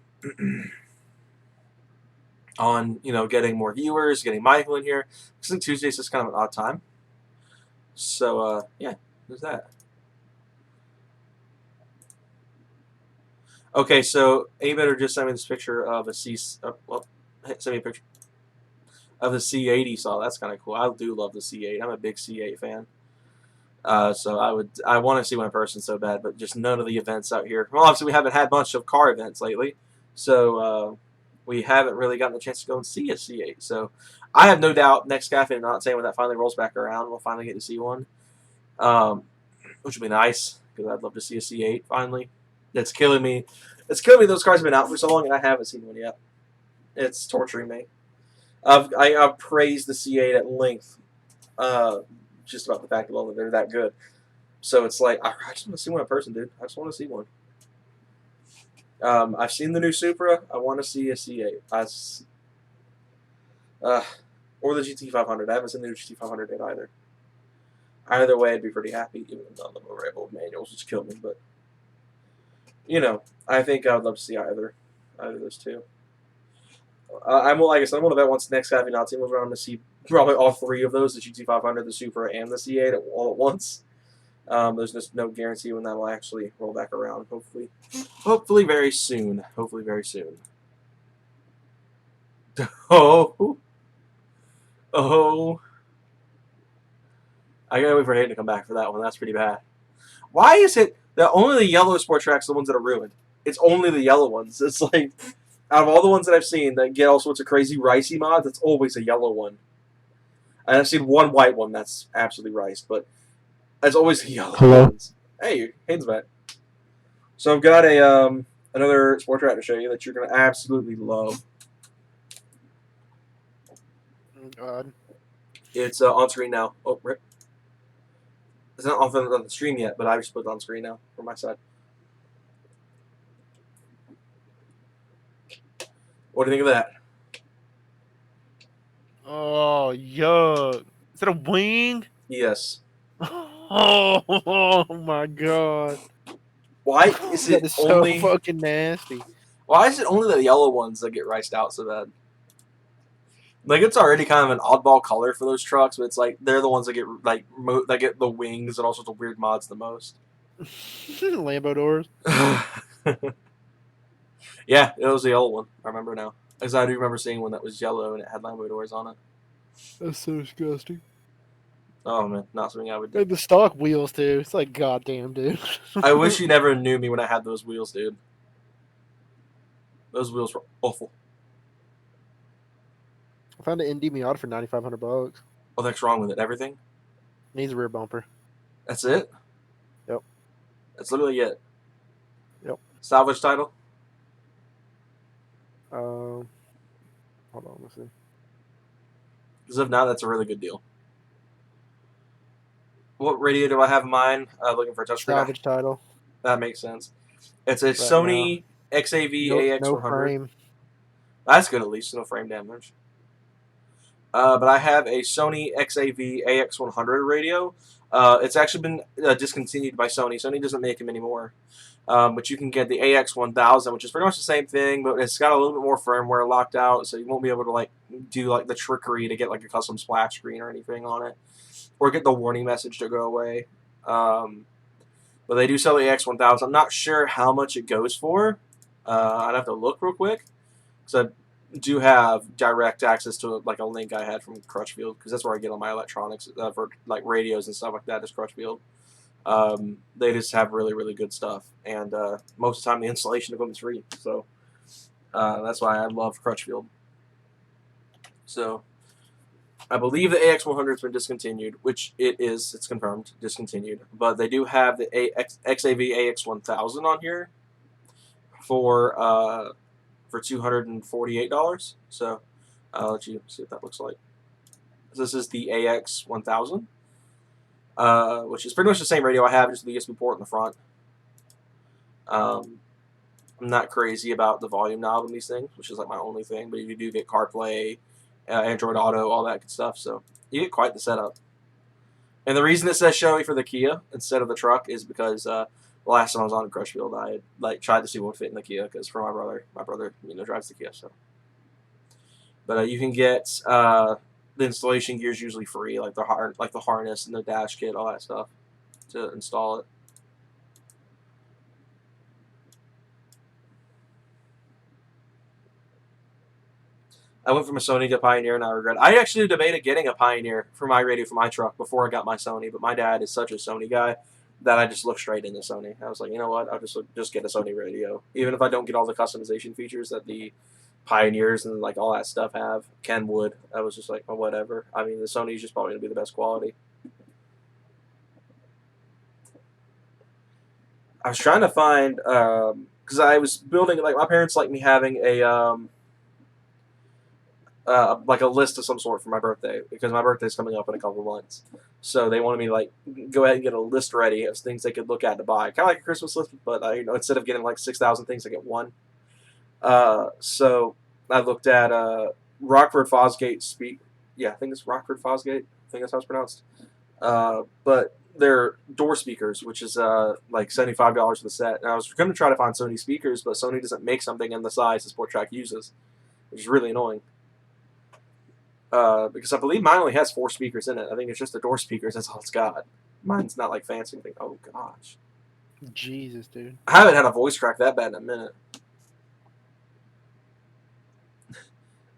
A: getting more viewers, getting Michael in here. Because I think Tuesdays is kind of an odd time. So yeah, there's that. Okay, so A better just send me this picture of a send me a picture of the C8 saw. That's kind of cool. I do love the C8. I'm a big C8 fan. So I want to see one in person so bad, but just none of the events out here. Well, obviously we haven't had much of car events lately, so we haven't really gotten the chance to go and see a C8. So I have no doubt next cafe, I'm not saying when that finally rolls back around, we'll finally get to see one, which will be nice because I'd love to see a C8 finally. It's killing me. It's killing me. Those cars have been out for so long and I haven't seen one yet. It's torturing me. I've praised the C8 at length, just about the fact alone that they're that good. So it's like I just want to see one in person, dude. I just want to see one. I've seen the new Supra. I want to see a C8. Or the GT500. I haven't seen the new GT500 yet either. Either way, I'd be pretty happy, even though none of them are able manuals, which kill me. But I think I would love to see either of those two. Like I said, I'm going to bet once next Cafe Nazi was around to see probably all 3 of those, the GT500, the Supra, and the C8 all at once. There's just no guarantee when that will actually roll back around. Hopefully very soon. Hopefully very soon. Oh, I gotta wait for Hayden to come back for that one. That's pretty bad. Why is it that only the yellow sport tracks are the ones that are ruined? It's only the yellow ones. It's like out of all the ones that I've seen that get all sorts of crazy ricey mods, it's always a yellow one. And I've seen one white one that's absolutely riced, but it's always the yellow ones. Hey, Hayden's back. So I've got another sport track to show you that you're gonna absolutely love.
B: God.
A: It's on screen now. Oh, rip. It's not on the stream yet, but I just put it on screen now from my side. What do you think of that?
B: Oh, yuck. Is that a wing?
A: Yes.
B: Oh my god.
A: Why is
B: That
A: it
B: is so
A: only?
B: fucking nasty.
A: Why is it only the yellow ones that get riced out so bad? Like it's already kind of an oddball color for those trucks, but it's like they're the ones that get that get the wings and all sorts of weird mods the most.
B: Lambo doors.
A: Yeah, it was the yellow one. I remember now, because I do remember seeing one that was yellow and it had Lambo doors on it.
B: That's so disgusting.
A: Oh man, not something I would do.
B: And the stock wheels too. It's like goddamn, dude.
A: I wish you never knew me when I had those wheels, dude. Those wheels were awful.
B: I found an ND Miata for $9,500.
A: What the heck's wrong with it? Everything?
B: Needs a rear bumper.
A: That's it?
B: Yep.
A: That's literally it.
B: Yep.
A: Salvage title?
B: Hold on, let's see.
A: Because if not, that's a really good deal. What radio do I have in mind? Looking for a touchscreen.
B: Salvage title.
A: That makes sense. It's a Sony XAV
B: No
A: AX100.
B: frame.
A: That's good at least. No frame damage. But I have a Sony XAV AX100 radio. It's actually been discontinued by Sony. Sony doesn't make them anymore. But you can get the AX1000, which is pretty much the same thing, but it's got a little bit more firmware locked out, so you won't be able to like do like the trickery to get like a custom splash screen or anything on it, or get the warning message to go away. Um, but they do sell the AX1000. I'm not sure how much it goes for. I'd have to look real quick because I do have direct access to like a link I had from Crutchfield because that's where I get all my electronics for like radios and stuff like that. Is Crutchfield. They just have really, really good stuff, and most of the time the installation equipment's free. So that's why I love Crutchfield. So I believe the AX100 has been discontinued, which it is. It's confirmed discontinued. But they do have the XAV AX1000 on here for $248. So I'll let you see what that looks like. This is the AX1000, which is pretty much the same radio I have, just the USB port in the front. I'm not crazy about the volume knob on these things, which is like my only thing. But you do get CarPlay, Android Auto, all that good stuff. So you get quite the setup. And the reason it says Shoei for the Kia instead of the truck is because the last time I was on Crutchfield, I had like tried to see what would fit in the Kia because for my brother drives the Kia. So, but you can get the installation gear is usually free, like the harness and the dash kit, all that stuff to install it. I went from a Sony to a Pioneer, and I regret it. I actually debated getting a Pioneer for my radio for my truck before I got my Sony, but my dad is such a Sony guy that I just looked straight into Sony. I was like, you know what? I'll just get a Sony radio, even if I don't get all the customization features that the Pioneers and like all that stuff have. Ken would. I was just like, oh, whatever. I mean, the Sony's just probably gonna be the best quality. I was trying to find because I was building like my parents like me having a like a list of some sort for my birthday because my birthday's coming up in a couple of months. So they wanted me to like go ahead and get a list ready of things they could look at to buy, kind of like a Christmas list, but instead of getting like 6,000 things, I get one. So I looked at Rockford Fosgate speak. Yeah, I think it's Rockford Fosgate. I think that's how it's pronounced. But they're door speakers, which is like $75 for the set. And I was going to try to find Sony speakers, but Sony doesn't make something in the size the Sport Track uses, which is really annoying. Because I believe mine only has 4 speakers in it. I think it's just the door speakers. That's all it's got. Mine's not like fancy. Anything. Oh gosh,
B: Jesus, dude.
A: I haven't had a voice crack that bad in a minute.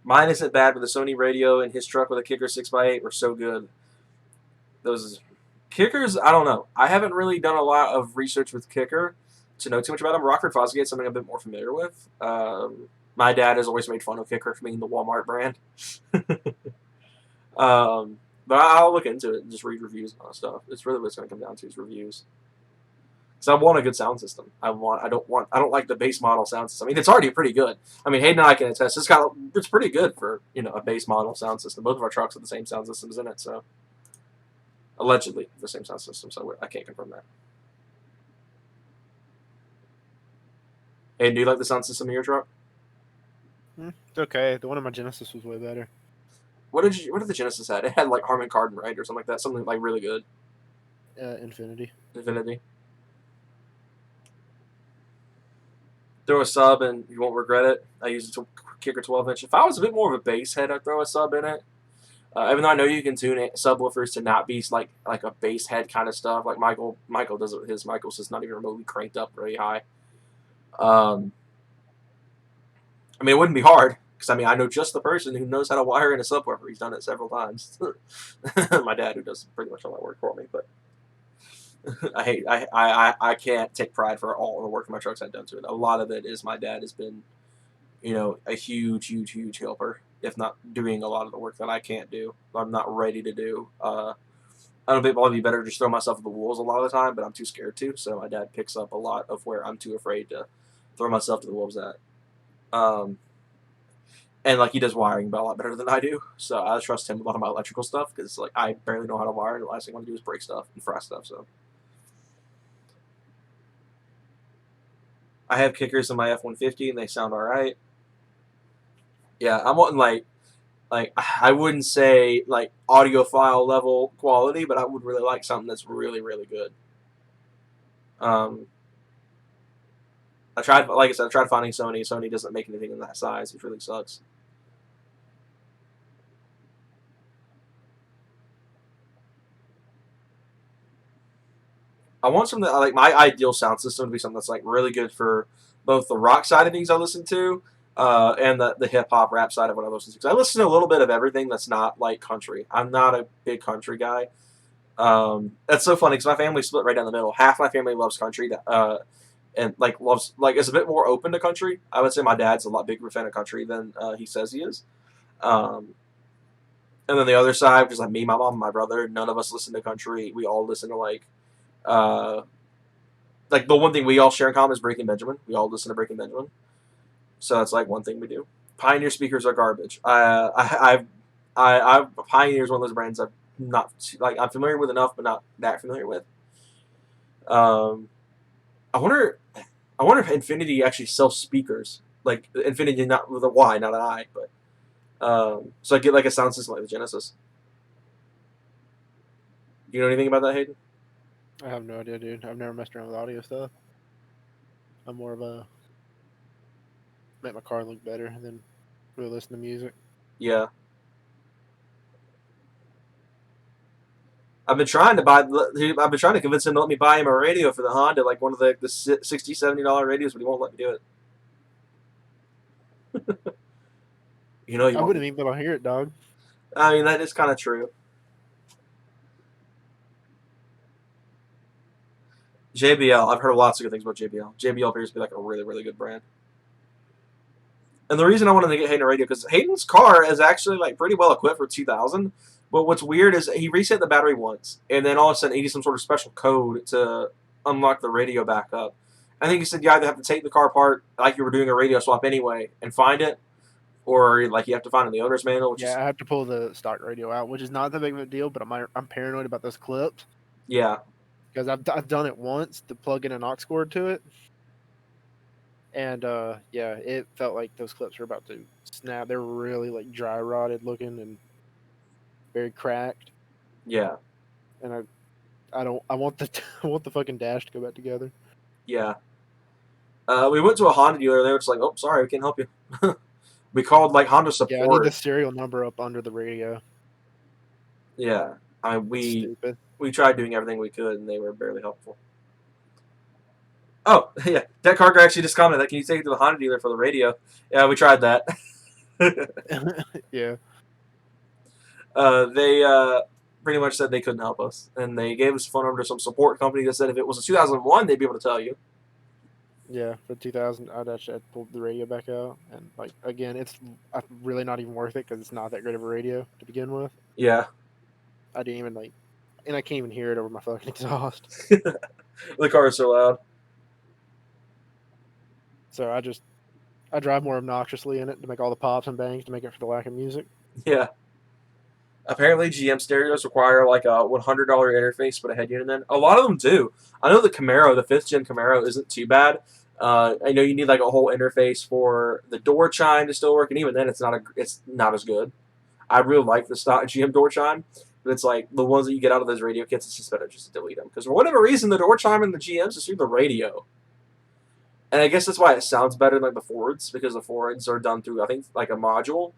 A: Mine isn't bad, but the Sony radio and his truck with a Kicker 6x8 were so good. Those Kickers, I don't know. I haven't really done a lot of research with Kicker to know too much about them. Rockford Fosgate something I'm a bit more familiar with. My dad has always made fun of Kicker for being the Walmart brand. But I'll look into it and just read reviews and all that stuff. It's really what it's going to come down to is reviews. Because I want a good sound system. I don't like the base model sound system. I mean, it's already pretty good. I mean, Hayden and I can attest. It's pretty good for a base model sound system. Both of our trucks have the same sound systems in it, so allegedly the same sound system. So I can't confirm that. Hayden, do you like the sound system in your truck?
B: It's okay. The one in my Genesis was way better.
A: What did the Genesis had? It had like Harman Kardon, right, or something like that. Something like really good.
B: Infinity.
A: Infinity. Throw a sub and you won't regret it. I use a Kicker 12-inch. If I was a bit more of a bass head, I'd throw a sub in it. Even though I know you can tune subwoofers to not be like a bass head kind of stuff, like Michael does it with his. Michael's just not even remotely cranked up really high. I mean, it wouldn't be hard because I know just the person who knows how to wire in a subwoofer. He's done it several times. My dad, who does pretty much all that work for me, but I can't take pride for all the work my trucks had done to it. A lot of it is my dad has been, a huge helper, if not doing a lot of the work that I can't do. I'm not ready to do. I don't think it'd be better to just throw myself at the wolves a lot of the time, but I'm too scared to. So my dad picks up a lot of where I'm too afraid to throw myself to the wolves at. And like he does wiring a lot better than I do, so I trust him with a lot of my electrical stuff because like I barely know how to wire, and the last thing I want to do is break stuff and fry stuff. So I have kickers in my F-150, and they sound all right. Yeah, I'm wanting like Like I wouldn't say like audiophile level quality, but I would really like something that's really really good. Um, I tried, like I said, I tried finding Sony. Sony doesn't make anything in that size, which really sucks. I want something like my ideal sound system to be something that's like really good for both the rock side of things I listen to, and the hip hop rap side of what I listen to. Because I listen to a little bit of everything that's not like country. I'm not a big country guy. That's so funny because my family split right down the middle. Half my family loves country, and like loves like is a bit more open to country. I would say my dad's a lot bigger fan of country than he says he is. Um, and then the other side, because like me, my mom, and my brother, none of us listen to country. We all listen to uh, like the one thing we all share in common is Breaking Benjamin. We all listen to Breaking Benjamin, so that's like one thing we do. Pioneer speakers are garbage. Pioneer is one of those brands I'm not like I'm familiar with enough, but not that familiar with. Um, I wonder, I wonder if Infinity actually sells speakers. Like Infinity, not with a Y, not an I, but so I get like a sound system like the Genesis. Do you know anything about that, Hayden?
B: I have no idea, dude. I've never messed around with audio stuff. I'm more of a make my car look better than really listen to music.
A: Yeah, I've been trying to buy. I've been trying to convince him to let me buy him a radio for the Honda, like one of the $60-$70 radios, but he won't let me do it. You know, you
B: I
A: want
B: wouldn't
A: me.
B: even be able to hear it, dog.
A: I mean, that is kind of true. JBL. I've heard lots of good things about JBL. JBL appears to be like a really, really good brand. And the reason I wanted to get Hayden a radio because Hayden's car is actually like pretty well equipped for 2000. But what's weird is he reset the battery once, and then all of a sudden he needs some sort of special code to unlock the radio back up. I think he said you either have to take the car apart like you were doing a radio swap anyway and find it, or like you have to find it in the owner's manual, which
B: Yeah,
A: is
B: I have to pull the stock radio out, which is not that big of a deal. But I'm paranoid about those clips
A: yeah,
B: because I've done it once to plug in an aux cord to it, and yeah, it felt like those clips were about to snap. They were really like dry rotted looking and very cracked,
A: yeah,
B: and I don't I want the I want the fucking dash to go back together.
A: yeah. We went to a Honda dealer. They were just like, "Oh, sorry, we can't help you." We called like Honda
B: Yeah, I need the
A: support.
B: serial number up under the radio.
A: Yeah, I mean,
B: It's
A: we
B: stupid.
A: we tried doing everything we could, and they were barely helpful. Oh, yeah, that car guy actually just commented, like, "Can you take it to the Honda dealer for the radio?" Yeah, we tried that.
B: Yeah,
A: They pretty much said they couldn't help us, and they gave us a phone number to some support company that said if it was a 2001, they'd be able to tell you.
B: yeah. For 2000, I'd actually had pulled the radio back out, and like again, it's really not even worth it because it's not that great of a radio to begin with.
A: Yeah,
B: I didn't even like, and I can't even hear it over my fucking exhaust.
A: the car is so loud.
B: So I drive more obnoxiously in it to make all the pops and bangs to make it for the lack of music.
A: Yeah. Apparently, GM stereos require like a $100 interface but a head unit in. A lot of them do. I know the Camaro, the fifth gen Camaro, isn't too bad. I know you need like a whole interface for the door chime to still work, and even then, it's not as good. I really like the stock GM door chime, but it's like the ones that you get out of those radio kits. It's just better just to delete them because for whatever reason, the door chime in the GMs is through the radio, and I guess that's why it sounds better than like the Fords because the Fords are done through I think like a module,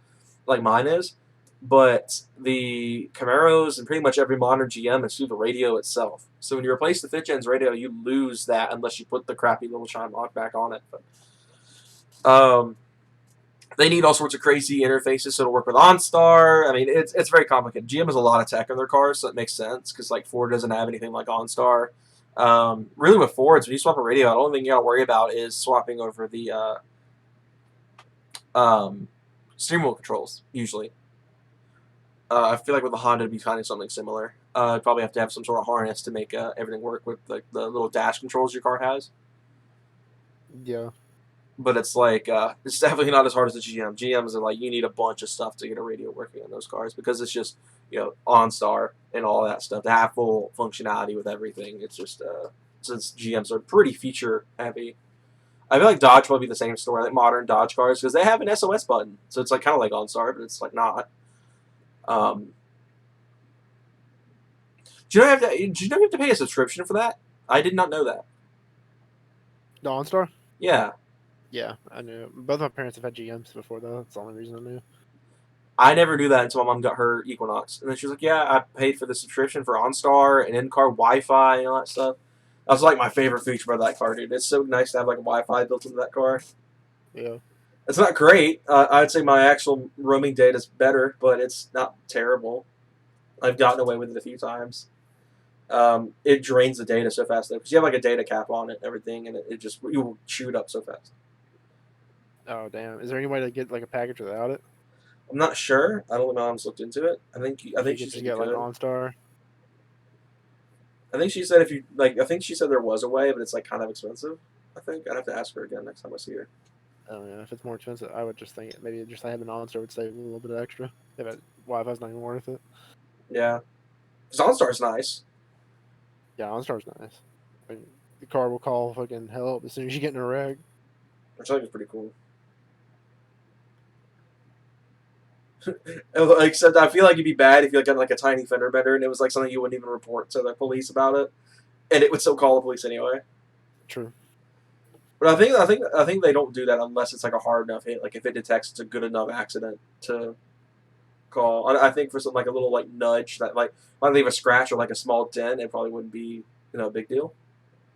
A: like mine is. But the Camaros and pretty much every modern GM is through the radio itself. So when you replace the fifth gen's radio, you lose that unless you put the crappy little chime lock back on it. But they need all sorts of crazy interfaces so it'll work with OnStar. I mean, it's very complicated. GM has a lot of tech in their cars, so it makes sense because like Ford doesn't have anything like OnStar. Really, with Fords, when you swap a radio, the only thing you got to worry about is swapping over the steering wheel controls. Usually, I feel like with the Honda, it'd be kind of something similar. You'd probably have to have some sort of harness to make everything work with like the little dash controls your car has.
B: Yeah,
A: But it's like it's definitely not as hard as the GM. GMs are like you need a bunch of stuff to get a radio working on those cars because it's just OnStar and all that stuff to have full functionality with everything. It's just since GMs are pretty feature heavy. I feel like Dodge will be the same story, like modern Dodge cars, because they have an SOS button, so it's like kind of like OnStar, but it's like not. Um, do you know you have to pay a subscription for that? I did not know that.
B: The OnStar?
A: Yeah,
B: Yeah, I knew. Both my parents have had GMs before, though. That's the only reason I knew.
A: I never knew that until my mom got her Equinox, and then she was like, "Yeah, I paid for the subscription for OnStar and in-car Wi-Fi and all that stuff." That was like my favorite feature about that car, dude. It's so nice to have like a Wi-Fi built into that car.
B: Yeah.
A: It's not great. I'd say my actual roaming data is better, but it's not terrible. I've gotten away with it a few times. It drains the data so fast though, because you have like a data cap on it and everything, and it just you will chew it up so fast.
B: Oh, damn. Is there any way to get like a package without it?
A: I'm not sure. I don't know. My mom's looked into it. I
B: Like you
A: think she
B: could just
A: said you
B: get like
A: could.
B: OnStar?
A: I think she said if you like. I think she said there was a way, but it's like kind of expensive. I think I'd have to ask her again next time I see her.
B: Oh, yeah. If it's more expensive, I would just think maybe just having OnStar would save a little bit extra. If Wi-Fi's not even worth it.
A: Yeah, because OnStar's nice.
B: Yeah, OnStar's nice. Like, the car will call fucking help as soon as you get in a wreck.
A: Which I think is pretty cool. Except I feel like it'd be bad if you got like a tiny fender bender and it was like something you wouldn't even report to the police about it, and it would still call the police anyway.
B: True.
A: But I think they don't do that unless it's like a hard enough hit. Like if it detects it's a good enough accident to call. I think for some like a little like nudge that like might leave a scratch or like a small dent, it probably wouldn't be a big deal.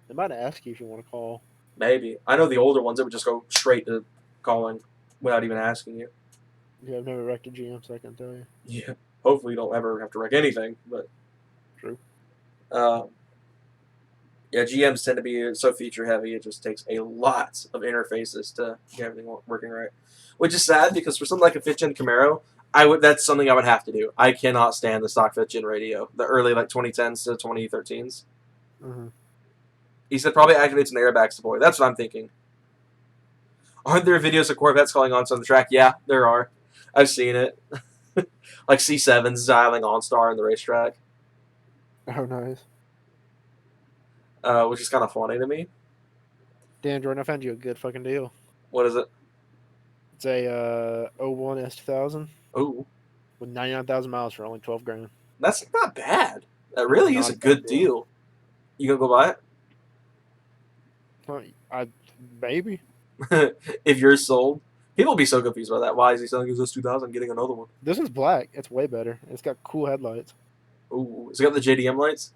B: They might ask you if you want to call.
A: Maybe I know the older ones it would just go straight to calling without even asking you.
B: Yeah, I've never wrecked a GM, so I can tell you.
A: Yeah. Hopefully you don't ever have to wreck anything, but
B: True.
A: um, yeah, GMs tend to be so feature heavy. It just takes a lot of interfaces to get everything working right, which is sad because for something like a fifth gen Camaro, I would that's something I would have to do. I cannot stand the stock fifth gen radio, the early like 2010s to 2013s.
B: Mm-hmm.
A: He said probably activates an airbag support. That's what I'm thinking. Aren't there videos of Corvettes calling on the track? Yeah, there are. I've seen it. Like C7s dialing OnStar in the racetrack,
B: Oh, nice.
A: which is kind of funny to me.
B: Dan Jordan, I found you a good fucking deal.
A: What is it?
B: It's a '01 S2000
A: Oh,
B: with 99,000 miles for only 12 grand.
A: that's not bad. That
B: It's
A: really is
B: not
A: a
B: a bad
A: good
B: deal.
A: deal. You gonna go buy
B: I maybe.
A: it? If you're sold, people will be so confused by that. Why is he selling his S2000, getting another one?
B: This one's black. It's way better. It's got cool headlights.
A: Ooh, has it got the JDM lights?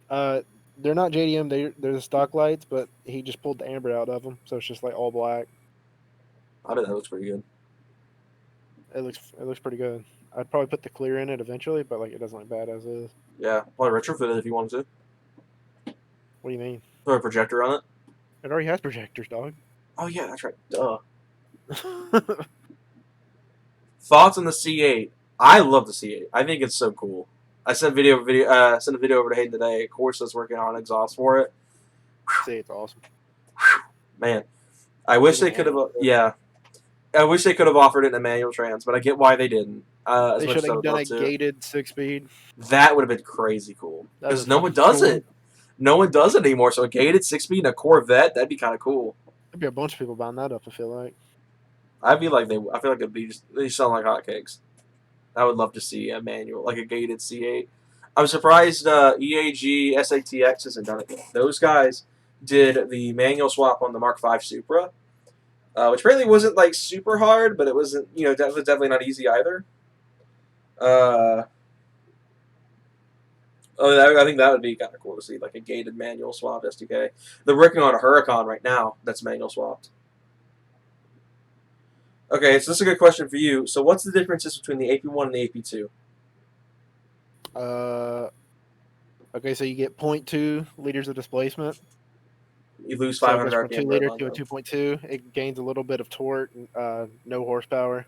B: Uh, they're not JDM. They're the stock lights, but he just pulled the amber out of them, so it's just like all black.
A: I bet that looks pretty good.
B: It looks pretty good. I'd probably put the clear in it eventually, but like it doesn't look bad as is.
A: Yeah, probably retrofit it if you wanted to.
B: What do you mean?
A: Throw a projector on it.
B: It already has projectors, dog.
A: Oh yeah, that's right. Duh. Thoughts on the C8? I love the C8. I think it's so cool. I sent sent a video over to Hayden today. Corsa's working on exhaust for it.
B: See, it's awesome.
A: Man, I wish
B: With
A: they
B: a
A: could have.
B: manual.
A: Yeah, I wish they could have offered it in a manual trans, but I get why they didn't. As
B: They
A: much
B: should
A: as I
B: have
A: would
B: done
A: love
B: a
A: to,
B: gated 6 speed.
A: that would have been crazy cool.
B: That'd
A: Because
B: been
A: no one
B: fucking
A: does
B: cool.
A: it. No one does it anymore. So a gated 6 speed and a Corvette, that'd be kind of cool.
B: There'd be a bunch of people buying that up. I feel like.
A: I feel like it'd be just they sound like hotcakes. I would love to see a manual, like a gated C8. I'm surprised EAG SATX hasn't done it yet. Those guys did the manual swap on the Mark V Supra, which apparently wasn't like super hard, but it wasn't definitely not easy either. Uh, I think that would be kind of cool to see, like a gated manual swapped SDK. They're working on a Huracan right now that's manual swapped. Okay, so this is a good question for you. So, what's the differences between the AP1 and the AP2?
B: Uh, okay, so you get zero point 0.2 liters of displacement.
A: You lose
B: So it
A: 500
B: goes from a 2
A: RPM per
B: liter
A: month.
B: to a 2.2. It gains a little bit of torque, no horsepower.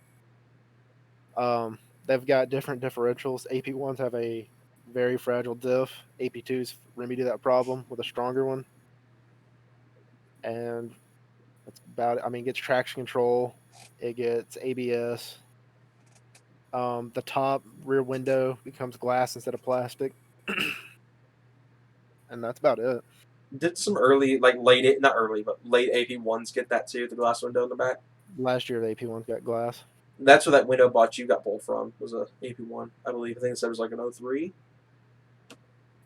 B: They've got different differentials. AP1s have a very fragile diff. AP2s remedy that problem with a stronger one. And that's about it. I mean, it gets traction control, it gets ABS. The top rear window becomes glass instead of plastic. And that's about it.
A: Did some early, like late, not early, but late AP1s get that too, the glass window in the back?
B: Last year, the AP1s got glass.
A: That's where that window bot you got pulled from was a AP1, I believe. I think it said it was like an 03.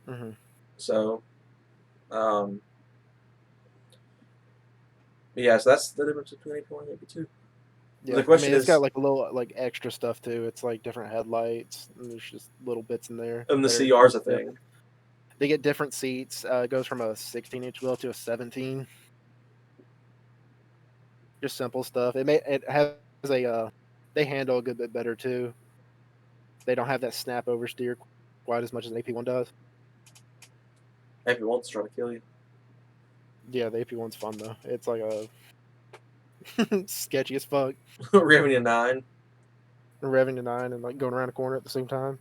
B: Hmm.
A: So, um, yeah, so that's the difference between AP1 and AP2. The
B: Yeah, I
A: question
B: mean it's got
A: is,
B: like a little like extra stuff too. It's like different headlights, and there's just little bits in there
A: the
B: that are
A: CR's a
B: completely
A: thing.
B: different. They get different seats. It goes from a 16-inch wheel to a 17. Just simple stuff. It has a they handle a good bit better too. They don't have that snap oversteer quite as much as an AP1 does.
A: AP1's trying to kill you.
B: Yeah, the AP1's fun though. It's like a sketchy as fuck.
A: Revving a 9.
B: Revving to nine and like going around a corner at the same time.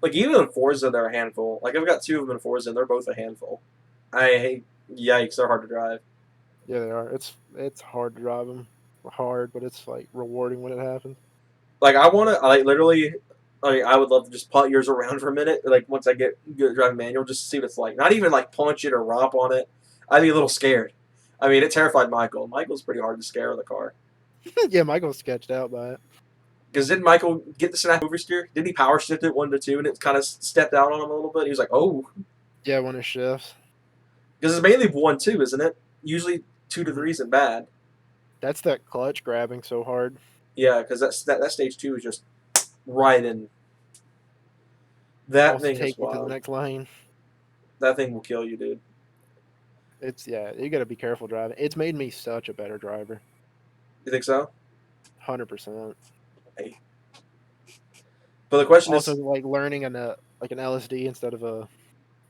A: Like, even in Forza, they're a handful. Like, I've got two of them in Forza, and they're both a handful. I hate, yikes, they're hard to drive.
B: Yeah, they are. It's hard to drive them. Hard, but it's like rewarding when it happens.
A: Like, I want to, like, literally, like, I would love to just putt yours around for a minute. Like, once I get good at driving manual, just to see what it's like. Not even, like, punch it or romp on it. I'd be a little scared. I mean, it terrified Michael. Michael's pretty hard to scare in the car.
B: Yeah, Michael's sketched out by it.
A: Because didn't Michael get the snap oversteer? Didn't he power shift it 1 to 2 and it kind of stepped out on him a little bit? He was like, oh.
B: Yeah, when it shifts.
A: Because it's mainly 1 2, isn't it? Usually 2 to
B: Mhm.
A: 3 isn't bad.
B: That's that clutch grabbing so hard.
A: Yeah, because that stage 2 is just right in. That
B: Wants to
A: thing is
B: take you to the
A: wild.
B: next lane.
A: That thing will kill you, dude.
B: It's yeah, you got to be careful driving. It's made me such a better driver.
A: You think so?
B: 100%.
A: Hey. But the question
B: Also,
A: is,
B: like learning like an LSD instead of a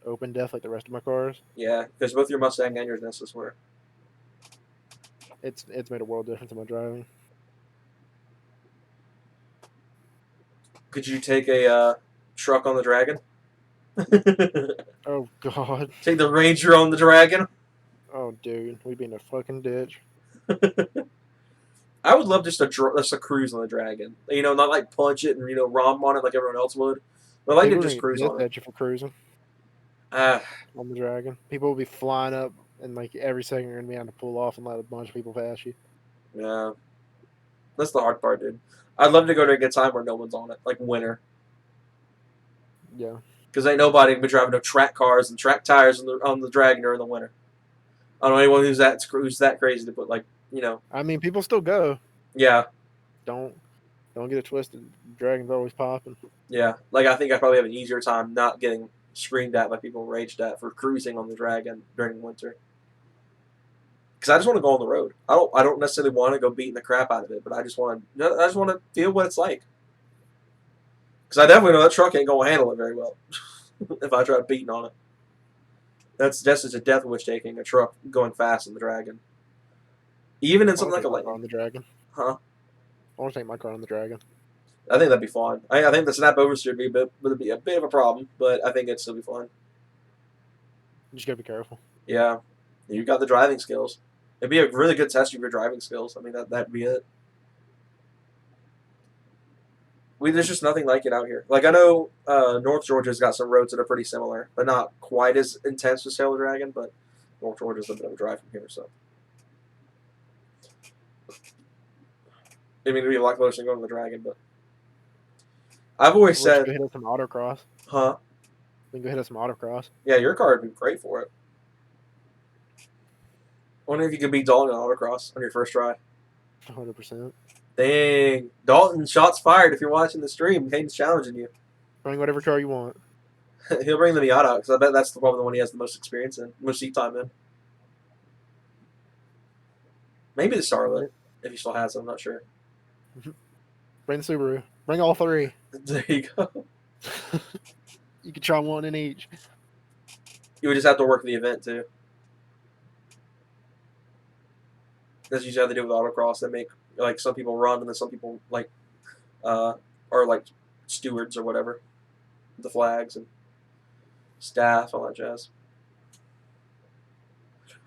B: open def like the rest of my cars.
A: yeah, because both your Mustang and your Nessus were.
B: It's made a world difference in my driving.
A: Could you take a truck on the Dragon?
B: Oh God.
A: Take the Ranger on the Dragon?
B: Oh dude, we'd be in a fucking ditch.
A: I would love just a cruise on the Dragon. You know, not like punch it and romp on it like everyone else would. But I like to
B: People are gonna
A: just
B: get
A: cruise
B: pissed
A: on it.
B: at you for cruising
A: Ah,
B: on the Dragon. People will be flying up, and like every second you're gonna be having to pull off and let a bunch of people pass you.
A: yeah, that's the hard part, dude. I'd love to go during a time where no one's on it, like winter,
B: Yeah.
A: because ain't nobody gonna be driving no track cars and track tires on the Dragon during the winter. I don't know anyone who's that crazy to put
B: I mean, people still go.
A: yeah.
B: Don't don't get it twisted. Dragon's always popping.
A: Yeah, like I think I probably have an easier time not getting screamed at by people raged at for cruising on the Dragon during winter. Because I just want to go on the road. I don't necessarily want to go beating the crap out of it, but I just want to feel what it's like. Because I definitely know that truck ain't gonna handle it very well if I try beating on it. That's just a death wish taking a truck going fast in the Dragon. Even in
B: I want
A: something
B: to
A: like
B: take
A: a
B: my car
A: Lightning,
B: on the Dragon.
A: huh?
B: I want to take my car on the Dragon.
A: I think that'd be fun. I think the snap oversteer would be a bit of a problem, but I think it'd still be fun.
B: You just gotta be careful.
A: Yeah, you got the driving skills. It'd be a really good test of your driving skills. I mean, that'd be it. There's just nothing like it out here. Like I know North Georgia's got some roads that are pretty similar, but not quite as intense as Taylor Dragon. But North Georgia's a bit of a drive from here, so I mean, it'd be a lot closer than going to the Dragon. But I've always
B: We'll just
A: said,
B: go hit us some autocross.
A: huh?
B: We can go hit us some autocross.
A: Yeah, your car would be great for it. I wonder if you could beat Dalton in autocross on your first try.
B: 100%.
A: Dang, Dalton, shots fired! If you're watching the stream, Hayden's challenging you.
B: Bring whatever car you want.
A: He'll bring the Miata because I bet that's probably the one he has the most experience in, most seat time in. Maybe the Charlotte, if he still has it. I'm not sure.
B: Bring the Subaru. Bring all three.
A: There you go.
B: You can try one in each.
A: You would just have to work the event too. That's usually how they do it with autocross. They make like some people run and then some people uh, are like stewards or whatever, the flags and staff, all that jazz.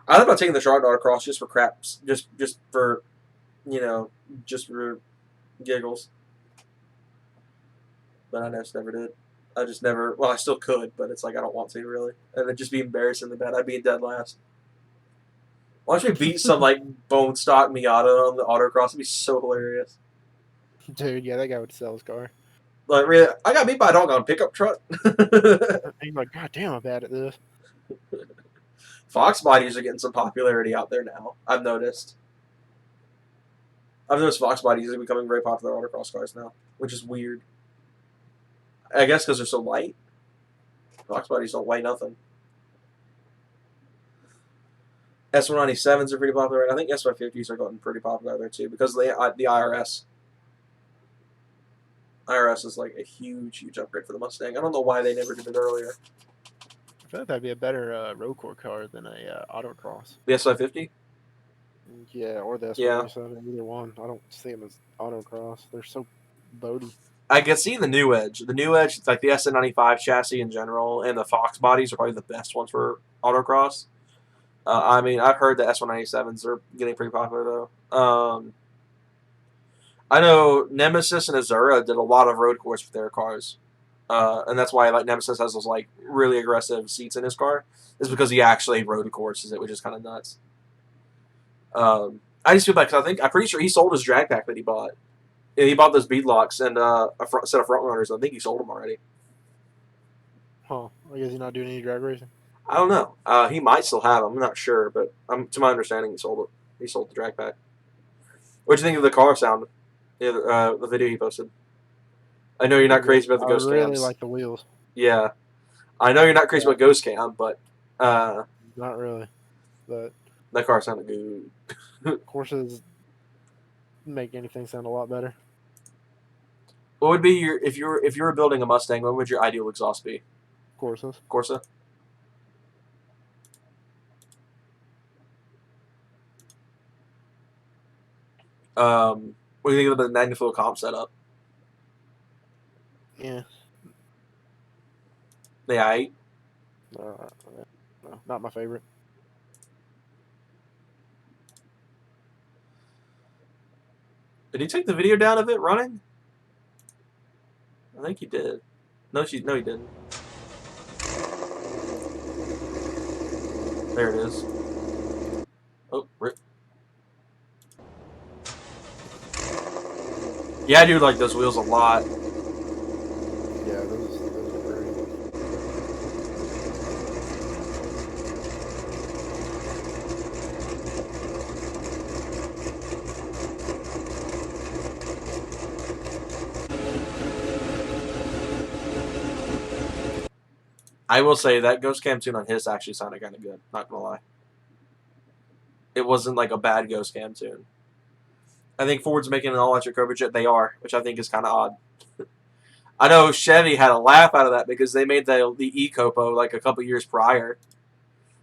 A: I thought about taking the Charlotte autocross just for craps, just for you know, just for giggles. But I just never did. I just never. Well, I still could, but it's like I don't want to really, and it'd just be embarrassingly bad. I'd be dead last. Watch me beat some like bone stock Miata on the autocross. It'd be so hilarious.
B: Dude, yeah, that guy would sell his car.
A: Like, really, I got beat by a dog on a pickup truck.
B: He's like, God damn, I'm bad at this.
A: Fox bodies are getting some popularity out there now. I've noticed. Fox bodies are becoming very popular autocross cars now, which is weird. I guess because they're so light. Fox bodies don't weigh nothing. S197s are pretty popular. I think S550s are getting pretty popular there too because the IRS. IRS is like a huge upgrade for the Mustang. I don't know why they never did it earlier.
B: I feel like that'd be a better road course car than a autocross.
A: The S550?
B: Yeah, or the
A: Yeah.
B: S197, either one. I don't see them as autocross. They're so boaty.
A: I can see the new Edge. The new Edge, like the SN95 chassis in general, and the Fox bodies are probably the best ones for autocross. I mean, I've heard the S197s are getting pretty popular though. I know Nemesis and Azura did a lot of road course with their cars, and that's why like Nemesis has those like really aggressive seats in his car. Is because he actually road courses it, which is kind of nuts. I just feel bad because I'm pretty sure he sold his drag pack that he bought. Yeah, he bought those beadlocks and a set of front runners. I think he sold them already.
B: Huh. I guess he's not doing any drag racing.
A: I don't know. He might still have them. I'm not sure, but to my understanding, he sold it. He sold the drag pack. What do you think of the car sound? Yeah, the video he posted. I know you're not crazy about the
B: I
A: ghost
B: really
A: cams.
B: like the wheels.
A: Yeah, I know you're not crazy about ghost cam, but
B: Not really. But
A: that car sounded good.
B: Corsas make anything sound a lot better.
A: What would be your if you were building a Mustang? What would your ideal exhaust be?
B: Corsas.
A: Corsa. What do you think of the Magnaflow comp setup?
B: Yeah.
A: The i8.
B: No, not my favorite.
A: Did he take the video down of it running? I think he did. No, he didn't. There it is. Oh, rip. Yeah, I do like those wheels a lot.
B: Yeah, those are great.
A: I will say that Ghost Cam tune on his actually sounded kind of good. Not gonna lie. It wasn't like a bad Ghost Cam tune. I think Ford's making an all-electric Cobra Jet. They are, which I think is kind of odd. I know Chevy had a laugh out of that because they made the E-Copo like a couple years prior.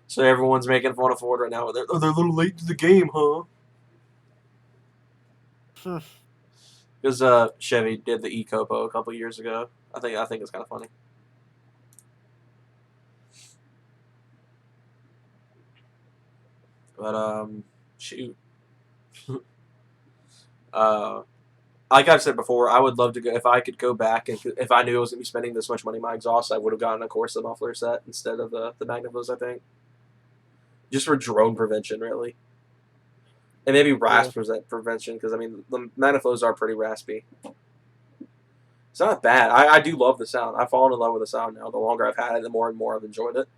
A: So everyone's making fun of Ford right now. They're a little late to the game, huh? Because Chevy did the E-Copo a couple years ago. I think it's kind of funny. But shoot. Like I've said before, I would love to go if I could go back and if I knew I was gonna be spending this much money on my exhaust, I would have gotten a Corsa muffler set instead of the Magnaflows. I think just for drone prevention, really, and maybe rasp prevention because I mean the Magnaflows are pretty raspy. It's not bad. I do love the sound. I've fallen in love with the sound now. The longer I've had it, the more and more I've enjoyed it.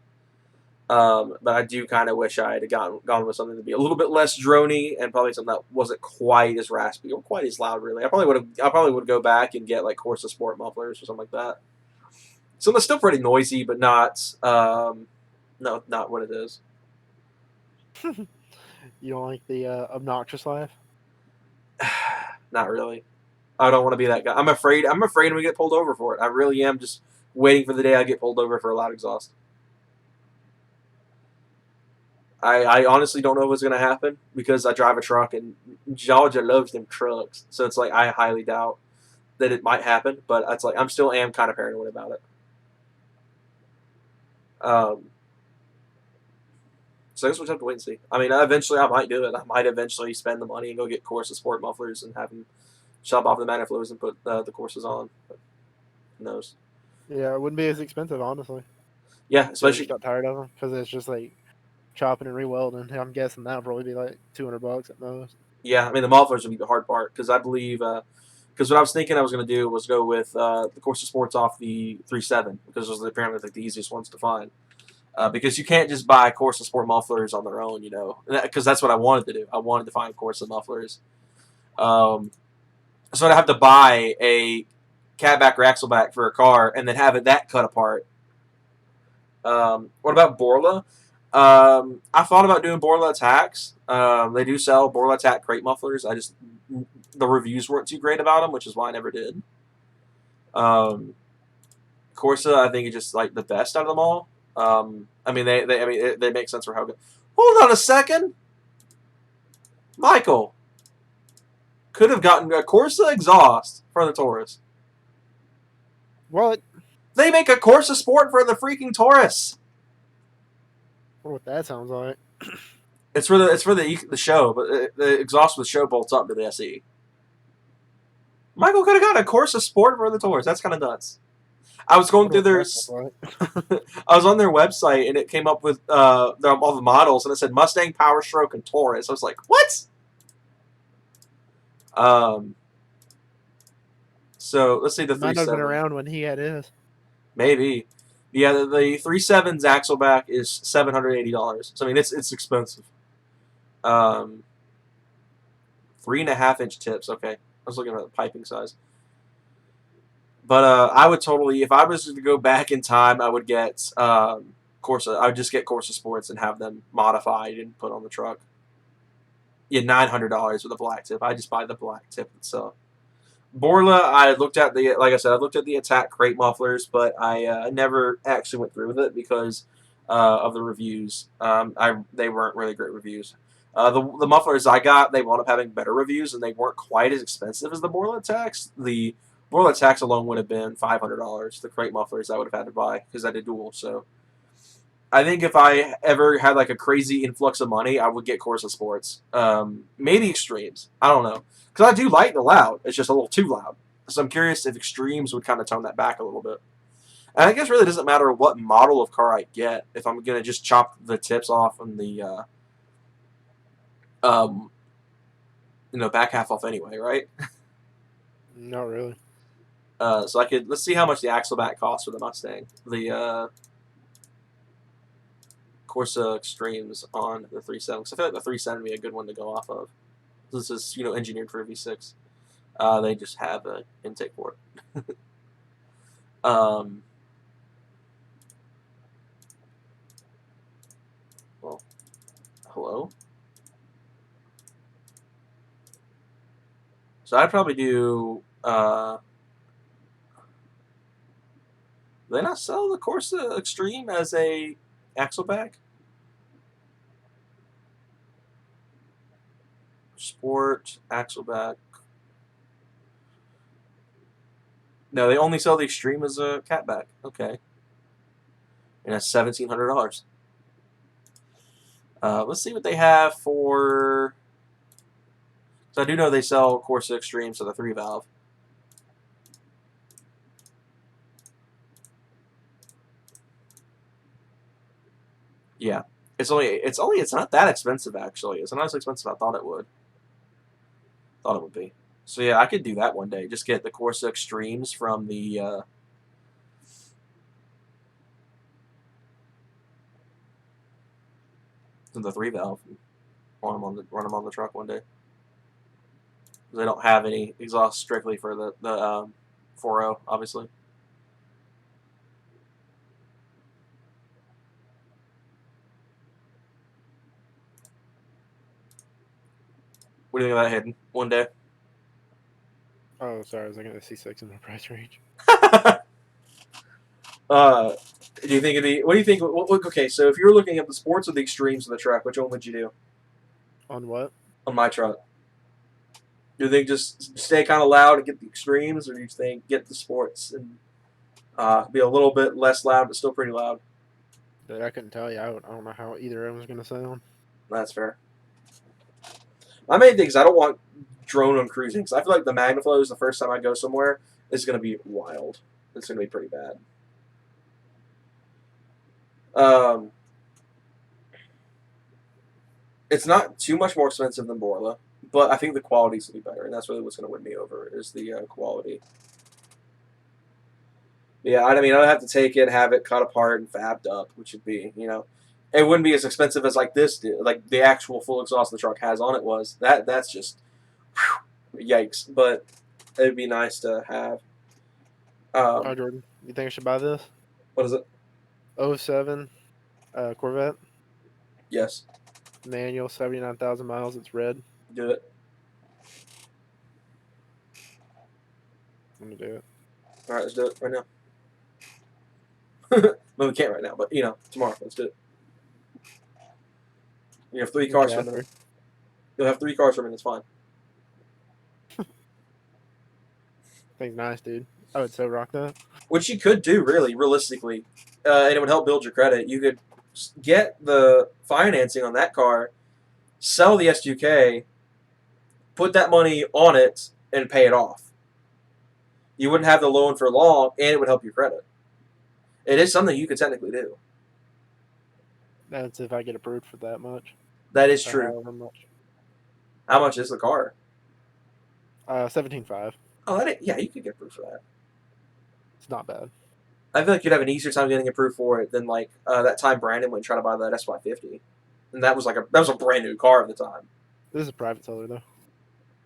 A: But I do kind of wish I had gone with something to be a little bit less drony and probably something that wasn't quite as raspy or quite as loud. Really, I probably would go back and get like Corsa Sport mufflers or something like that. So that's still pretty noisy, but not no, not what it is.
B: You don't like the obnoxious laugh?
A: Not really. I don't want to be that guy. I'm afraid. I'm afraid we get pulled over for it. I really am just waiting for the day I get pulled over for a loud exhaust. I honestly don't know what's going to happen because I drive a truck and Georgia loves them trucks. So it's like I highly doubt that it might happen, but it's like I'm still am kind of paranoid about it. So I guess we'll just have to wait and see. I mean, eventually I might do it. I might eventually spend the money and go get Corsa Sport mufflers and have them chop off the Maniflows and put the Corsas on. But who knows?
B: Yeah, it wouldn't be as expensive, honestly.
A: Yeah,
B: So I just
A: especially
B: got tired of them because it's just like chopping and rewelding. I'm guessing that'll probably be like $200 at most.
A: Yeah, I mean the mufflers would be the hard part because I believe because what I was thinking I was going to do was go with the Corsa Sports off the 3.7 because those are apparently like the easiest ones to find. Because you can't just buy Corsa Sport mufflers on their own, because that's what I wanted to do. I wanted to find Corsa mufflers. So I'd have to buy a catback or axleback for a car and then have that cut apart. What about Borla? I thought about doing Borla attacks. They do sell Borla attack crate mufflers. The reviews weren't too great about them, which is why I never did. Corsa, I think, is just like the best out of them all. I mean, they make sense for how good. Hold on a second, Michael could have gotten a Corsa exhaust for the Taurus.
B: What?
A: They make a Corsa Sport for the freaking Taurus.
B: I wonder what that sounds like.
A: It's for the show, but the exhaust for the show bolts up to the SE. Michael could have got a Corsa Sport for the Taurus. That's kind of nuts. I was going through their. I was on their website and it came up with all the models and it said Mustang, Power Stroke, and Taurus. I was like, what? So let's see the
B: Might not have been
A: 3.7.
B: around when he had his.
A: Maybe. Yeah, the 3.7's axleback is $780. So I mean, it's expensive. 3.5-inch tips. Okay, I was looking at the piping size. But I would totally, if I was to go back in time, I would get Corsa. I would just get Corsa Sports and have them modified and put on the truck. Yeah, $900 with a black tip. I just buy the black tip itself. Borla, I looked at like I said, I looked at the attack crate mufflers, but I never actually went through with it because of the reviews. They weren't really great reviews. The mufflers I got, they wound up having better reviews, and they weren't quite as expensive as the Borla attacks. The Borla attacks alone would have been $500. The crate mufflers I would have had to buy because I did dual. So I think if I ever had like a crazy influx of money, I would get Corsa Sports. Maybe Extremes. I don't know. Because I do like the loud. It's just a little too loud. So I'm curious if Extremes would kind of tone that back a little bit. And I guess it really doesn't matter what model of car I get if I'm going to just chop the tips off and the back half off anyway, right?
B: Not really.
A: So let's see how much the axleback costs for the Mustang. The Corsa Extremes on the 3.7. Because I feel like the 3.7 would be a good one to go off of. This is engineered for a V6. They just have an intake for it. Well, hello. So I'd probably do. Do they not sell the Corsa Extreme as a axleback? Sport axleback. No, they only sell the Extreme as a catback. Okay, and that's $1,700. Let's see what they have for. So I do know they sell Corsa Extreme, so the 3-valve. Yeah, it's not that expensive actually. It's not as expensive as I thought it would. Be. So yeah, I could do that one day. Just get the Corsa Extremes from the 3-valve. Run them on the truck one day. They don't have any exhaust strictly for the 4.0, obviously. What do you think about Hidden one day?
B: Oh, sorry. I was looking at the C6 in the price range.
A: Do you think it'd be? What do you think? Okay, so if you were looking at the sports or the extremes of the truck, which one would you do?
B: On what?
A: On my truck. Do you think just stay kind of loud and get the extremes, or do you think get the sports and be a little bit less loud but still pretty loud?
B: But I couldn't tell you. I don't know how either of them was going to sound.
A: That's fair. My main thing is I don't want drone on cruising because I feel like the MagnaFlows the first time I go somewhere is going to be wild. It's going to be pretty bad. It's not too much more expensive than Borla, but I think the quality's to be better, and that's really what's going to win me over is the quality. Yeah, I mean, I'd have to take it, have it cut apart and fabbed up, which would be, it wouldn't be as expensive as like this did, like the actual full exhaust the truck has on it was. That's just whew, yikes. But it'd be nice to have.
B: Oh,
A: Um,
B: Jordan, you think I should buy this?
A: what is it?
B: '07 Corvette,
A: Yes,
B: manual, 79,000 miles. It's red.
A: do it.
B: I'm gonna do it.
A: All right, let's do it right now. No, we can't right now, but tomorrow. Let's do it. You have three cars
B: Okay,
A: from
B: after.
A: them. You'll have three cars from it. It's fine.
B: Thing's nice, dude. I would so rock that.
A: Which you could do, really, realistically, and it would help build your credit. You could get the financing on that car, sell the SUK, put that money on it, and pay it off. You wouldn't have the loan for long, and it would help your credit. It is something you could technically do.
B: That's if I get approved for that much
A: That is
B: or
A: true.
B: however much.
A: How much is the car?
B: 17.5.
A: Oh, yeah, you could get approved for that.
B: It's not bad.
A: I feel like you'd have an easier time getting approved for it than like that time Brandon went and tried to buy that SY50, and that was a brand new car at the time.
B: This is a private seller though,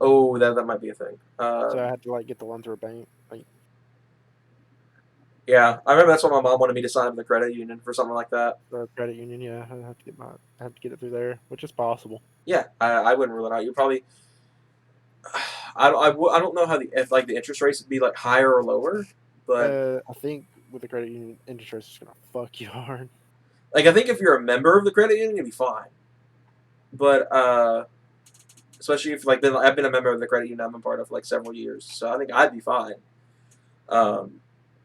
A: Oh, that might be a thing.
B: so I had to like get the loan through a bank. Like,
A: Yeah, I remember that's what my mom wanted me to sign up in the credit union for something like that.
B: or a credit union, yeah, I have to get it through there, which is possible.
A: Yeah, I wouldn't rule it out. You probably, I don't know how the interest rates would be like higher or lower, but
B: I think with the credit union, interest rates is gonna fuck you hard.
A: like I think if you're a member of the credit union, you'd be fine. But especially if I've been a member of the credit union I'm a part of for like several years, so I think I'd be fine. Um,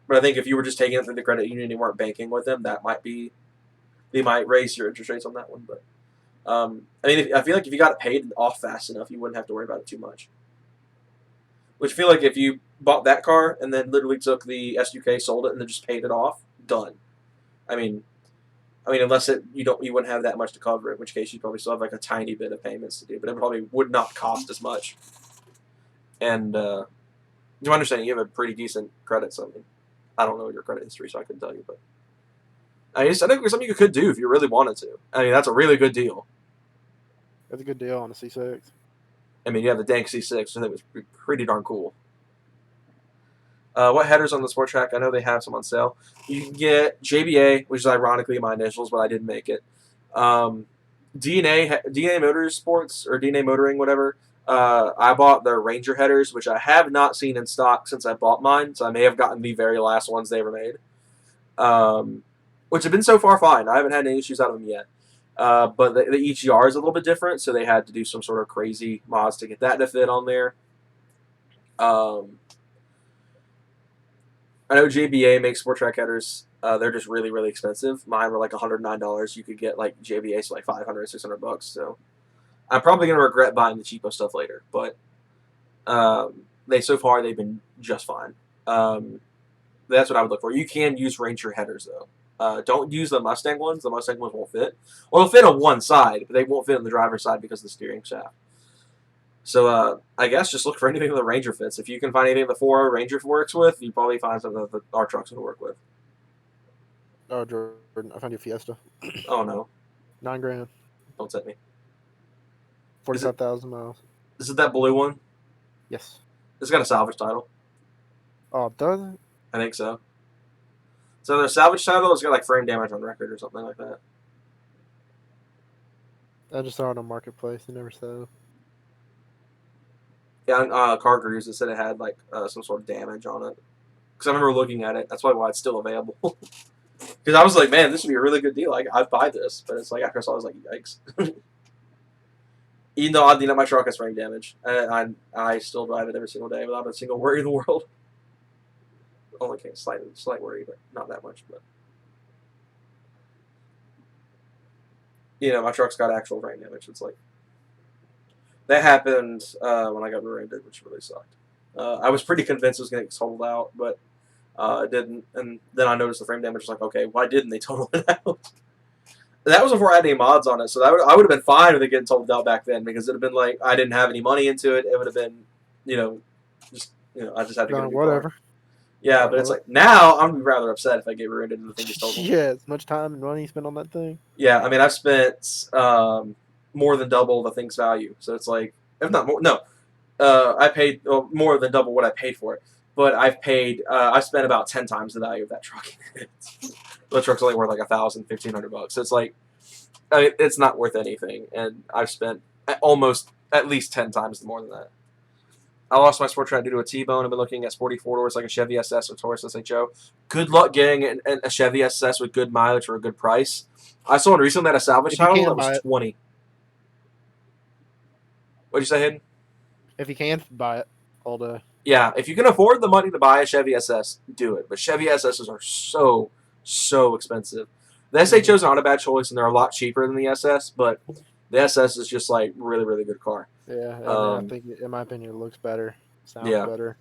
A: but I think if you were just taking it through the credit union and you weren't banking with them, they might raise your interest rates on that one. But I mean, I feel like if you got it paid off fast enough, you wouldn't have to worry about it too much. Which I feel like if you bought that car and then literally took the SUK, sold it, and then just paid it off, done. I mean, unless you wouldn't have that much to cover, in which case you probably still have like a tiny bit of payments to do, but it probably would not cost as much. And to my understanding, you have a pretty decent credit. So I don't know your credit history, so I couldn't tell you, but I think it's something you could do if you really wanted to. I mean, that's a really good deal.
B: That's a good deal on a C6.
A: I mean, you have the Dank C6, and it was pretty darn cool. What headers on the Sport Track? I know they have some on sale. You can get JBA, which is ironically my initials, but I didn't make it. DNA Motorsports or DNA Motoring, whatever. I bought their Ranger headers, which I have not seen in stock since I bought mine, so I may have gotten the very last ones they ever made. Which have been so far fine. I haven't had any issues out of them yet. But the EGR is a little bit different, so they had to do some sort of crazy mods to get that to fit on there. I know JBA makes Sport Track headers. They're just really, really expensive. Mine were like $109. You could get like JBA's for like $500, $600. So I'm probably gonna regret buying the cheapo stuff later. But they've been just fine. That's what I would look for. You can use Ranger headers though. Don't use the Mustang ones. The Mustang ones won't fit. Well, they'll fit on one side, but they won't fit on the driver's side because of the steering shaft. So I guess just look for anything that the Ranger fits. If you can find anything the 4 Ranger works with, you probably find something that our truck's going to work with.
B: Oh, Jordan, I found your Fiesta.
A: Oh, no.
B: $9,000.
A: Don't set me.
B: 45,000 miles.
A: Is it that blue one?
B: Yes.
A: It's got a salvage title.
B: Oh, does it?
A: I think so. So the salvage title has got like frame damage on record or something like that.
B: I just saw it on Marketplace. It never said.
A: Yeah, on Car Gurus, it said it had like some sort of damage on it. Because I remember looking at it. That's probably why it's still available. Because I was like, man, this would be a really good deal. I'd buy this. But it's like after I saw it, I was like, yikes. Even though oddly enough, my truck has frame damage. I still drive it every single day without a single worry in the world. Only slight worry, but not that much. But my truck's got actual frame damage. It's like that happened when I got rear-ended, which really sucked. I was pretty convinced it was going to get totaled out, but it didn't. And then I noticed the frame damage. Was like, okay, why didn't they total it out? that was before I had any mods on it, so I would have been fine with it getting totaled out back then because it'd have been like I didn't have any money into it. It would have been, you know, just I just had to get a new car.
B: Whatever.
A: Yeah, but it's like now I'm rather upset if I get rear-ended and the thing is totaled.
B: Yeah, as much time and money spent on that thing.
A: Yeah, I mean I've spent more than double the thing's value, so it's like if not more. No, I paid more than double what I paid for it, but I spent about 10 times the value of that truck. The truck's only worth like 1,000, 1,500 bucks. So it's like it's not worth anything, and I've spent almost at least 10 times more than that. I lost my sport track due to a T-bone. I've been looking at sporty four-doors like a Chevy SS or Taurus SHO. Good luck getting a Chevy SS with good mileage for a good price. I saw one recently that had a salvage
B: If you
A: title
B: can
A: that was
B: buy it,
A: 20. What'd you say, Hayden?
B: if you can buy it, all day.
A: Yeah, if you can afford the money to buy a Chevy SS, do it. But Chevy SSs are so expensive. The SHO is not a bad choice, and they're a lot cheaper than the SS. But the SS is just like really good car.
B: Yeah, and I think, in my opinion, it looks better, sounds better.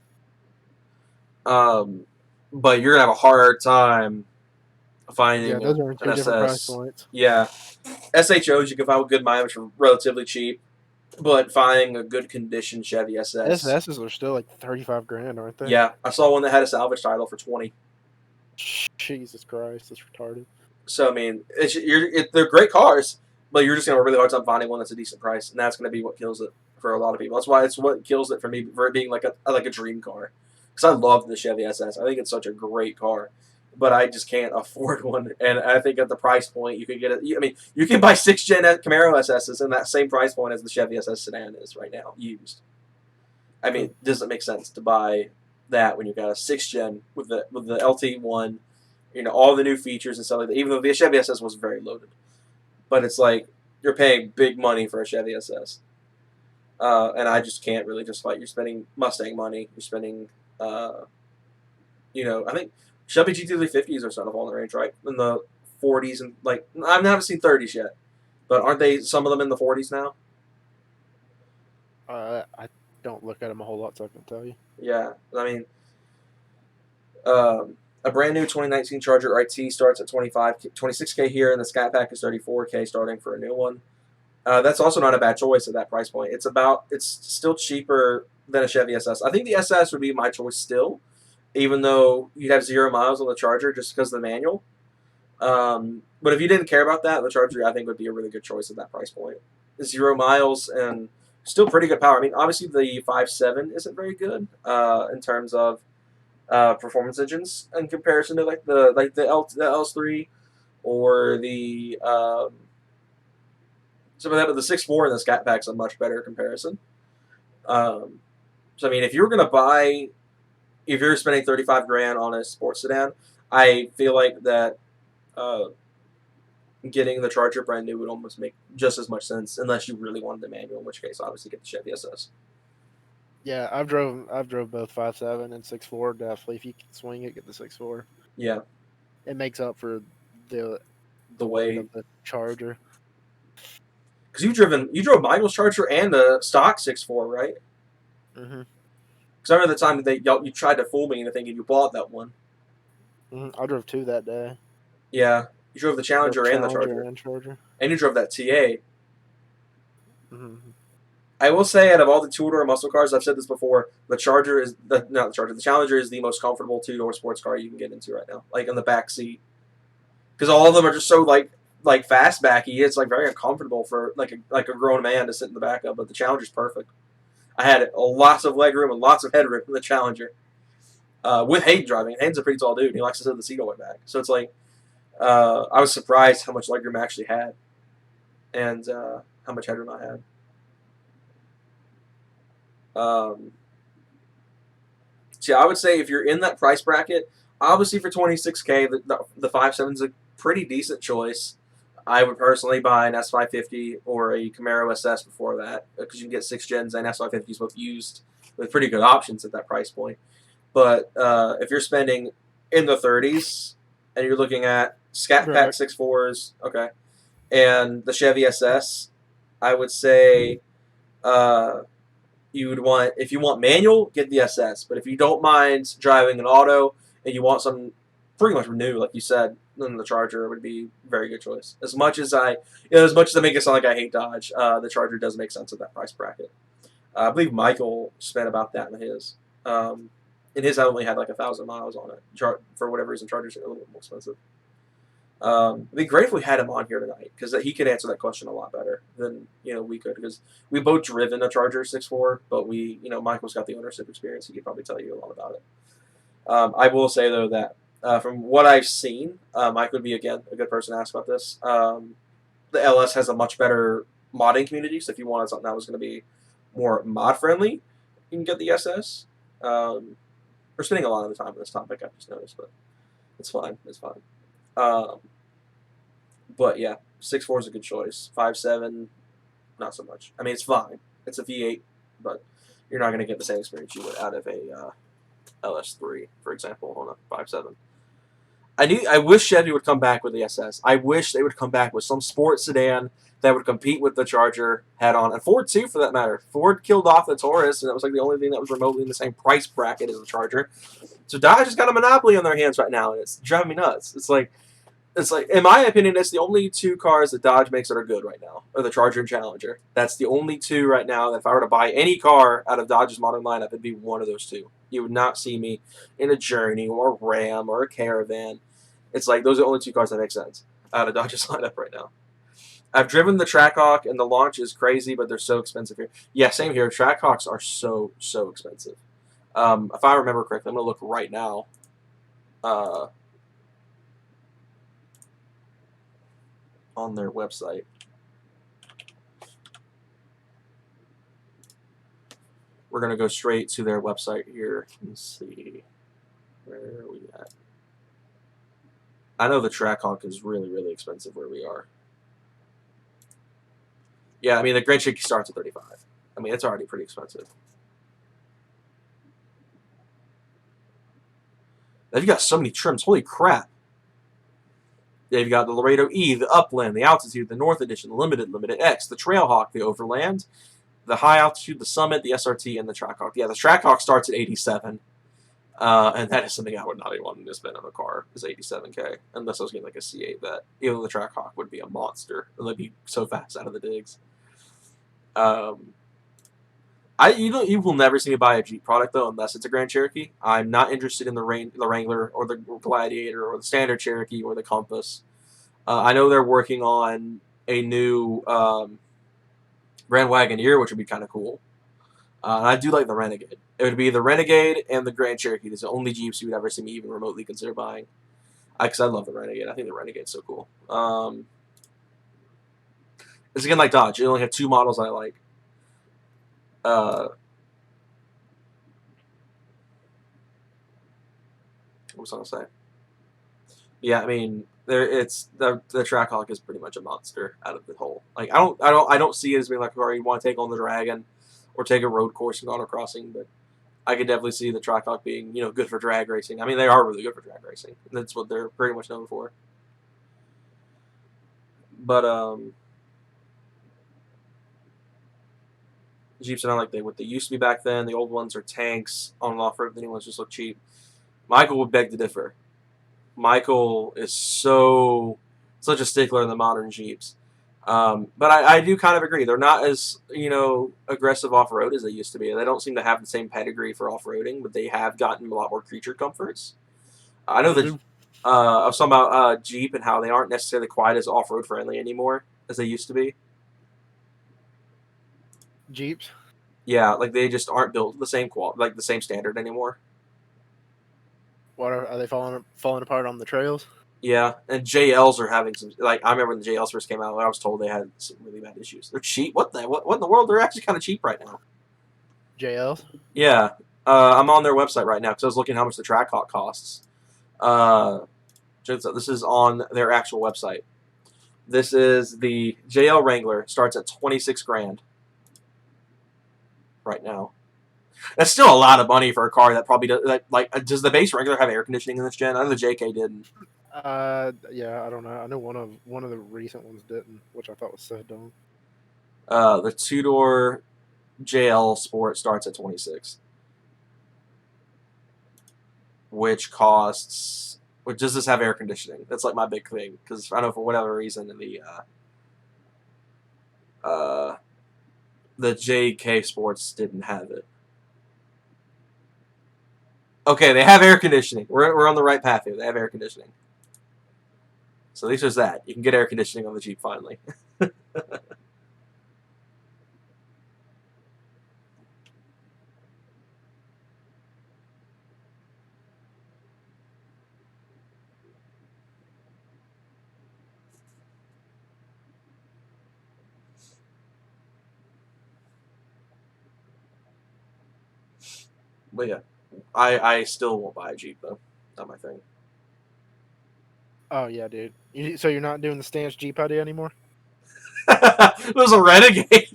A: But you're gonna have a hard time finding
B: those are in two
A: an
B: different price
A: SS.
B: points.
A: Yeah, SHOs you can find with good mileage for relatively cheap, but finding a good condition Chevy SS.
B: SSs are still like $35,000, aren't they?
A: Yeah, I saw one that had a salvage title for 20.
B: Jesus Christ, that's retarded.
A: So I mean, they're great cars, but you're just gonna have a really hard time finding one that's a decent price, and that's gonna be what kills it for a lot of people. That's why it's what kills it for me for it being like a dream car, because I love the Chevy SS. I think it's such a great car, but I just can't afford one. And I think at the price point, you could get it. I mean, you can buy 6th-gen Camaro SSs in that same price point as the Chevy SS sedan is right now, used. I mean, does it make sense to buy that when you got a 6th-gen with the LT1? All the new features and stuff like that. Even though the Chevy SS was very loaded, but it's like you're paying big money for a Chevy SS, and I just can't really justify it. You're spending Mustang money. You're spending, I think Chevy GT350s are starting to fall in the range, right? In the 40s and like I haven't seen 30s yet, but aren't they some of them in the 40s now?
B: I don't look at them a whole lot, so I can tell you.
A: Yeah, I mean. A brand new 2019 Charger IT starts at 26K here, and the Scat Pack is 34K starting for a new one. That's also not a bad choice at that price point. It's still cheaper than a Chevy SS. I think the SS would be my choice still, even though you'd have 0 miles on the Charger just because of the manual. But if you didn't care about that, the Charger I think would be a really good choice at that price point. 0 miles and still pretty good power. I mean, obviously the 5.7 isn't very good in terms of performance engines in comparison to the LS3 or the some of that, but the 6.4 and the Scat Pack's a much better comparison. So I mean, if you're spending 35 grand on a sports sedan, I feel like that getting the Charger brand new would almost make just as much sense, unless you really wanted the manual, in which case obviously get the Chevy SS.
B: Yeah, I've drove both 5.7 and 6.4. Definitely, if you can swing it, get the 6.4.
A: Yeah,
B: it makes up for the
A: weight
B: of the Charger.
A: Because you drove Michael's Charger and the stock 6.4, right?
B: Mm-hmm.
A: Because I remember the time that you tried to fool me into thinking you bought that one.
B: Mm-hmm. I drove 2 that day.
A: Yeah, you drove the Challenger and the Charger. And you drove that TA.
B: Mm-hmm.
A: I will say, out of all the 2-door muscle cars, I've said this before, the Challenger is the most comfortable 2-door sports car you can get into right now, like in the back seat, because all of them are just so like fastbacky. It's like very uncomfortable for like a grown man to sit in the back of. But the Challenger's perfect. I had lots of legroom and lots of headroom in the Challenger. With Hayden driving, Hayden's a pretty tall dude. He likes to sit in the seat all the way back, so it's like I was surprised how much legroom I actually had, and how much headroom I had. So yeah, I would say if you're in that price bracket, obviously for 26K, the 5.7 is a pretty decent choice. I would personally buy an S550 or a Camaro SS before that, because you can get 6 gens and S550s both used with pretty good options at that price point. But if you're spending in the 30s and you're looking at Scat Pack 6.4s, okay, and the Chevy SS, I would say you would want, if you want manual, get the SS. But if you don't mind driving an auto and you want something pretty much new, like you said, then the Charger would be a very good choice. As much as as much as I make it sound like I hate Dodge, the Charger does make sense at that price bracket. I believe Michael spent about that in his. In his, I only had like 1,000 miles on it. For whatever reason, Chargers are a little bit more expensive. It'd be great if we had him on here tonight because he could answer that question a lot better than we could because we both driven a Charger 6.4, but Michael's got the ownership experience. He could probably tell you a lot about it. I will say though that from what I've seen, Mike would be again a good person to ask about this. The LS has a much better modding community, so if you wanted something that was going to be more mod friendly, you can get the SS. We're spending a lot of the time on this topic, I've just noticed, but it's fine. It's fine. But yeah, 6.4 is a good choice. 5.7, not so much. I mean, it's fine. It's a V8, but you're not going to get the same experience you would out of a LS3, for example, on a 5.7. I wish Chevy would come back with the SS. I wish they would come back with some sports sedan that would compete with the Charger head on, and Ford too, for that matter. Ford killed off the Taurus, and that was like the only thing that was remotely in the same price bracket as the Charger. So Dodge has got a monopoly on their hands right now, and it's driving me nuts. It's like, in my opinion, it's the only two cars that Dodge makes that are good right now, are the Charger and Challenger. That's the only two right now that if I were to buy any car out of Dodge's modern lineup, it'd be one of those two. You would not see me in a Journey or a Ram or a Caravan. It's like those are the only two cars that make sense out of Dodge's lineup right now. I've driven the Trackhawk, and the launch is crazy, but they're so expensive here. Yeah, same here. Trackhawks are so expensive. If I remember correctly, I'm going to look right now. On their website. We're going to go straight to their website here and see where are we at. I know the Trackhawk is really expensive where we are. Yeah, I mean, the Grand Cherokee starts at 35. I mean, it's already pretty expensive. They've got so many trims. Holy crap. They've got the Laredo E, the Upland, the Altitude, the North Edition, the Limited, Limited X, the Trailhawk, the Overland, the High Altitude, the Summit, the SRT, and the Trackhawk. Yeah, the Trackhawk starts at 87. And that is something I would not be wanting to spend on a car, is 87K, unless I was getting like a C8 that even the Trackhawk would be a monster. And they'd be so fast out of the digs. You will never see me buy a Jeep product though unless it's a Grand Cherokee. I'm not interested in the Wrangler or the Gladiator or the Standard Cherokee or the Compass. I know they're working on a new Grand Wagoneer, which would be kind of cool. And I do like the Renegade. It would be the Renegade and the Grand Cherokee. These are the only Jeeps you would ever see me even remotely consider buying. Because I love the Renegade. I think the Renegade's so cool. It's again like Dodge. You only have two models I like. What was I gonna say? Yeah, I mean, it's the Trackhawk is pretty much a monster out of the whole. Like I don't see it as being like a car you want to take on the Dragon or take a road course in autocrossing, but I could definitely see the Trackhawk being good for drag racing. I mean, they are really good for drag racing. That's what they're pretty much known for. But Jeeps are not like what they used to be back then. The old ones are tanks on and off road. The new ones just look cheap. Michael would beg to differ. Michael is such a stickler in the modern Jeeps. But I do kind of agree. They're not as aggressive off road as they used to be. They don't seem to have the same pedigree for off roading, but they have gotten a lot more creature comforts. I know that I was talking about Jeep and how they aren't necessarily quite as off road friendly anymore as they used to be.
B: Jeeps.
A: Yeah, like they just aren't built the same the same standard anymore.
B: What are they falling apart on the trails?
A: Yeah, and JLs are having some. Like I remember when the JLs first came out, I was told they had some really bad issues. They're cheap. What in the world? They're actually kind of cheap right now.
B: JLs.
A: Yeah, I'm on their website right now because I was looking at how much the Trackhawk costs. This is on their actual website. This is the JL Wrangler. Starts at 26 grand right now. That's still a lot of money for a car that probably does. Does the base Wrangler have air conditioning in this gen? I know the JK didn't.
B: Yeah, I don't know. I know one of the recent ones didn't, which I thought was so dumb.
A: The two-door JL Sport starts at 26, which costs Which does this have air conditioning? That's like my big thing because I know for whatever reason uh, the JK Sports didn't have it. Okay, they have air conditioning. We're on the right path here. They have air conditioning. So at least there's that. You can get air conditioning on the Jeep finally. But yeah, I still won't buy a Jeep though. Not my thing.
B: Oh yeah, dude. So you're not doing the stance Jeep idea anymore?
A: It was a Renegade.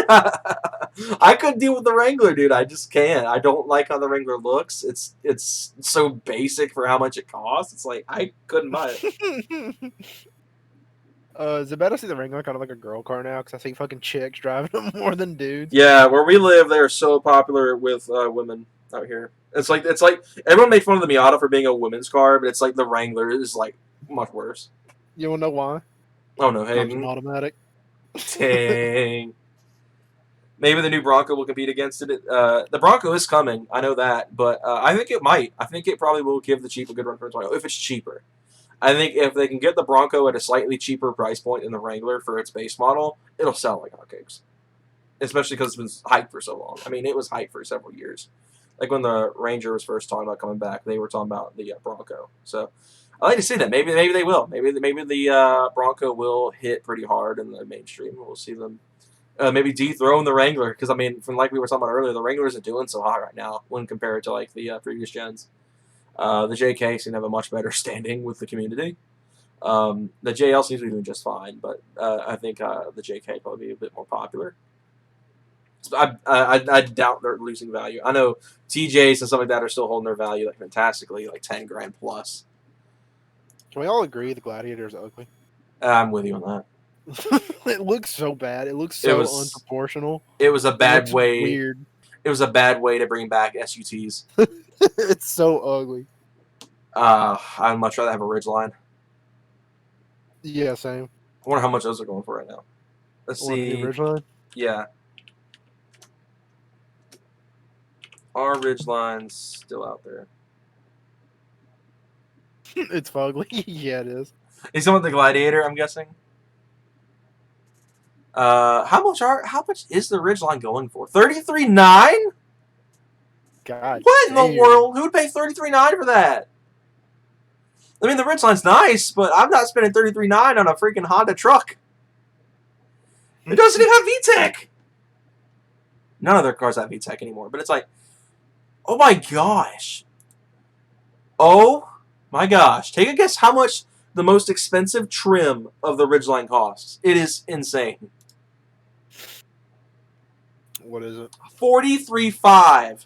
A: I couldn't deal with the Wrangler, dude. I just can't. I don't like how the Wrangler looks. It's so basic for how much it costs. It's like I couldn't buy it.
B: Is it better to see the Wrangler kind of like a girl car now? Because I see fucking chicks driving them more than dudes.
A: Yeah, where we live, they are so popular with women out here. It's like everyone makes fun of the Miata for being a women's car, but it's like the Wrangler is like much worse.
B: You wanna know why?
A: Oh no,
B: Comes in
A: Hayden.
B: automatic.
A: Dang. Maybe the new Bronco will compete against it. The Bronco is coming, I know that, but I think it might. I think it probably will give the Jeep a good run for its money if it's cheaper. I think if they can get the Bronco at a slightly cheaper price point than the Wrangler for its base model, it'll sell like hotcakes. Especially because it's been hyped for so long. I mean, it was hyped for several years. Like when the Ranger was first talking about coming back, they were talking about the Bronco. So I like to see that. Maybe they will. Maybe the Bronco will hit pretty hard in the mainstream. We'll see them maybe dethrone the Wrangler because I mean, from like we were talking about earlier, the Wrangler isn't doing so hot right now when compared to like the previous gens. The JK seem to have a much better standing with the community. The JL seems to be doing just fine, but I think the JK probably be a bit more popular. I doubt they're losing value. I know TJs and stuff like that are still holding their value like fantastically, like 10 grand plus.
B: Can we all agree the Gladiator is ugly?
A: I'm with you on that.
B: It looks so bad. It looks
A: It
B: so
A: was
B: unproportional.
A: it was a
B: It
A: bad
B: looks
A: way.
B: weird.
A: It was a bad way to bring back SUTs.
B: It's so ugly.
A: I'd much rather have a Ridgeline.
B: Yeah, same.
A: I wonder how much those are going for right now. Let's
B: One the new
A: see.
B: Ridgeline.
A: Yeah, are Ridgelines still out there?
B: It's fugly. Yeah, it is.
A: Is someone the Gladiator? I'm guessing. How much is the Ridgeline going for? 33.9.
B: God
A: What in the
B: damn.
A: world? Who would pay 33.9 for that? I mean, the Ridgeline's nice, but I'm not spending 33.9 on a freaking Honda truck. It doesn't even have VTEC. None of their cars have VTEC anymore. But it's like, oh my gosh. Oh my gosh. Take a guess how much the most expensive trim of the Ridgeline costs. It is insane.
B: What is it?
A: 43.5.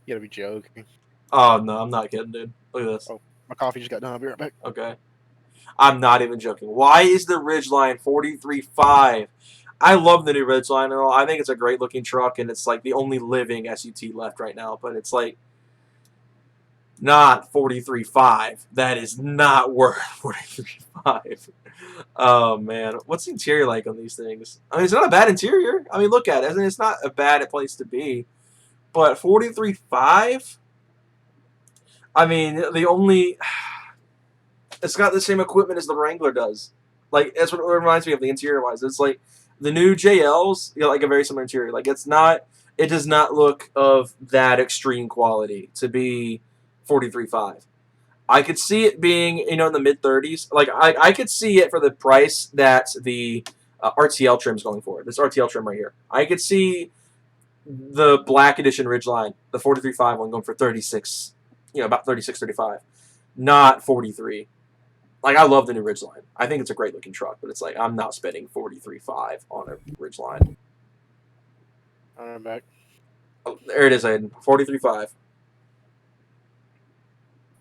B: You gotta be joking.
A: Oh no, I'm not kidding, dude. Look at this.
B: Oh, my coffee just got done. I'll be right back.
A: Okay. I'm not even joking. Why is the Ridgeline 43.5? I love the new Ridgeline and all. I think it's a great looking truck, and it's like the only living SUT left right now. But it's like not 43.5. That is not worth 43.5. Oh man, what's the interior like on these things? I mean, it's not a bad interior. I mean, look at it. It's not a bad place to be. But 43.5. I mean, the only it's got the same equipment as the Wrangler does. Like that's what it reminds me of the interior wise. It's like the new JLs, like a very similar interior. Like it's not, it does not look of that extreme quality to be 43.5. I could see it being in the mid 30s. Like I could see it for the price that the RTL trim's going for. This RTL trim right here. I could see the black edition Ridgeline, the 43.5 one, going for 36. About 36, 35, not 43. Like I love the new Ridgeline. I think it's a great looking truck, but it's like I'm not spending 43.5 on a Ridgeline.
B: I'm back.
A: Oh, there it is, Aiden. 43.5.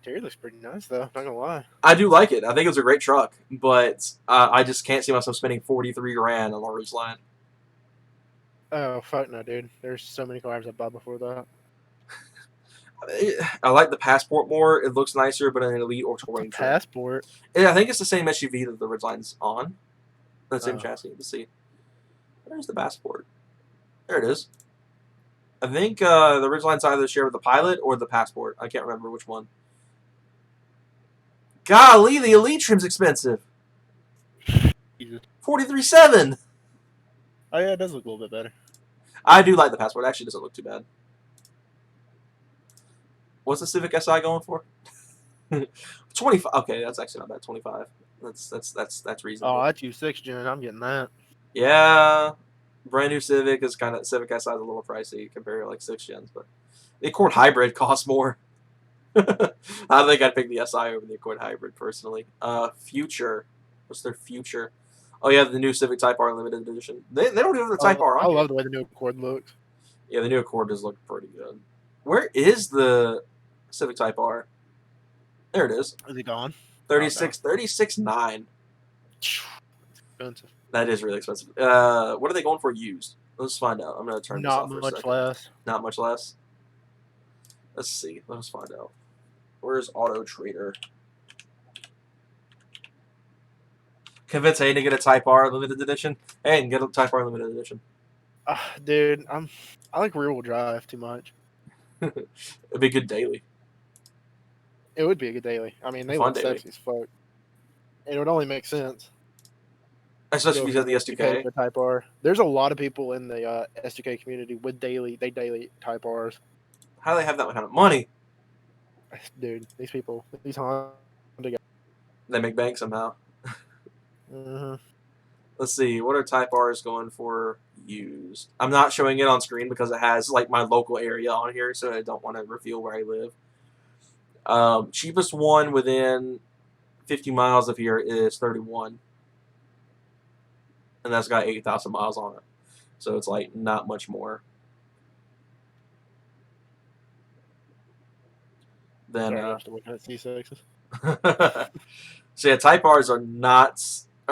B: Interior looks pretty nice though. Not gonna lie.
A: I do like it. I think it's a great truck, but I just can't see myself spending 43 grand on a Ridgeline.
B: Oh fuck no, dude. There's so many cars I bought before that.
A: I like the Passport more. It looks nicer, but an Elite or
B: What's a
A: touring trim.
B: Passport?
A: I think it's the same SUV that the Ridgeline's on. The same
B: Oh,
A: chassis. Let's see. Where's the Passport? There it is. I think the Ridgeline's either share with the Pilot or the Passport. I can't remember which one. Golly, the Elite trim's expensive.
B: Jesus.
A: 43.7.
B: Oh yeah, it does look a little bit better.
A: I do like the Passport. It actually doesn't look too bad. What's the Civic Si going for? 25. Okay, that's actually not bad. 25. That's
B: Oh,
A: reasonable.
B: that's you 6th gen. I'm getting that.
A: Yeah, brand new Civic is kind of Civic Si is a little pricey compared to like 6th gens, but the Accord Hybrid costs more. I think I'd pick the Si over the Accord Hybrid personally. Future, what's their future? Oh yeah, the new Civic Type R limited edition. They don't even have the Type
B: Oh,
A: R
B: I
A: on here.
B: love the way the new Accord looks.
A: Yeah, the new Accord does look pretty good. Where is the Civic Type R? There it is.
B: Is it gone? Oh no.
A: 36.9.
B: Expensive.
A: That is really expensive. What are they going for used? Let's find out. I'm gonna turn this
B: Not
A: off for a
B: much
A: second.
B: less.
A: Not much less. Let's see. Let's find out. Where's Auto Trader? Convince Hayden to get a Type R limited edition. Hayden, get a Type R limited edition.
B: Dude, I like rear wheel drive too much.
A: It'd be good daily.
B: It would be a good daily. I mean,
A: A
B: they
A: fun
B: look
A: daily.
B: sexy as fuck, and it would only make sense to
A: Especially
B: go
A: if you
B: from
A: have
B: the
A: the
B: S2K
A: S2K.
B: to Type R. There's a lot of people in the S2K community with daily Type Rs.
A: How do they have that kind of money?
B: Dude, these people, these Honda guys.
A: They make bank somehow.
B: Mm-hmm.
A: Let's see. What are Type R's going for used? I'm not showing it on screen because it has like my local area on here, so I don't want to reveal where I live. Cheapest one within 50 miles of here is 31, and that's got 8,000 miles on it. So it's like not much more than.
B: Sorry, I'm still looking at C6s.
A: So yeah, Type R's are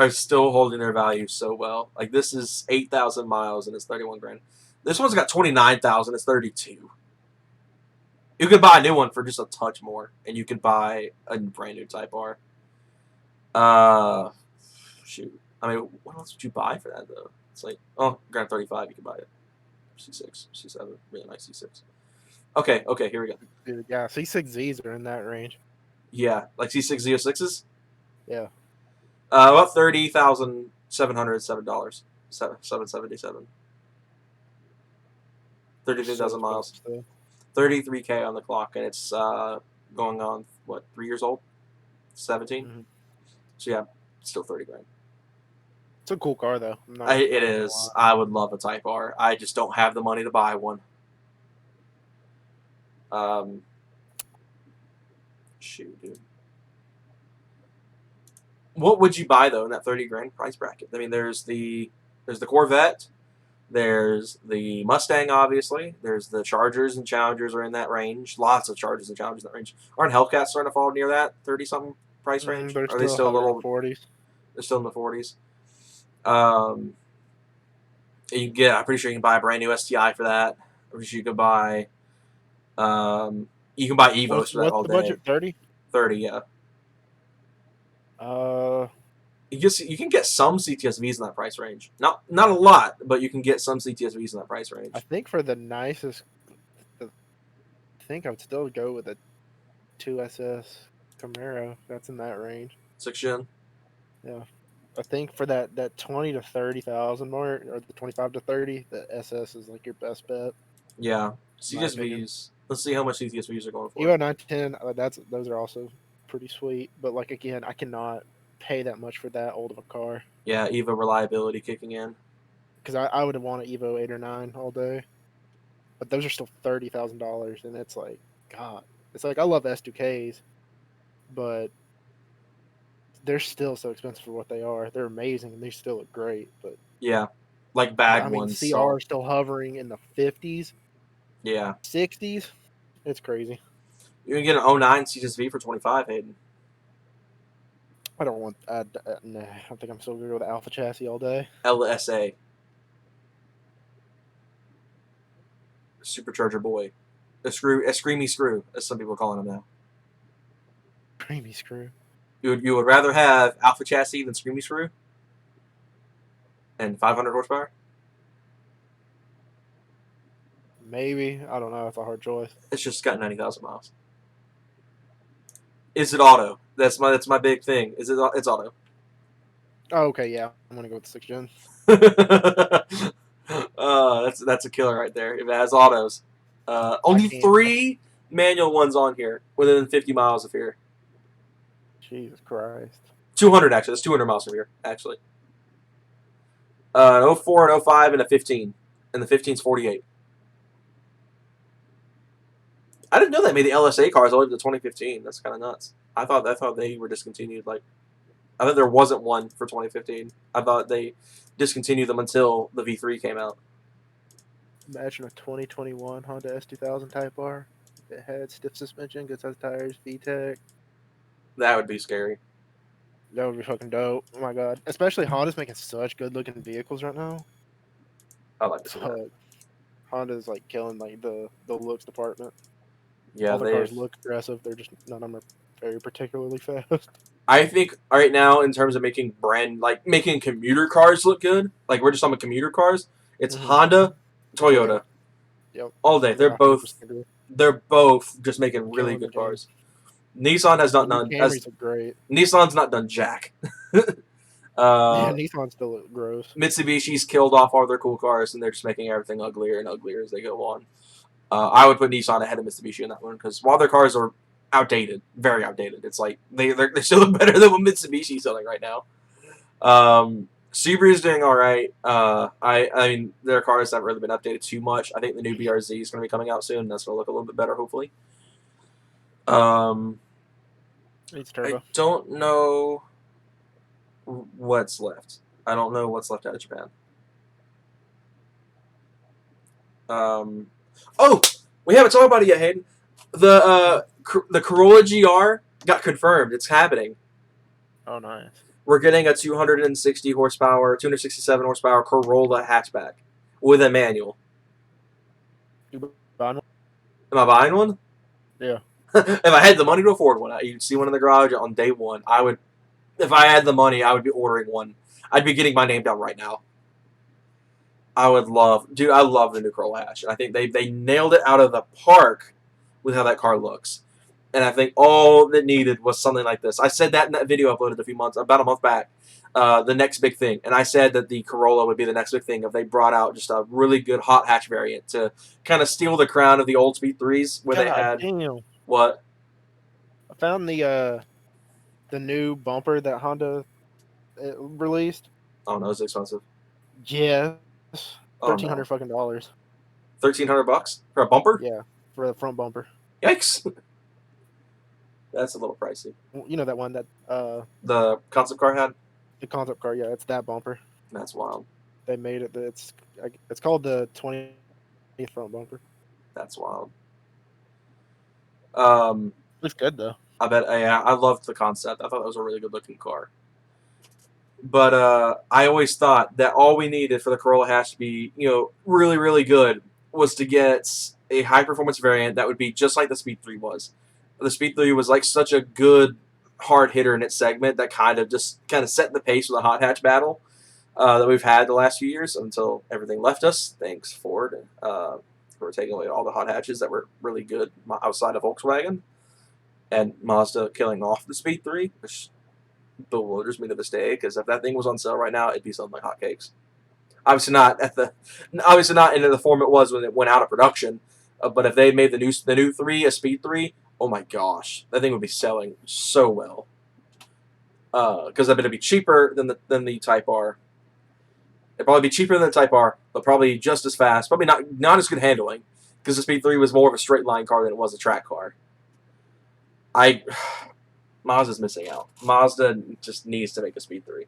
A: still holding their value so well. Like this is 8,000 miles and it's 31 grand. This one's got 29,000. It's 32. You could buy a new one for just a touch more, and you could buy a brand new Type R. Uh, shoot. I mean, what else would you buy for that though? It's like, oh, Grand 35, you can buy it. C6, C7, really nice C6. Okay, here we go.
B: Dude, yeah, C6Zs are in that range.
A: Yeah, like C6 Z06s.
B: Yeah.
A: About $30,707. 777.
B: So
A: 33,000 miles.
B: expensive still.
A: 33K on the clock, and it's going on what 3 years old, 17.
B: Mm-hmm.
A: So yeah, still 30 grand.
B: It's a cool car though.
A: It is. I would love a Type R. I just don't have the money to buy one. Shoot, dude. What would you buy though in that 30 grand price bracket? I mean, there's the Corvette, there's the Mustang, obviously. There's the Chargers and Challengers are in that range. Lots of Chargers and Challengers in that range. Aren't Hellcats starting to fall near that 30 something price range?
B: They're
A: Are they
B: still
A: still a
B: hovering
A: little?
B: 40s.
A: They're still in the 40s. You can get. I'm pretty sure you can buy a brand new STI for that. I'm pretty sure you could buy. You can buy Evos for that
B: What's
A: all
B: the
A: day.
B: budget? 30.
A: 30, yeah.
B: Uh,
A: You can get some CTSVs in that price range. Not a lot, but you can get some CTSVs in that price range.
B: I think for the nicest, I think I would still go with a 2SS Camaro. That's in that range.
A: 6 gen.
B: Yeah. I think for that 20 to 30,000 mark, or the 25 to 30, the SS is like your best bet.
A: Yeah.
B: In my opinion.
A: CTSVs. Let's see how much CTSVs are going for.
B: Evo 910, those are also pretty sweet. But like again, I cannot pay that much for that old of a car.
A: Yeah, Evo reliability kicking in.
B: Because I would want an Evo 8 or 9 all day. But those are still $30,000, and it's like, God, it's like I love S2Ks, but they're still so expensive for what they are. They're amazing and they still look great, but
A: Yeah, like bag
B: I mean,
A: ones.
B: CR
A: So
B: is still hovering in the 50s,
A: yeah,
B: 60s. It's crazy.
A: you can get an '09 CTSV for 25, Hayden.
B: I don't want. Nah, I think I'm still good with Alpha chassis all day.
A: LSA. Supercharger boy. A screamy screw, as some people are calling them now.
B: Creamy screw.
A: You would rather have Alpha chassis than screamy screw and 500 horsepower?
B: Maybe. I don't know. It's a hard choice.
A: It's just got 90,000 miles. Is it auto? That's my big thing. It's auto.
B: Oh, okay, yeah. I'm gonna go with 6th gen.
A: That's a killer right there. If it has autos,
B: I
A: only
B: can't.
A: 3 manual ones on here within 50 miles of here.
B: Jesus Christ.
A: 200 actually. That's 200 miles from here actually. An 04, an 05, and a 15, and the 15's 48. I didn't know that made the LSA cars all the way to 2015. That's kind of nuts. I thought they were discontinued. Like I thought there wasn't one for 2015. I thought they discontinued them until the V3 came out.
B: Imagine a 2021 Honda S2000 Type R. It had stiff suspension, good size tires, VTEC.
A: That would be scary.
B: That would be fucking dope. Oh my god. Especially Honda's making such good looking vehicles right now.
A: I'd like to see that.
B: Honda's like killing like the looks department.
A: Yeah,
B: All the cars look aggressive. They're just none of them are very particularly fast.
A: I think right now in terms of making making commuter cars look good, like we're just talking about commuter cars, it's Honda, Toyota,
B: Yep.
A: all day. They're both just making really good cars. Nissan has not done.
B: Camrys look great.
A: Nissan's not done jack.
B: Yeah, Nissan still look gross.
A: Mitsubishi's killed off all their cool cars, and they're just making everything uglier and uglier as they go on. I would put Nissan ahead of Mitsubishi in that one because while their cars are outdated, very outdated, it's like they still look better than what Mitsubishi's selling right now. Subaru's doing all right. I mean their cars haven't really been updated too much. I think the new BRZ is going to be coming out soon. That's going to look a little bit better, hopefully.
B: It's turbo.
A: I don't know what's left. I don't know what's left out of Japan. Oh, we haven't talked about it yet, Hayden. The Corolla GR got confirmed. It's happening.
B: Oh, nice.
A: We're getting a 260 horsepower, 267 horsepower Corolla hatchback with a manual.
B: You buying one?
A: Am I buying one?
B: Yeah.
A: If I had the money to afford one, you'd see one in the garage on day one. I would, if I had the money, I would be ordering one. I'd be getting my name down right now. I love the new Corolla hatch. I think they nailed it out of the park with how that car looks. And I think all that needed was something like this. I said that in that video I uploaded about a month back, the next big thing. And I said that the Corolla would be the next big thing if they brought out just a really good hot hatch variant to kind of steal the crown of the old Speed 3s where they had...
B: Damn.
A: What?
B: I found the new bumper that Honda released.
A: Oh, no, it's expensive.
B: Yeah. $1,300
A: no.
B: fucking dollars.
A: $1,300 for a bumper?
B: Yeah, for the front bumper.
A: Yikes. That's a little pricey.
B: You know that one that
A: the concept car had?
B: The concept car, yeah, it's that bumper.
A: That's wild.
B: They made it. It's called the 20th front bumper.
A: That's wild.
B: Looks good though.
A: I bet. Yeah, I loved the concept. I thought that was a really good looking car. But I always thought that all we needed for the Corolla hatch to be, really, really good was to get a high performance variant that would be just like the Speed 3 was. The Speed 3 was like such a good hard hitter in its segment that kind of set the pace for the hot hatch battle that we've had the last few years until everything left us. Thanks, Ford, for taking away all the hot hatches that were really good outside of Volkswagen, and Mazda killing off the Speed 3, which bewilders me to this day, because if that thing was on sale right now, it'd be selling like hotcakes. Obviously not in the form it was when it went out of production. But if they made the new 3 a Speed 3, oh my gosh, that thing would be selling so well. Because I bet it'd be cheaper than the Type R. It'd probably be cheaper than the Type R, but probably just as fast. Probably not as good handling, because the Speed 3 was more of a straight line car than it was a track car. Mazda's missing out. Mazda just needs to make a Speed 3.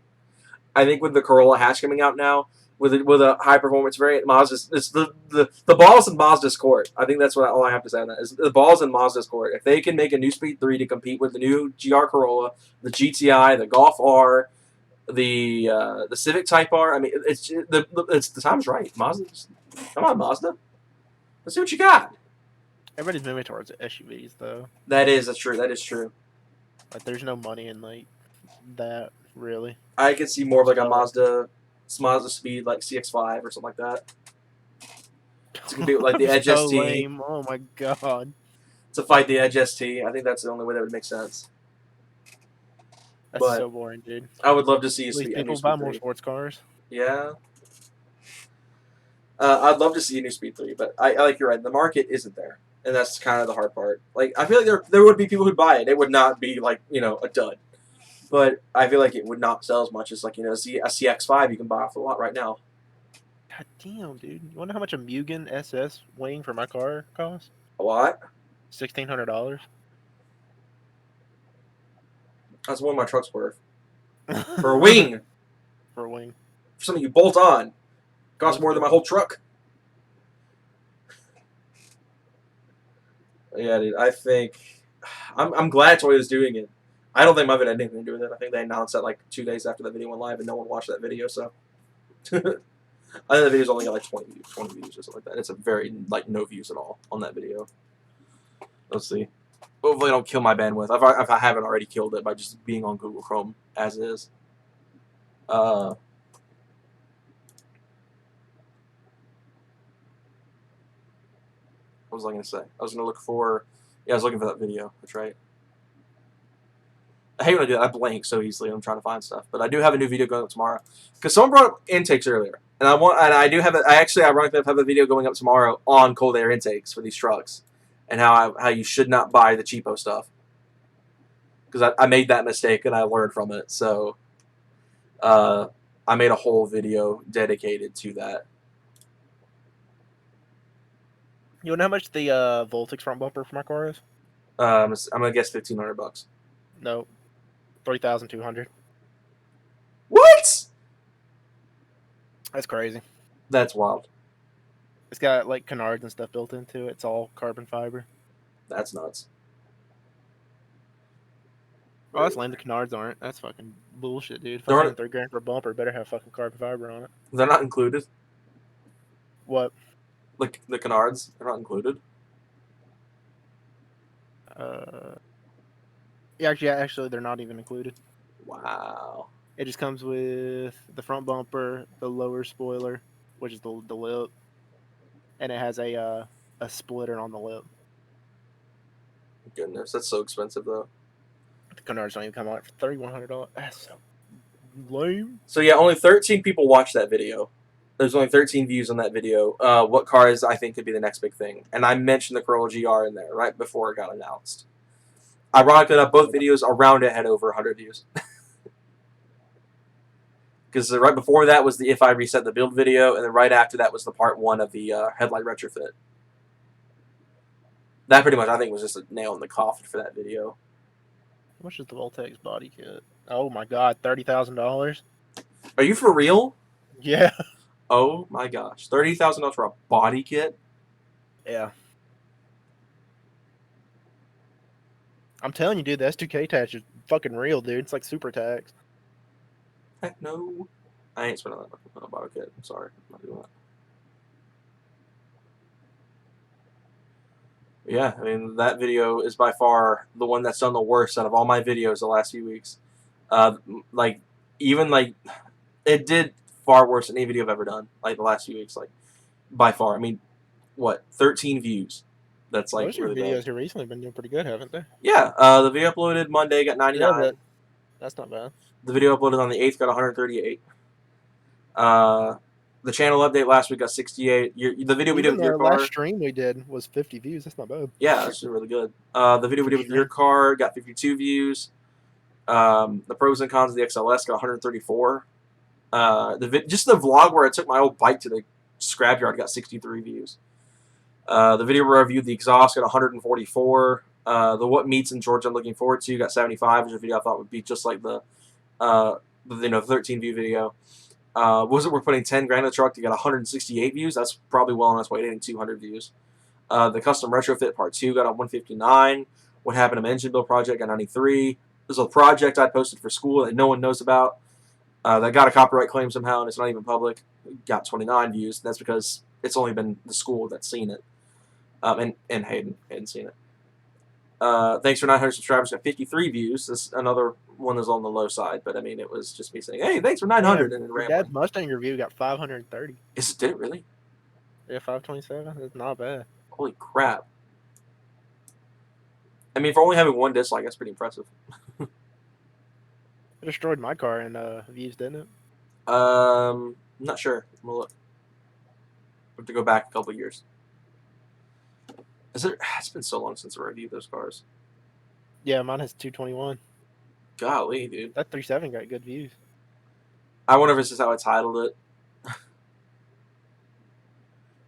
A: I think with the Corolla hatch coming out now, with a high performance variant, it's the ball's in Mazda's court. I think that's all I have to say on that. Is the ball's in Mazda's court. If they can make a new Speed 3 to compete with the new GR Corolla, the GTI, the Golf R, the Civic Type R, I mean, the time's right. Mazda, come on, Mazda, let's see what you got.
B: Everybody's moving towards SUVs though.
A: That's true. That is true.
B: Like, there's no money in like that really.
A: I could see more of like a
B: So
A: Mazda Speed like CX-5 or something like that to compete with like the Edge
B: so
A: ST
B: lame. Oh my god,
A: to fight the Edge ST. I think that's the only way that would make sense.
B: that's
A: But
B: so boring, dude.
A: I would love to see
B: At least
A: a new
B: people buy
A: Speed
B: more
A: 3.
B: sports cars.
A: Yeah, I'd love to see a new Speed 3, but I like you're right. The market isn't there, and that's kind of the hard part. Like I feel like there would be people who'd buy it. It would not be like a dud, but I feel like it would not sell as much as like a CX-5 you can buy off the lot right now.
B: God damn, dude. You wonder how much a Mugen SS wing for my car costs?
A: A lot.
B: $1,600.
A: That's one of my truck's worth for a wing.
B: For a wing.
A: For something you bolt on, costs
B: Looks
A: more than
B: good
A: my
B: though.
A: whole truck. Yeah, dude. I think I'm glad Toyota's doing it. I don't think my video had anything to do with it. I think they announced that like 2 days after the video went live, and no one watched that video. So I think the video's only got like 20 views or something like that. It's a very like no views at all on that video. Let's see. Hopefully, I don't kill my bandwidth. If I haven't already killed it by just being on Google Chrome as is. What was I going to say? I was going to look for. Yeah, I was looking for that video. That's right. I hate when I do that. I blank so easily. I'm trying to find stuff, but I do have a new video going up tomorrow because someone brought up intakes earlier, and I do have I actually ironically have a video going up tomorrow on cold air intakes for these trucks, and how you should not buy the cheapo stuff because I made that mistake and I learned from it. So I made a whole video dedicated to that.
B: You know how much the Voltix front bumper for my car is?
A: I'm gonna guess $1,500.
B: No, 3,200.
A: What?
B: That's crazy.
A: That's wild.
B: It's got like canards and stuff built into it. It's all carbon fiber.
A: That's nuts.
B: Oh, that's lame. The canards aren't. That's fucking bullshit, dude. If
A: They're
B: I'm
A: not,
B: paying $3,000 for a bumper, better have fucking carbon fiber on it.
A: they're not included.
B: What?
A: Like the canards, they're not included.
B: Yeah, actually, they're not even included.
A: Wow.
B: It just comes with the front bumper, the lower spoiler, which is the lip, and it has a splitter on the lip.
A: Goodness, that's so expensive though.
B: The canards don't even come out for $3,100. That's so lame.
A: So yeah, only 13 people watched that video. There's only 13 views on that video. What cars I think could be the next big thing, and I mentioned the Corolla GR in there right before it got announced. Ironically enough, both videos around it had over 100 views. Because right before that was the If I Reset the Build video, and then right after that was the part 1 of the headlight retrofit. That pretty much, I think, was just a nail in the coffin for that video.
B: How much is the Voltex body kit? Oh my god, $30,000.
A: Are you for real?
B: Yeah.
A: Oh my gosh, $30,000 for a body kit?
B: Yeah. I'm telling you, dude, the S2K tax is fucking real, dude. It's like super tax.
A: Heck no. I ain't spending that much on a body kit. I'm sorry. I'm not doing that. Yeah, I mean, that video is by far the one that's done the worst out of all my videos the last few weeks. It did far worse than any video I've ever done, like, the last few weeks, like, by far. I mean, what, 13 views? That's, like,
B: Most of your
A: really
B: videos
A: bad.
B: here recently have been doing pretty good, haven't they?
A: Yeah, the video uploaded Monday got 99.
B: Yeah, that's not bad.
A: The video uploaded on the 8th got 138. The channel update last week got 68. The video we did
B: Even
A: with your
B: the last
A: car,
B: stream we did was 50 views. That's not bad.
A: yeah, that's really good. The video we did with your car got 52 views. The pros and cons of the XLS got 134. Just the vlog where I took my old bike to the scrapyard got 63 views. The video where I reviewed the exhaust got 144. The what meets in Georgia I'm looking forward to got 75, which is a video I thought would be just like the 13 view video. We're putting 10 grand in the truck to get 168 views. That's probably well on its way to hitting 200 views. The custom retrofit part 2 got a 159. What happened to my engine build project got 93. There's a project I posted for school that no one knows about. That got a copyright claim somehow, and it's not even public. Got 29 views. That's because it's only been the school that's seen it. And Hayden's seen it. Thanks for 900 subscribers. Got 53 views. This another one is on the low side, but I mean, it was just me saying, "Hey, thanks for 900,"
B: Damn,
A: and then
B: your dad's
A: rambling.
B: Mustang review got 530.
A: Did it really?
B: Yeah, 527. That's not bad.
A: Holy crap! I mean, for only having one dislike, that's pretty impressive.
B: It destroyed my car in views, didn't it?
A: I'm not sure. We'll look. We have to go back a couple years. Is there? It's been so long since I reviewed those cars.
B: Yeah, mine has 221.
A: Golly, dude.
B: That 37 got good views.
A: I wonder if this is how I titled it.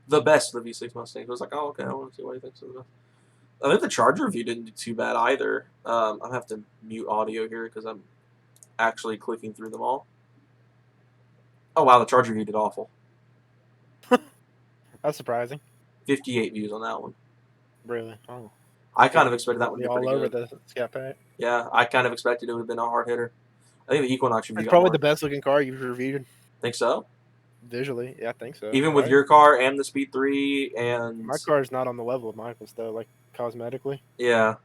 A: The best of the V6 Mustang. I was like, oh, okay, I want to see what he thinks of this. I think the Charger review didn't do too bad either. I'll have to mute audio here because I'm actually clicking through them all. Oh, wow, the Charger review did awful.
B: That's surprising.
A: 58 views on that one.
B: Really? Oh.
A: I kind of expected that one to
B: Be
A: be
B: all
A: pretty
B: over
A: good.
B: the Scat Pack.
A: Yeah, I kind of expected it would have been a hard hitter. I think the Equinox review
B: It's
A: got
B: probably
A: more.
B: the best looking car you've reviewed
A: Think so?
B: visually. Yeah, I think so.
A: Even with
B: right?
A: your car and the Speed 3 and...
B: My car is not on the level of Michael's though, like cosmetically.
A: Yeah.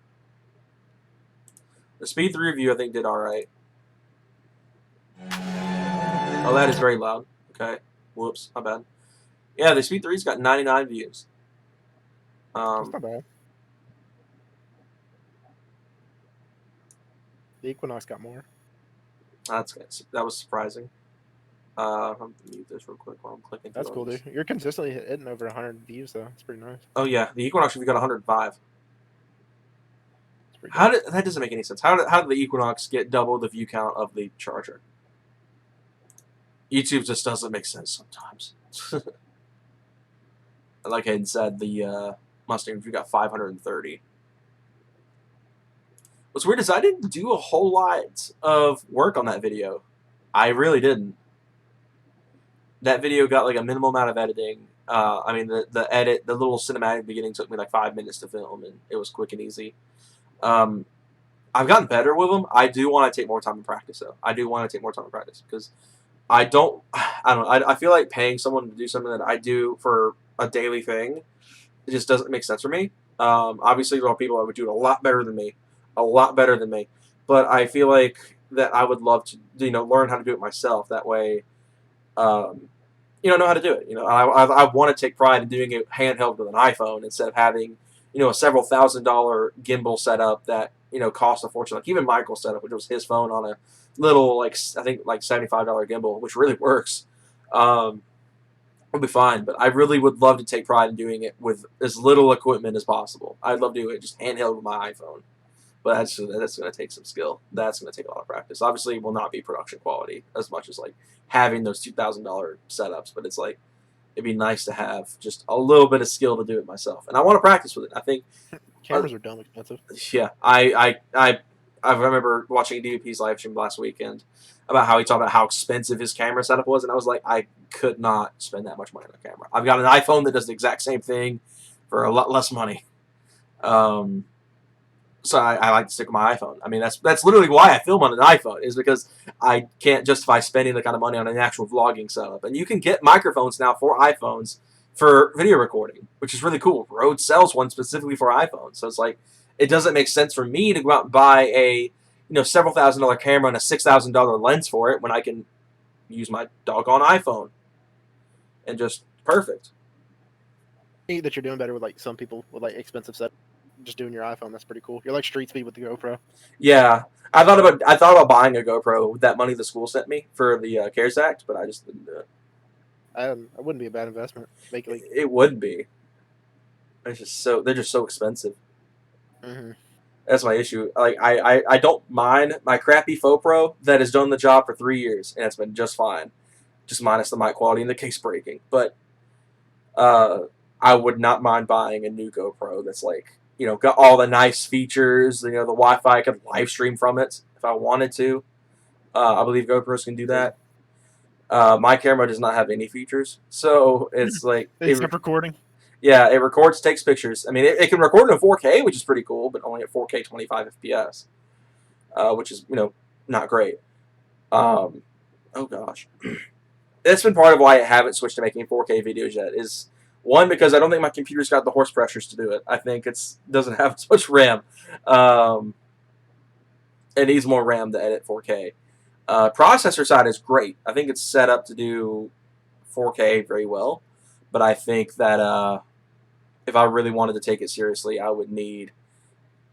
A: The Speed 3 review, I think, did alright. Oh, that is very loud. Okay. Whoops, my bad. Yeah, the Speed 3's got 99 views.
B: That's not bad. The Equinox got more.
A: That was surprising. I'm going to mute this real quick while I'm clicking through
B: That's cool, dude. You're consistently hitting over 100 views though. It's pretty nice.
A: Oh, yeah. The Equinox review got 105.
B: It's pretty good.
A: That doesn't make any sense. How did the Equinox get double the view count of the Charger? YouTube just doesn't make sense sometimes. Like I had said, the Mustang review got 530. What's weird is I didn't do a whole lot of work on that video. I really didn't. That video got like a minimal amount of editing. I mean, the little cinematic beginning took me like 5 minutes to film, and it was quick and easy. I've gotten better with them. I do want to take more time to practice, though. I do want to take more time to practice because I don't know. I feel like paying someone to do something that I do for a daily thing, it just doesn't make sense for me. Obviously, there are people that would do it a lot better than me, But I feel like that I would love to, learn how to do it myself. That way, know how to do it. I want to take pride in doing it handheld with an iPhone instead of having, a several $1,000 gimbal setup that cost a fortune. Like even Michael's setup, which was his phone on a little I think $75 gimbal, which really works. It'll be fine, but I really would love to take pride in doing it with as little equipment as possible. I'd love to do it just handheld with my iPhone, but that's going to take some skill. That's going to take a lot of practice. Obviously, it will not be production quality as much as like having those $2,000 setups, but it's like it'd be nice to have just a little bit of skill to do it myself, and I want to practice with it. I think
B: Cameras are dumb expensive.
A: yeah, I remember watching DVP's live stream last weekend about how he talked about how expensive his camera setup was, and I was like, I could not spend that much money on a camera. I've got an iPhone that does the exact same thing for a lot less money. So I like to stick with my iPhone. I mean, that's literally why I film on an iPhone, is because I can't justify spending the kind of money on an actual vlogging setup. And you can get microphones now for iPhones for video recording, which is really cool. Rode sells one specifically for iPhones, so it's like it doesn't make sense for me to go out and buy a several $1,000 camera and a $6,000 lens for it when I can use my doggone iPhone and just perfect.
B: That you're doing better with like some people with like expensive set. Just doing your iPhone, that's pretty cool. You're like street speed with the GoPro.
A: Yeah, I thought about buying a GoPro with that money the school sent me for the CARES Act, but I just didn't do it.
B: It wouldn't be a bad investment.
A: It would be. They're just so expensive.
B: Mm-hmm.
A: That's my issue. Like I don't mind my crappy Faux Pro that has done the job for 3 years and it's been just fine, just minus the mic quality and the case breaking. But I would not mind buying a new GoPro that's like got all the nice features. The Wi-Fi, I could live stream from it if I wanted to. I believe GoPros can do that. My camera does not have any features, so it's like
B: except recording.
A: Yeah, it records, takes pictures. I mean, it can record in 4K, which is pretty cool, but only at 4K 25 FPS, which is not great. Oh gosh, that's been part of why I haven't switched to making 4K videos yet. Is One, because I don't think my computer's got the horse pressures to do it. I think it's doesn't have as much RAM. Um, it needs more RAM to edit 4K. Processor side is great. I think it's set up to do 4K very well, but I think that if I really wanted to take it seriously, I would need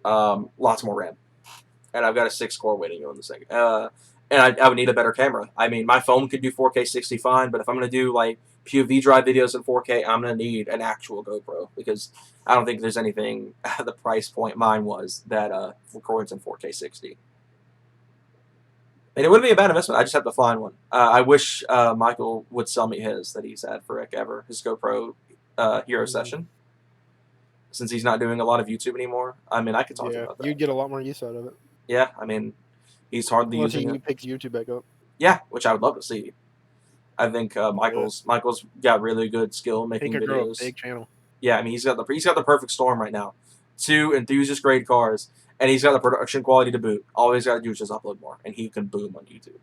A: lots more RAM. And I've got a 6 core waiting on the second. And I would need a better camera. I mean, my phone could do 4K 60 fine, but if I'm going to do like POV drive videos in 4K, I'm going to need an actual GoPro because I don't think there's anything at the price point mine was that records in 4K 60. And it wouldn't be a bad investment. I just have to find one. I wish Michael would sell me his that he's had forever, his GoPro Hero Session, since he's not doing a lot of YouTube anymore. I mean, I could talk to him
B: Yeah,
A: about that.
B: you'd get a lot more use out of it.
A: Yeah, I mean, he's hardly
B: Unless
A: using
B: he
A: it.
B: picks YouTube back up.
A: Yeah, which I would love to see. I think Michael's got really good skill
B: He
A: making
B: could grow a
A: videos.
B: big channel.
A: Yeah, I mean he's got the perfect storm right now. 2 enthusiast grade cars, and he's got the production quality to boot. All he's got to do is just upload more, and he can boom on YouTube.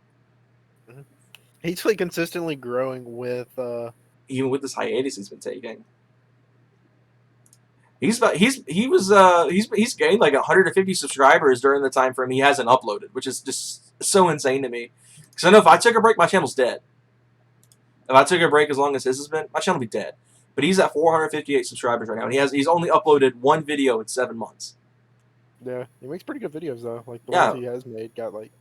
B: He's like consistently growing with.
A: Even with this hiatus he's been taking, he's gained like 150 subscribers during the time frame he hasn't uploaded, which is just so insane to me. Because I know if I took a break, my channel's dead. If I took a break as long as his has been, my channel would be dead. But he's at 458 subscribers right now, and he's only uploaded 1 video in 7 months.
B: Yeah, he makes pretty good videos though. Like the
A: Yeah.
B: ones he has made got like,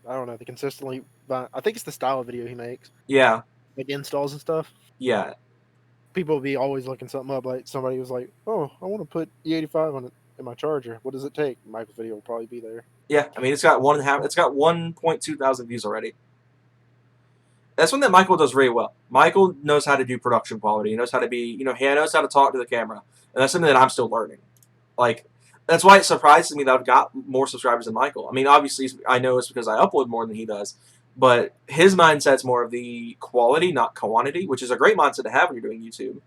B: I don't know, they consistently. I think it's the style of video he makes.
A: Yeah.
B: Like installs and stuff.
A: Yeah.
B: People will be always looking something up. Like somebody was like, "Oh, I want to put E85 on it in my charger. What does it take?" Michael's video will probably be there.
A: Yeah. I mean, it's got 1.2 thousand views already. That's one that Michael does very well. Michael knows how to do production quality. He knows how to be, he knows how to talk to the camera, and that's something that I'm still learning. Like, that's why it surprises me that I've got more subscribers than Michael. I mean, obviously, I know it's because I upload more than he does, but his mindset's more of the quality, not quantity, which is a great mindset to have when you're doing YouTube.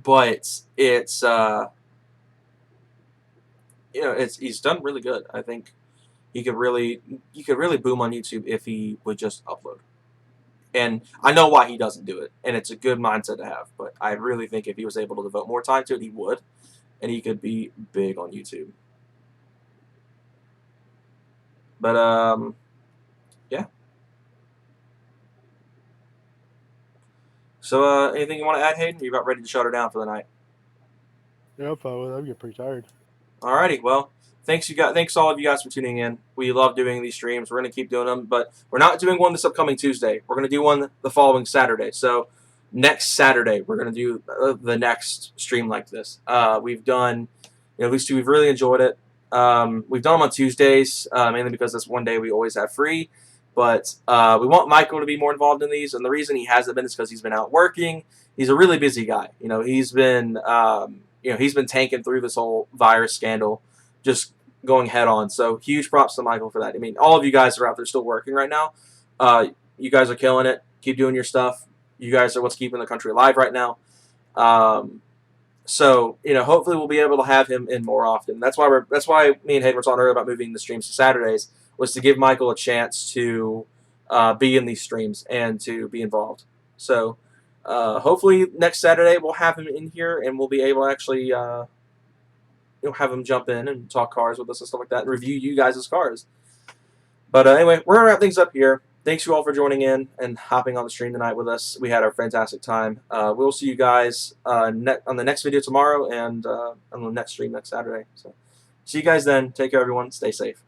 A: But it's he's done really good. I think he could really boom on YouTube if he would just upload. And I know why he doesn't do it, and it's a good mindset to have. But I really think if he was able to devote more time to it, he would, and he could be big on YouTube. But yeah. So anything you want to add, Hayden? You're about ready to shut her down for the night.
B: Yeah, I'm getting pretty tired.
A: Alrighty, well, thanks all of you guys for tuning in. We love doing these streams. We're gonna keep doing them, but we're not doing one this upcoming Tuesday. We're gonna do one the following Saturday. So next Saturday we're gonna do the next stream like this. We've done, these two. We've really enjoyed it. We've done them on Tuesdays mainly because that's one day we always have free. But we want Michael to be more involved in these, and the reason he hasn't been is because he's been out working. He's a really busy guy. He's been he's been tanking through this whole virus scandal, just going head on. So huge props to Michael for that. I mean, all of you guys are out there still working right now. You guys are killing it. Keep doing your stuff. You guys are what's keeping the country alive right now. So hopefully we'll be able to have him in more often. That's why me and Hayden were talking earlier about moving the streams to Saturdays, was to give Michael a chance to be in these streams and to be involved. So hopefully next Saturday we'll have him in here and we'll be able to actually have him jump in and talk cars with us and stuff like that and review you guys' cars. But anyway, we're going to wrap things up here. Thanks you all for joining in and hopping on the stream tonight with us. We had a fantastic time. We'll see you guys on the next video tomorrow and on the next stream next Saturday. So see you guys then. Take care, everyone. Stay safe.